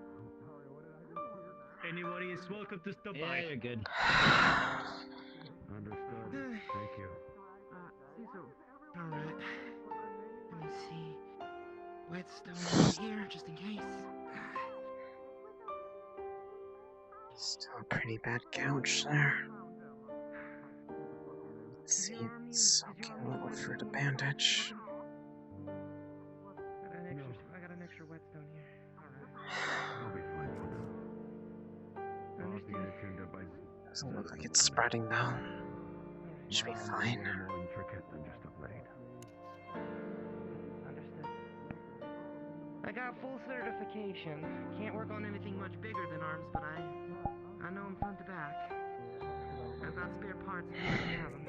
Anybody is welcome to stop by.
Yeah, you're good.
Understood. Thank you.
Alright. Let me see. Whetstone right here, just in case.
Still a pretty bad gouge there. Let's see, it's soaking a little through the bandage.
I got an extra whetstone here.
I'll be fine. I'll have to get it tuned up by.
Doesn't look like it's spreading though. Should be fine.
More intricate than just a blade.
Understood. I got full certification. Can't work on anything much bigger than arms, but I know them front to back. I've got spare parts if you can have them.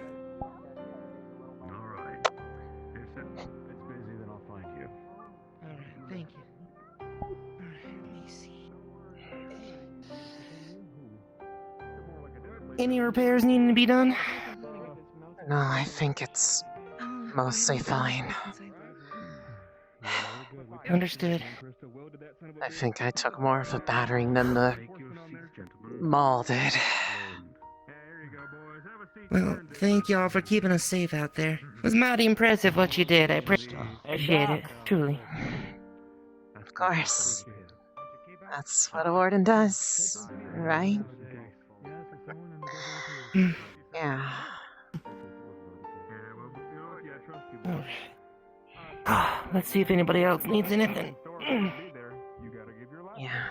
Alright. If it's busy, then I'll find you.
Alright, thank you. Alright, let me see. Any repairs needing to be done?
No, I think it's mostly fine.
Understood.
I think I took more of a battering than the mall did.
Well, thank y'all for keeping us safe out there. It was mighty impressive what you did. I appreciate it, truly.
Of course. That's what a warden does, right? Yeah.
Let's see if anybody else needs anything.
Yeah.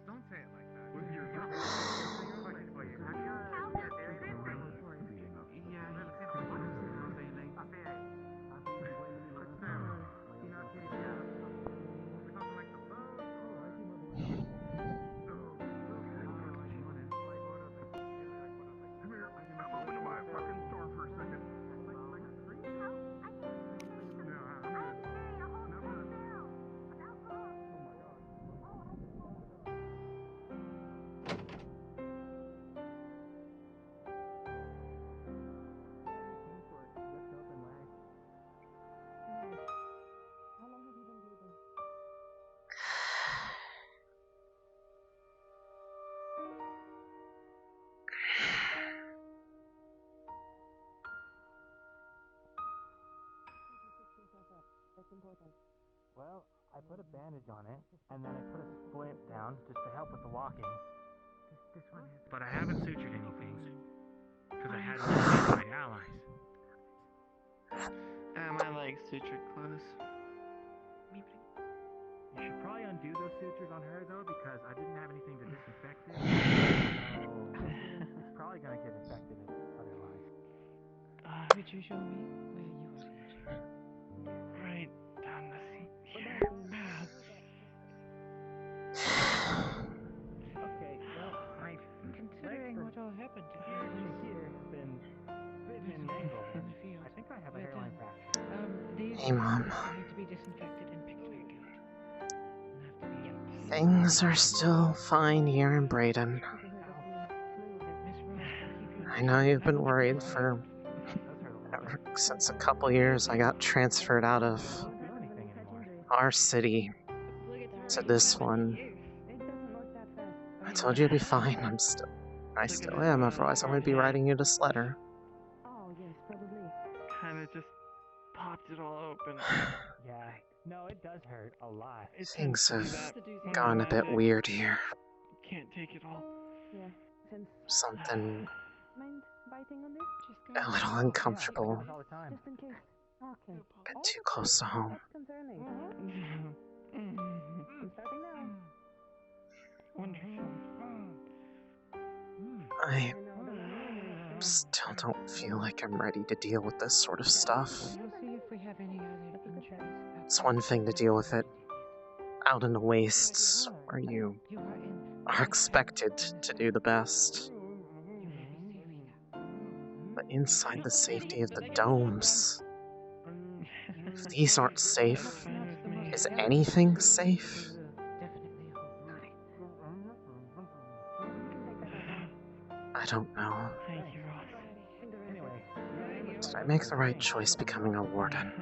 Don't say it like that.
Well, I put a bandage on it, and then I put a splint down just to help with the walking. But I haven't sutured anything, because I hadn't seen my allies.
My legs sutured close.
You should probably undo those sutures on her, though, because I didn't have anything to disinfect it. So it's probably going to get infected otherwise.
Could you show me where you are?
Right down the seat here.
Okay, well, considering what all happened to her, here has been bitten and mangled. I think I have a hairline fracture.
Hey, Mom.
Need to be disinfected and picked back out.
Things are still fine here in Braidon. I know you've been worried for ever since a couple years I got transferred out of our city to this one. I told you it'd be fine. I still am, otherwise I wouldn't be writing you this letter.
Kind of just popped it all open.
Yeah. No, it does hurt a lot.
Things have gone a bit weird here.
Can't take it all.
Yeah.
Something
Mind biting on this?
a little uncomfortable.
Just in case. Okay.
A bit too close to home.
That's concerning. I'm starting now.
Wonderful.
I still don't feel like I'm ready to deal with this sort of stuff.
See if we have any other interests.
It's one thing to deal with it out in the wastes, where you are expected to do the best. But inside the safety of the domes, if these aren't safe, is anything safe? I don't know. Did I make the right choice becoming a warden?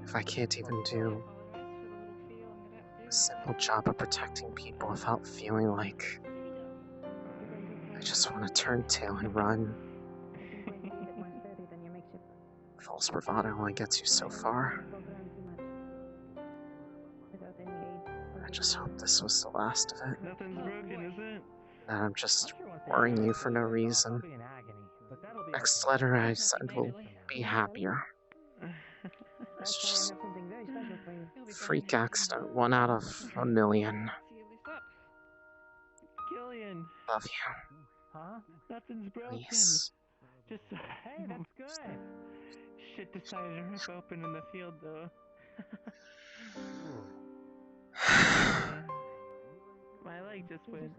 If I can't even do a simple job of protecting people without feeling like I just want to turn tail and run. False bravado only gets you so far. I just hope this was the last of it.
Nothing's broken, is it?
That I'm just worrying you for no reason. Next letter I send will be happier. It's just freak accident, 1 out of 1,000,000.
Gillian.
Love you.
Huh? Nothing's broken.
Elise.
Just hey, that's good. Shit decided to rip open in the field though. My leg just went.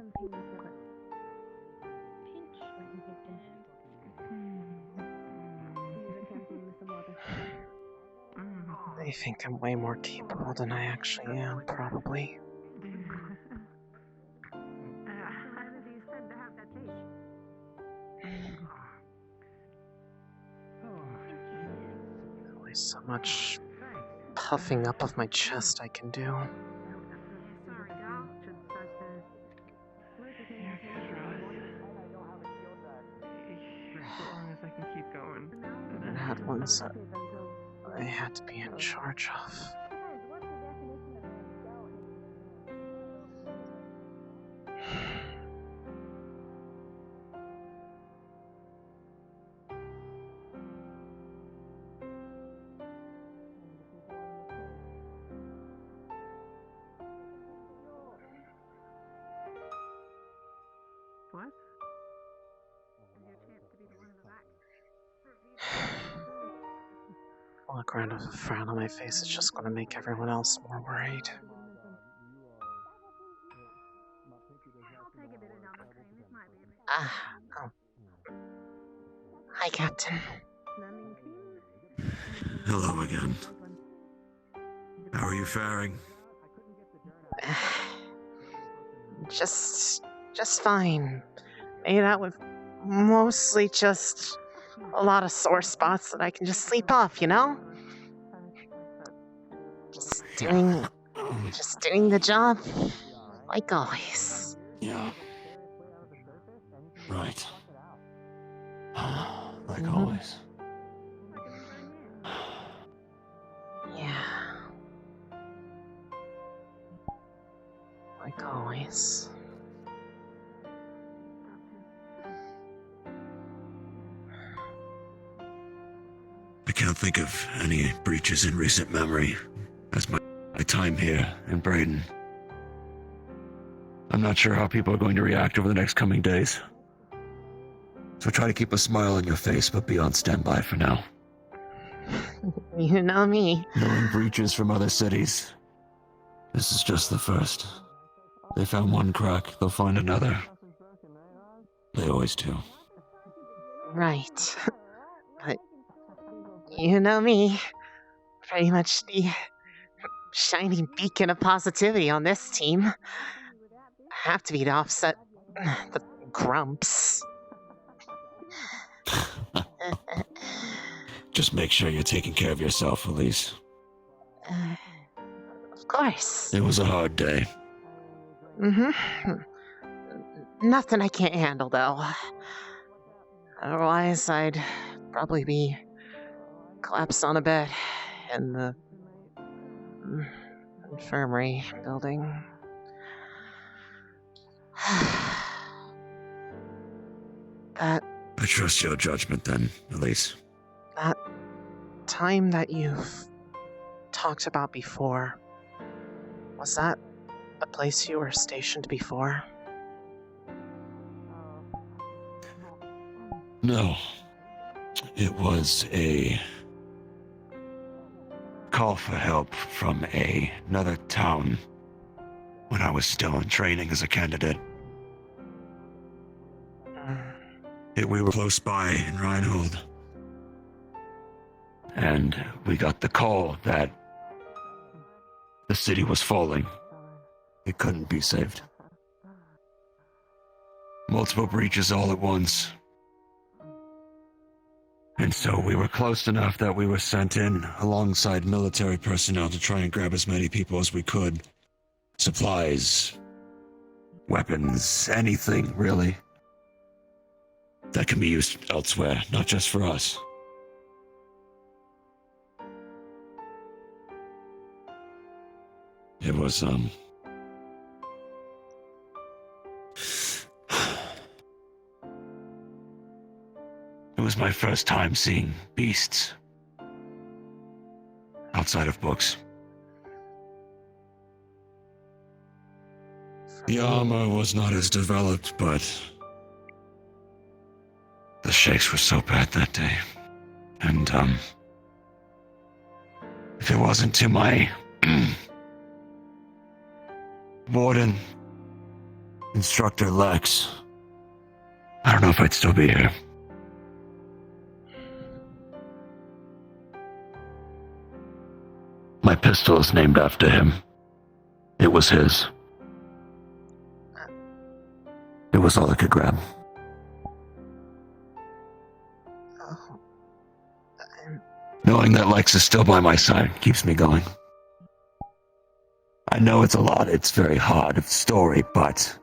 They think I'm way more capable than I actually am, probably. There's only so much puffing up of my chest I can do.
As long as I can keep going.
And had ones that I had to be in charge of.
What?
Walk around with a frown on my face is just going to make everyone else more worried. Oh. Hi, Captain.
Hello again. How are you faring?
Just fine. Made out with mostly just a lot of sore spots that I can just sleep off, you know? Just doing the job, like always.
Yeah. Right. Like always.
Yeah. Like always.
I can't think of any breaches in recent memory as my time here in Braidon. I'm not sure how people are going to react over the next coming days. So try to keep a smile on your face, but be on standby for now.
You know me.
Knowing breaches from other cities, this is just the first. They found one crack, they'll find another. They always do.
Right. But you know me. Pretty much the shining beacon of positivity on this team. Have to be to offset the grumps.
Just make sure you're taking care of yourself, Elise.
Of course.
It was a hard day.
Nothing I can't handle, though. Otherwise, I'd probably be collapsed on a bed in the infirmary building. That
I trust your judgment then, Elise.
that time that you've talked about before, was that a place you were stationed before?
No. It was a call for help from another town when I was still in training as a candidate. We were close by in Reinhold. And we got the call that the city was falling. It couldn't be saved. Multiple breaches all at once. And so we were close enough that we were sent in alongside military personnel to try and grab as many people as we could. Supplies, weapons, anything, really, that can be used elsewhere, not just for us. It was, It was my first time seeing beasts outside of books. The armor was not as developed, but the shakes were so bad that day. And, if it wasn't to my Warden, Instructor Lex, I don't know if I'd still be here. My pistol is named after him. It was his. It was all I could grab. Knowing that Lex is still by my side keeps me going. I know it's a lot, it's very hard story, but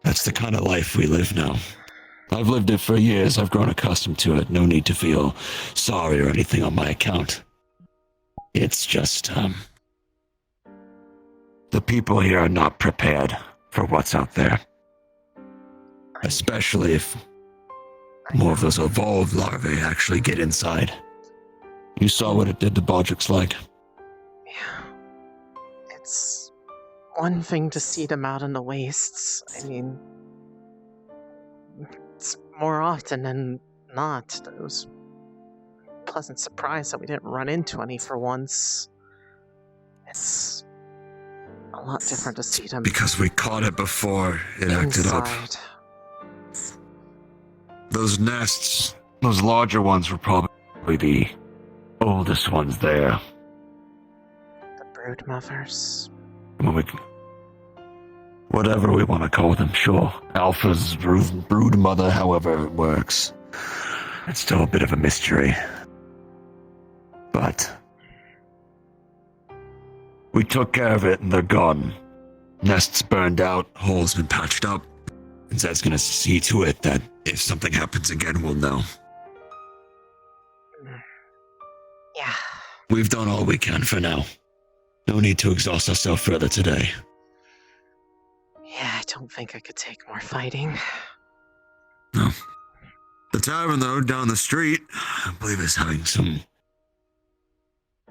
that's the kind of life we live now. I've lived it for years, I've grown accustomed to it, no need to feel sorry or anything on my account. It's just, the people here are not prepared for what's out there. Especially if more of those evolved larvae actually get inside. You saw what it did to Baldrick's leg.
Yeah. It's one thing to see them out in the wastes. I mean, it's more often than not. It was a pleasant surprise that we didn't run into any for once. It's a lot different to see them
because we caught it before it acted up. Those nests, those larger ones were probably the oldest ones there.
The brood mothers.
Whatever we want to call them, sure. Alpha's brood mother, however it works. It's still a bit of a mystery. But we took care of it and they're gone. Nests burned out, holes been patched up. And Zed's gonna see to it that if something happens again, we'll know.
Yeah.
We've done all we can for now. No need to exhaust ourselves further today.
Yeah, I don't think I could take more fighting.
No. The tavern, though, down the street, I believe is having some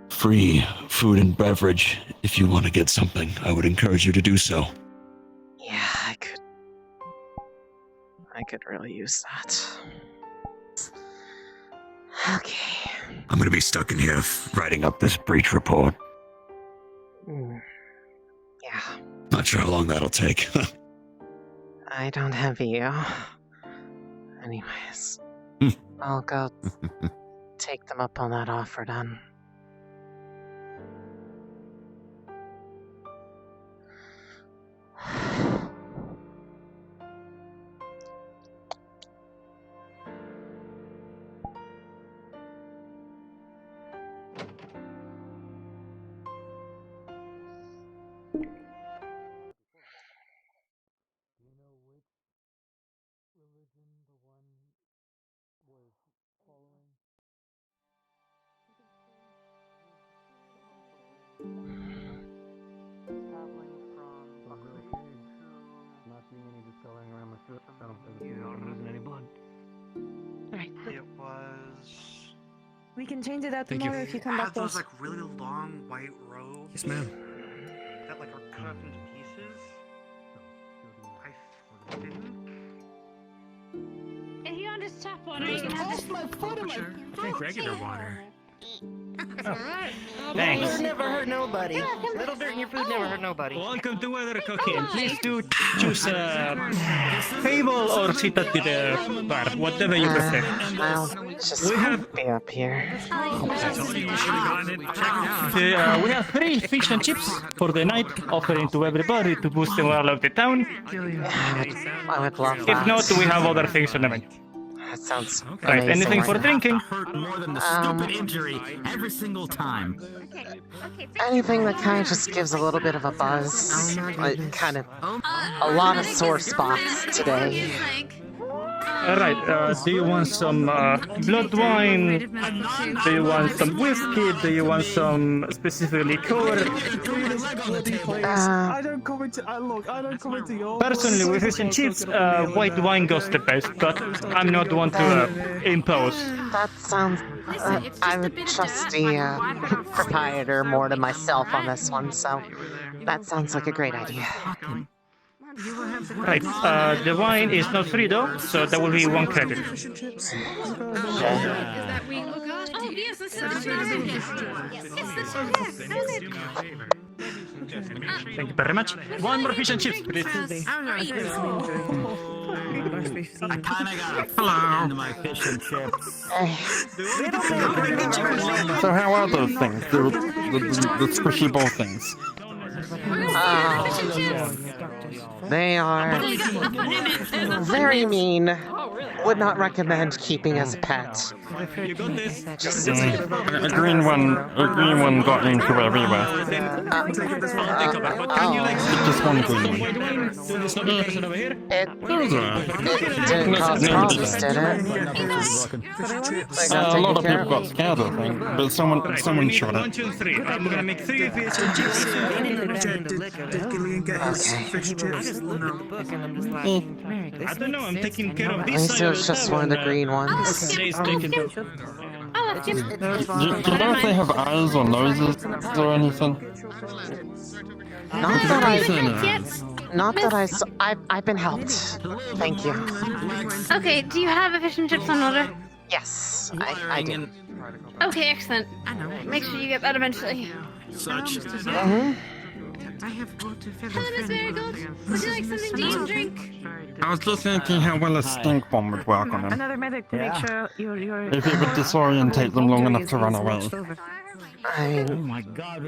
free food and beverage. If you want to get something, I would encourage you to do so.
Yeah, I could really use that. Okay.
I'm gonna be stuck in here writing up this breach report.
Yeah.
Not sure how long that'll take.
I don't envy you. Anyways, I'll go take them up on that offer then.
going around my foot. I don't think I'm losing any blood.
Alright.
It was.
We can change it out
Thank
tomorrow
you.
if you come
It
back
had
to
those
us.
like really long white robes.
Yes, ma'am.
That like are cut up into pieces. I think.
If you want just tap water, you can have this.
I think regular water.
Thanks. Food never hurt nobody. Little dirt in your food never hurt nobody.
Welcome to Weather Cooking. Please do choose table or sit at the bar, whatever you prefer.
I'll just be up here.
We have free fish and chips for the night, offering to everybody to boost the morale of the town.
I would love that.
If not, we have other things on the menu.
That sounds
Right,
amazing
anything
right
for
now.
drinking?
More than the stupid injury every single time.
Anything that kind of just gives a little bit of a buzz. Like, kind of a lot of sore spots today.
Alright, do you want some blood wine? Do you want some whiskey? Do you want some specific liqueur?
I don't comment to. I don't comment to your.
Personally, with fish and chips, white wine goes the best, but I'm not one to impose.
That sounds. I would trust the proprietor more than myself on this one, so that sounds like a great idea.
Right, the wine is not free though, so that will be 1 credit. Thank you very much. 1 more fish and chips, please.
I kinda got a into my fish and chips.
So how are those things? The squishy ball things.
They are very mean. Would not recommend keeping as a pet. Just
A green one got into everywhere. Just one green one.
It didn't cause problems, did it?
A lot of people got scared, I think, but someone shot
1,
it.
2, 3. I'm gonna make 3 fish and chips.
Did Gillian get his fish and chips? No.
I don't know, I'm taking care of
At
this
least it was just one of the green ones.
Today's taken.
Do you know if they have eyes or noses or anything?
Not that I've been helped. Thank you.
Okay, do you have a fish and chips on order?
Yes, I do.
Okay, excellent. Make sure you get that eventually.
I have brought a fellow
Hello, Miss Marigold. Would you like something to eat and drink?
I was just thinking how well a stink bomb would work on them.
Another medic to make sure you're.
If it would disorientate them long enough to run away.
I mean,
Oh my god,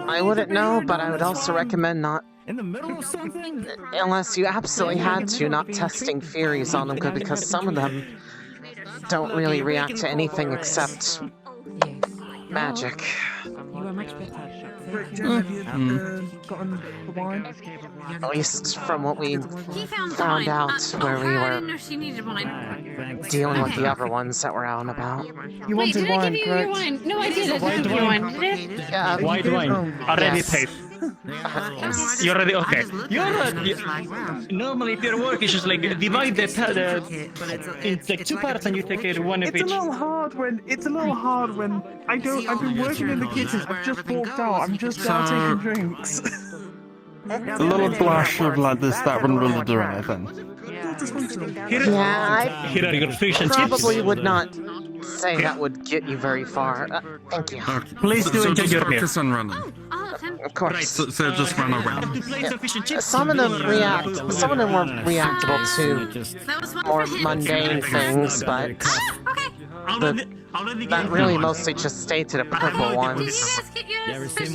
I wouldn't know, but I would also recommend not,
in the middle of something?
unless you absolutely had to, not testing Furies on them, because some of them don't really react to anything except magic.
You are much better.
Have you gotten the wine?
At least from what we
He found
found
wine.
out where we
I
were
didn't know she needed wine.
dealing with the other ones that were out and about.
You
Wait,
wanted
did I
wine,
give you your
correct?
wine? No, I did. I didn't give you wine, did I?
Yeah,
White wine, already
yes.
paid. You're already okay. Normally, if your work is just like divide in like 2 parts and you take it one of
It's a
each.
little hard when I've been working in the kitchen. I've just walked out. I'm just out taking drinks.
A little flash of like this, that wouldn't really do anything.
Yeah,
Here are your fish
I
and chips.
probably would not say that would get you very far. Thank you.
Please do enjoy
just
your meal.
focus on running.
Of course.
So just run away.
Some of them were reactable to more mundane things, but that really mostly just stayed to the purple ones.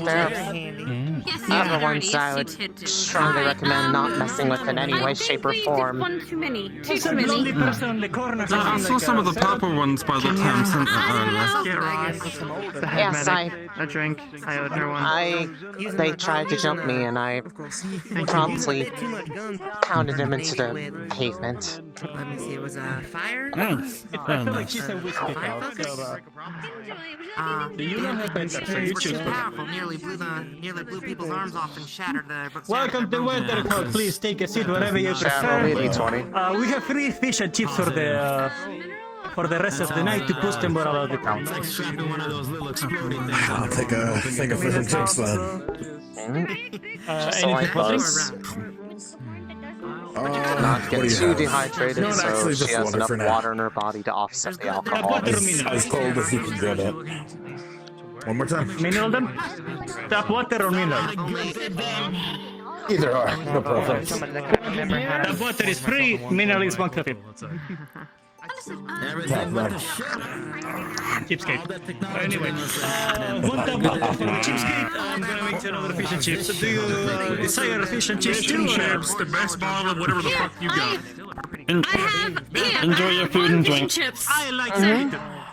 There are other ones I would strongly recommend not messing with in any way, shape, or form.
One too many. Two too many.
I saw some of the purple ones by the time sent earlier.
Yes,
a drink. I owed her one.
They tried to jump me, and I promptly pounded them into the pavement.
Let me see, it was a fire?
Nice. Very nice.
You know how powerful. Nearly blew people's arms off and shattered their.
Welcome to Wintercourt. Please take a seat wherever you prefer. We have free fish and chips for the rest of the night to push them all over the town.
I'll take a fish and chips then.
Anything else?
Not get too dehydrated,
No,
so
actually,
she
just
has
water
enough
for now.
water in her body to offset the alcohol.
As cold as you can get it. One more time.
Mineral them? Tap water or mineral?
Either or, no preference.
Tap water is free, mineral is $1.50. Cheapskate. Anyway, one tap water for cheapskate. I'm gonna make you another fish and chips. Do you desire fish and chips too?
The best bottle of whatever the fuck you got.
Enjoy your food and drink.
Chips.
I like that.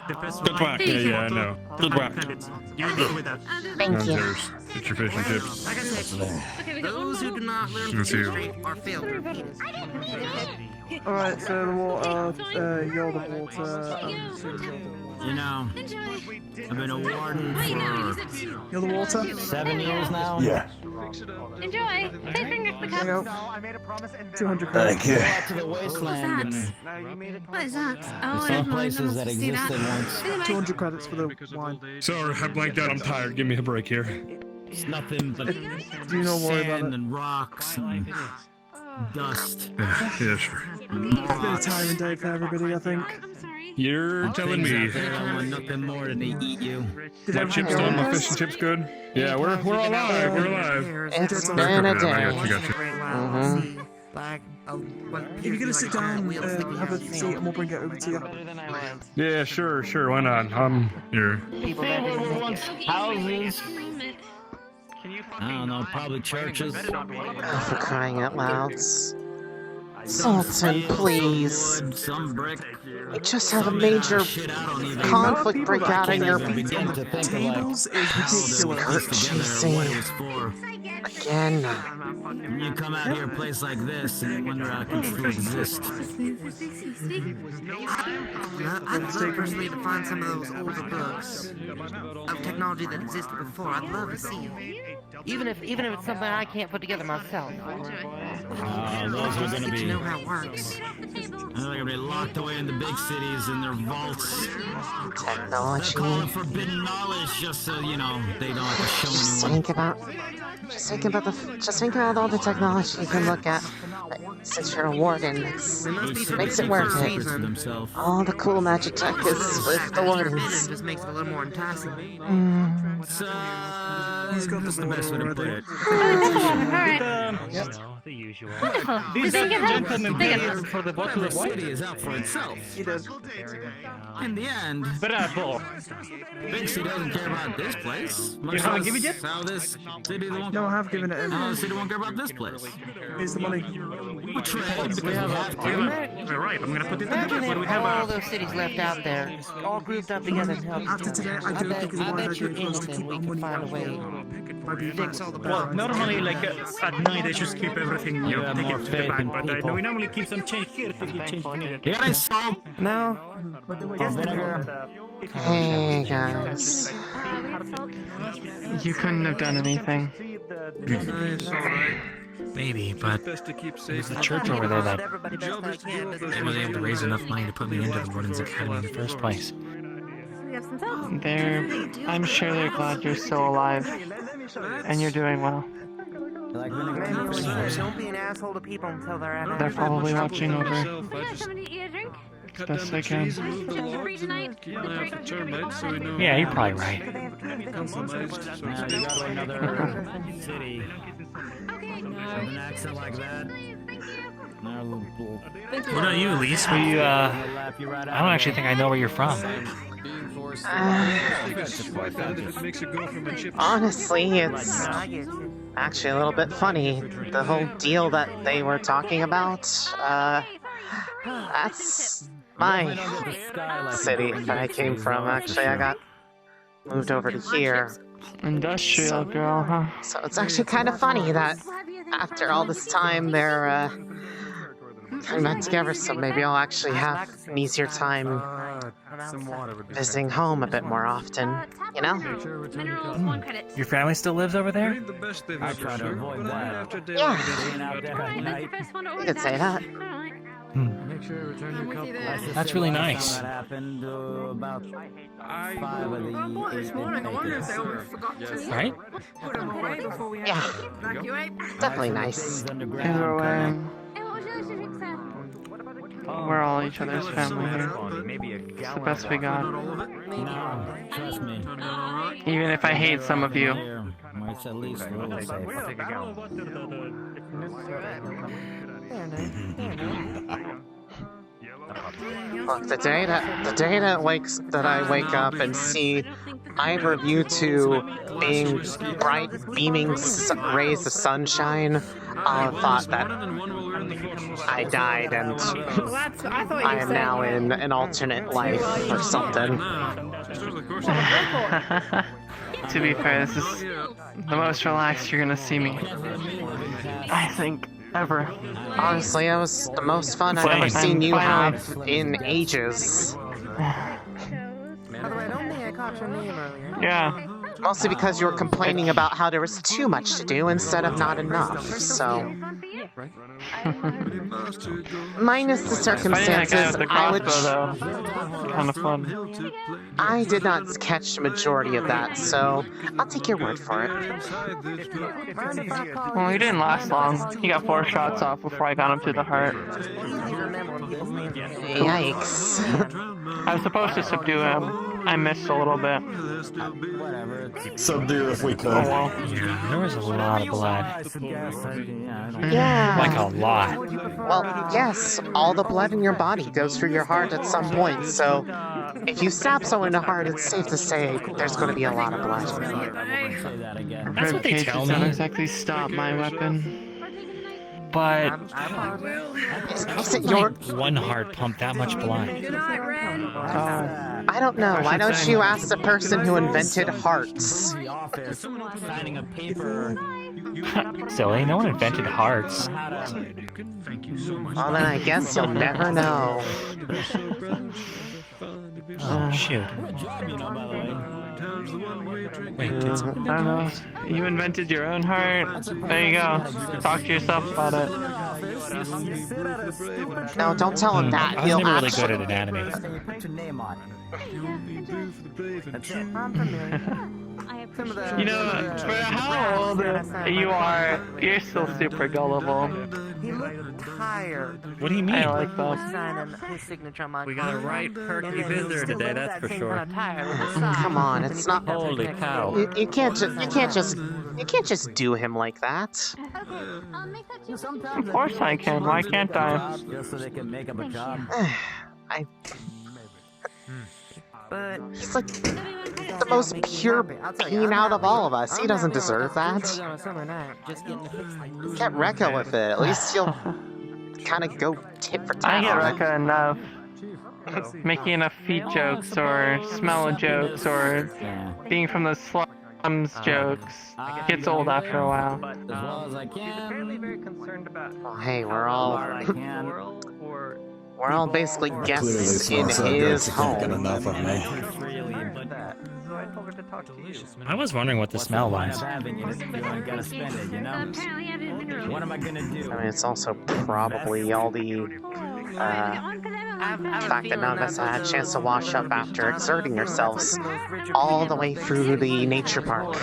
Good work. Yeah, I know. Good work.
Thank you.
Get your fish and chips.
Like I said, those who do not learn to
Let's see.
think straight are failed to repeat it.
Alright, so the water, you're the water.
You know, I've been a warden for
You're the water?
7 years now.
Yeah.
Enjoy. Take fingers the cup.
200
Thank you.
To the wasteland.
What is that? Oh, I
Some
didn't really
places that
see that.
existed once.
200 credits for the wine.
Sorry, I blanked out. I'm tired. Give me a break here.
It's nothing but
Do you not worry about
sand
it?
and rocks and dust.
Yeah, sure.
It's been a tiring day for everybody, I think.
You're telling me.
They don't want nothing more than they eat you.
My chips good? My fish and chips good? Yeah, we're alive. We're alive.
It's been a day.
If you're gonna sit down, have a seat and we'll bring it over to you.
Yeah, sure. Why not? I'm here.
Houses. I don't know, probably churches.
Oh, for crying out loud. Sultan, please.
Some brick.
We just had a major conflict break out in your
Tables is ridiculous.
purchasing. Again.
You come out here a place like this and you wonder how it can still exist.
I'd love personally to find some of those older books of technology that existed before. I'd love to see them. Even if it's something I can't put together myself.
Those are gonna
Get
be.
to know how it works.
They're gonna be locked away in the big cities in their vaults.
Technology.
They're calling forbidden knowledge just so you know they don't have to show
Just
anyone.
think about all the technology you can look at. Since you're a warden, makes it worth it. All the cool magic tech is with the wardens.
Just makes it a little more enticing.
That's the best way to put it.
The usual.
These gentlemen pay for the bottle of
The
wine.
city is out for itself. In the end,
Bravo.
Binksy doesn't care about this place.
You haven't given it yet?
How this city won't.
No, I have given it in.
How the city won't care about this place.
Here's the money.
We trade because we have to.
Alright, I'm gonna put it in the
Imagine
book. What do we
if
have?
all those cities left out there, all grouped up together and helped.
After today, I don't think it's
I
wise
bet
idea
you
for us to
anything
keep
we
our
can
money
find a
out.
way fix all the
Well,
problems.
normally, like at night, I just keep everything, you know,
have
take
more
it to the
faith
back.
in
But
people.
we normally keep some change here if we get change needed.
You got any salt?
No.
Hey guys.
You couldn't have done anything.
Maybe, but
Best to keep
there's
safe.
a church over there that
Everybody best they can.
they wasn't able to raise enough money to put me into the Wardens Academy in the first place.
I'm sure they're glad you're still alive. And you're doing well.
Don't be an asshole to people until they're at
They're probably watching over
Cut
best
down
they
the
can.
trees and move the logs and keep an eye out for termites so we know.
Yeah, you're probably right.
Compromised, so to
Now
speak.
you go to another city with an accent like that.
What about you, Elise? Were you, I don't actually think I know where you're from.
Honestly, it's actually a little bit funny. The whole deal that they were talking about, that's my city that I came from. Actually, I got moved over to here.
Industrial girl, huh?
So it's actually kind of funny that after all this time they're coming back together, so maybe I'll actually have an easier time visiting home a bit more often, you know?
Minerals, 1 credit.
Your family still lives over there?
I try to avoid that.
Yeah,
Being out there at night.
you could say that.
That's really nice.
That happened about 5 of the 8
Right?
Yeah, definitely nice.
Either way, we're all each other's family here. It's the best we got.
No, trust me.
Even if I hate some of you.
It's at least a little safe.
Look, the day that I wake up and see either of you two being bright, beaming rays of sunshine, I'll thought that I died and I am now in an alternate life or something.
To be fair, this is the most relaxed you're gonna see me, I think, ever.
Honestly, that was the most fun I've ever seen you have in ages.
Yeah.
Mostly because you were complaining about how there was too much to do instead of not enough, so... Minus the circumstances, I would...
Kind of fun.
I did not catch the majority of that, so I'll take your word for it.
Well, he didn't last long. He got 4 shots off before I got him through the heart.
Yikes.
I was supposed to subdue him. I missed a little bit.
Subdue if we could.
Oh, well. There was a lot of blood.
Yeah.
Like a lot.
Well, yes, all the blood in your body goes through your heart at some point, so if you stab someone in the heart, it's safe to say there's going to be a lot of blood.
That's what they tell me.
Don't exactly stop my weapon.
But
is it your...
one heart pump that much blood?
I don't know. Why don't you ask the person who invented hearts?
Silly, no one invented hearts.
Well, then I guess you'll never know.
Oh, shoot. Wait,
I don't know. You invented your own heart. There you go. Talk to yourself about it.
No, don't tell him that.
I was never really good at anatomy.
You know, for how old you are, you're still super gullible.
He looked tired.
What do you mean?
I like that.
His signature on my
We got a right perky visitor today, that's for sure.
Come on, it's not...
Holy cow.
You can't just do him like that.
Of course I can. Why can't I?
Just so they can make up a job.
He's like the most pure being out of all of us. He doesn't deserve that. Get Rekka with it. At least you'll kind of go tit for tat.
I get Rekka enough. Making enough feet jokes or smell jokes or being from the slums jokes gets old after a while.
As well as I can.
Oh, hey, we're all basically guests in his home.
Enough of me.
I was wondering what the smell was.
What am I gonna do?
I mean, it's also probably all the fact that none of us had a chance to wash up after exerting ourselves all the way through the nature park.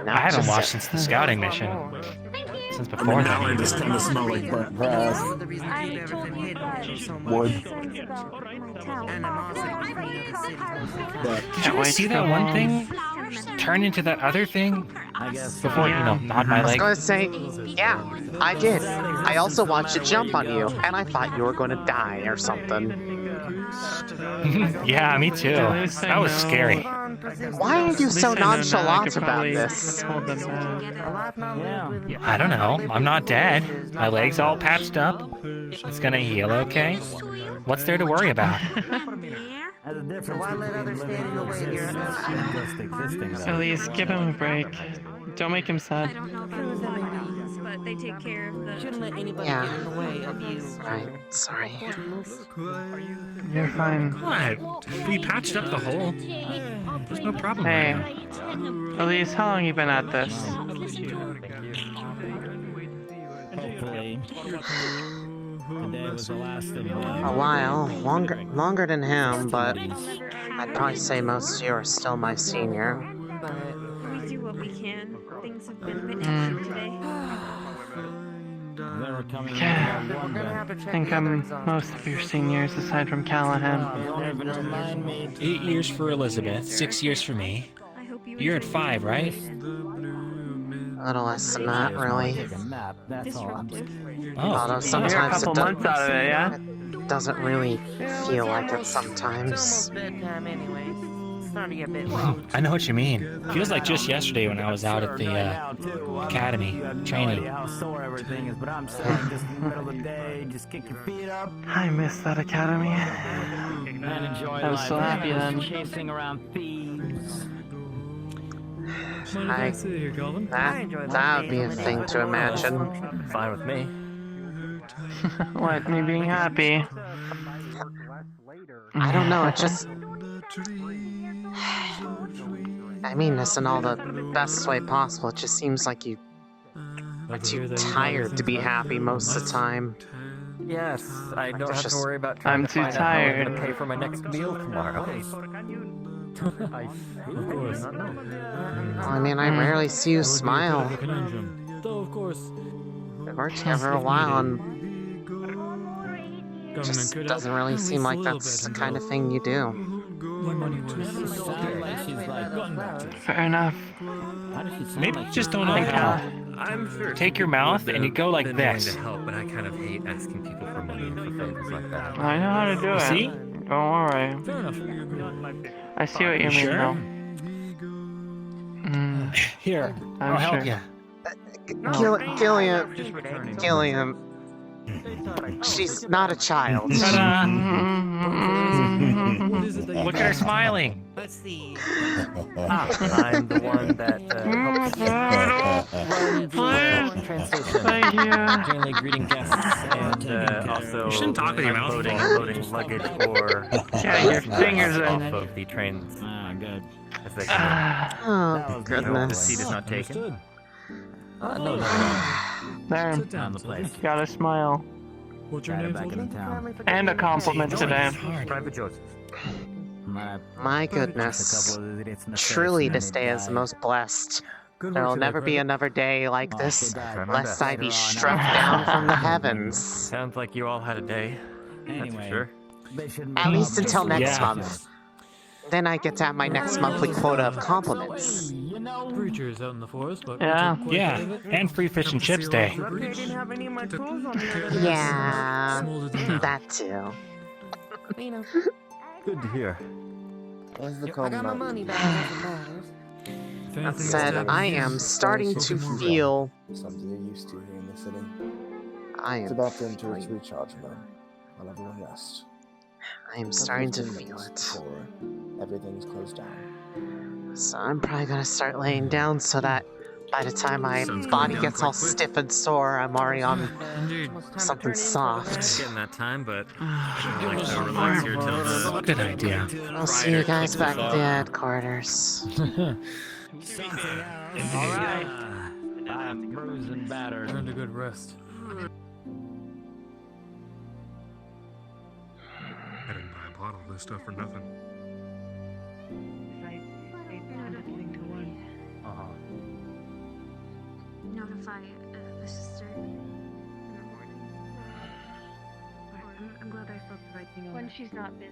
I haven't washed since the scouting mission. Since before
that.
that.
I just kind of smell like burnt grass. Wood.
Did you guys see that one thing turn into that other thing?
I guess.
Before, nod my
I was
leg.
gonna say, yeah, I did. I also watched it jump on you, and I thought you were gonna die or something.
Yeah, me too. That was scary.
Why are you so nonchalant about this?
I don't know. I'm not dead. My leg's all patched up. It's gonna heal okay. What's there to worry about?
Elise, give him a break. Don't make him sad.
that they take care of the...
Shouldn't let anybody
Yeah.
get in the way of you.
Right, sorry.
You're fine.
What? We patched up the hole. There's no problem
Hey,
right now.
Elise, how long you been at this?
Hopefully. Today was the last of
A while. Longer than him, but I'd probably say most of you are still my senior.
But we do what we can. Things have been a bit hectic today.
They were coming in
Yeah.
about one,
I think I'm most of your seniors aside from Callahan.
Don't even remind me.
8 years for Elizabeth, 6 years for me. You're at 5, right?
A little less than that, really.
That's all.
Although
You're a
sometimes
couple months out of it, yeah?
it doesn't really feel like it sometimes.
Bedtime anyways. It's starting to get a bit late.
I know what you mean. Feels like just yesterday when I was out at the academy training.
How sore everything is, but I'm saying just in the middle of the day, just kick your feet up
I miss that academy.
and enjoy
I was so happy then.
Chasing around thieves.
That would be a thing to imagine.
Fine with me.
What, me being happy?
I don't know, it just... I mean this in all the best way possible. It just seems like you are too tired to be happy most of the time.
Yes, I don't have to worry about
I'm
trying to
too
find out how I'm
tired.
going to pay for my next meal tomorrow.
Of course.
I mean, I rarely see you smile.
Though, of course,
We've worked together a while and it just doesn't really seem like that's the kind of thing you do.
my money was.
Fair enough.
Maybe you just don't know how.
I'm sure.
Take your mouth and you go like
been willing
this.
to help, but I kind of hate asking people for money for favors like that.
I know how to do it.
See?
Don't worry.
Fair enough.
I see what you mean,
Sure?
though.
Here,
I'm
I'll help
sure.
you.
Gilliam, she's not a child.
Ta-da!
What is it that you
Look at her smiling.
Let's see.
I'm the one that helps translation.
Thank you.
Generally greeting guests and also
You shouldn't talk with your mouth
unloading,
full.
loading luggage or
Yeah, your fingers
off
are...
of the trains
Ah, good.
as they come.
Oh,
The
goodness.
seat is not taken. No.
There.
On the place.
Got a smile.
What's your name,
Back in
Soldier?
town.
And a compliment today.
Private Joseph.
My goodness. Truly, this day is the most blessed. There will never be another day like this, lest I be struck down from the heavens.
Sounds like you all had a day. That's for
Anyway,
sure.
they should
At least until next
Yeah.
month. Then I get to have my next monthly quota of compliments.
Preachers out in the forest, but
Yeah.
Yeah, and free fish and chips day.
I didn't have any of my tools on me.
Yeah, that too.
You know,
Good to hear.
Where's the
I got my money back.
That said, I am starting to feel
Something you're used to here in the city.
I
It's
am
about to enter its recharge mode. While everyone rests.
starting to
15
feel
minutes
it.
before everything's closed down.
So I'm probably gonna start laying down so that by the time my body gets all stiff and sore, I'm already on something soft.
Getting that time, but I like to relax here till the
Good idea.
I'll see you guys back at the headquarters.
Alright. I'm bruised and battered.
earned a good rest.
I didn't buy a bottle of this stuff for nothing.
Notify the sister in the morning.
I'm glad I felt the right thing on
When
that.
she's not busy,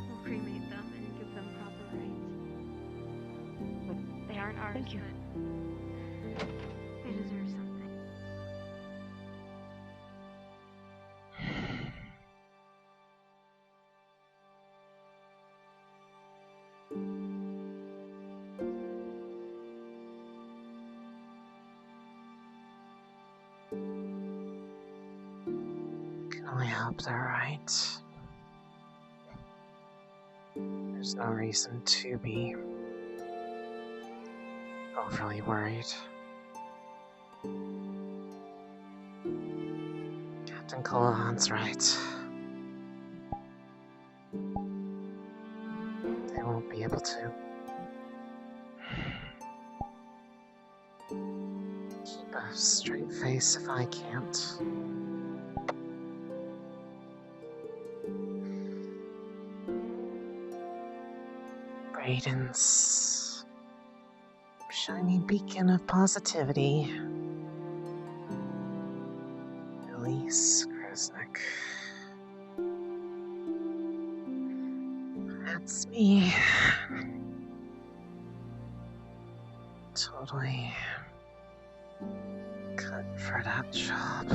we'll cremate them and give them proper rites. They aren't ours,
Thank you.
but they deserve something.
Can only hope they're right. There's no reason to be overly worried. Captain Colohan's right. They won't be able to keep a straight face if I can't. Braidon's shining beacon of positivity. Elise, Kresnik. That's me. Totally cut for that job.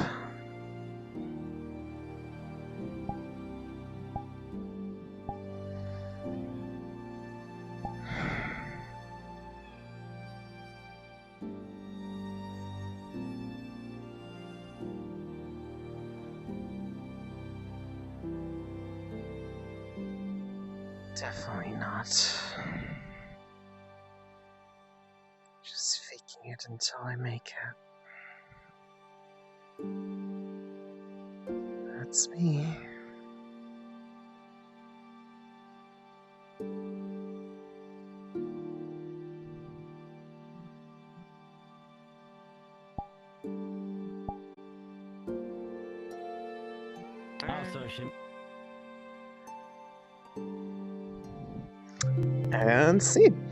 Definitely not. Just faking it until I make it. That's me. And see.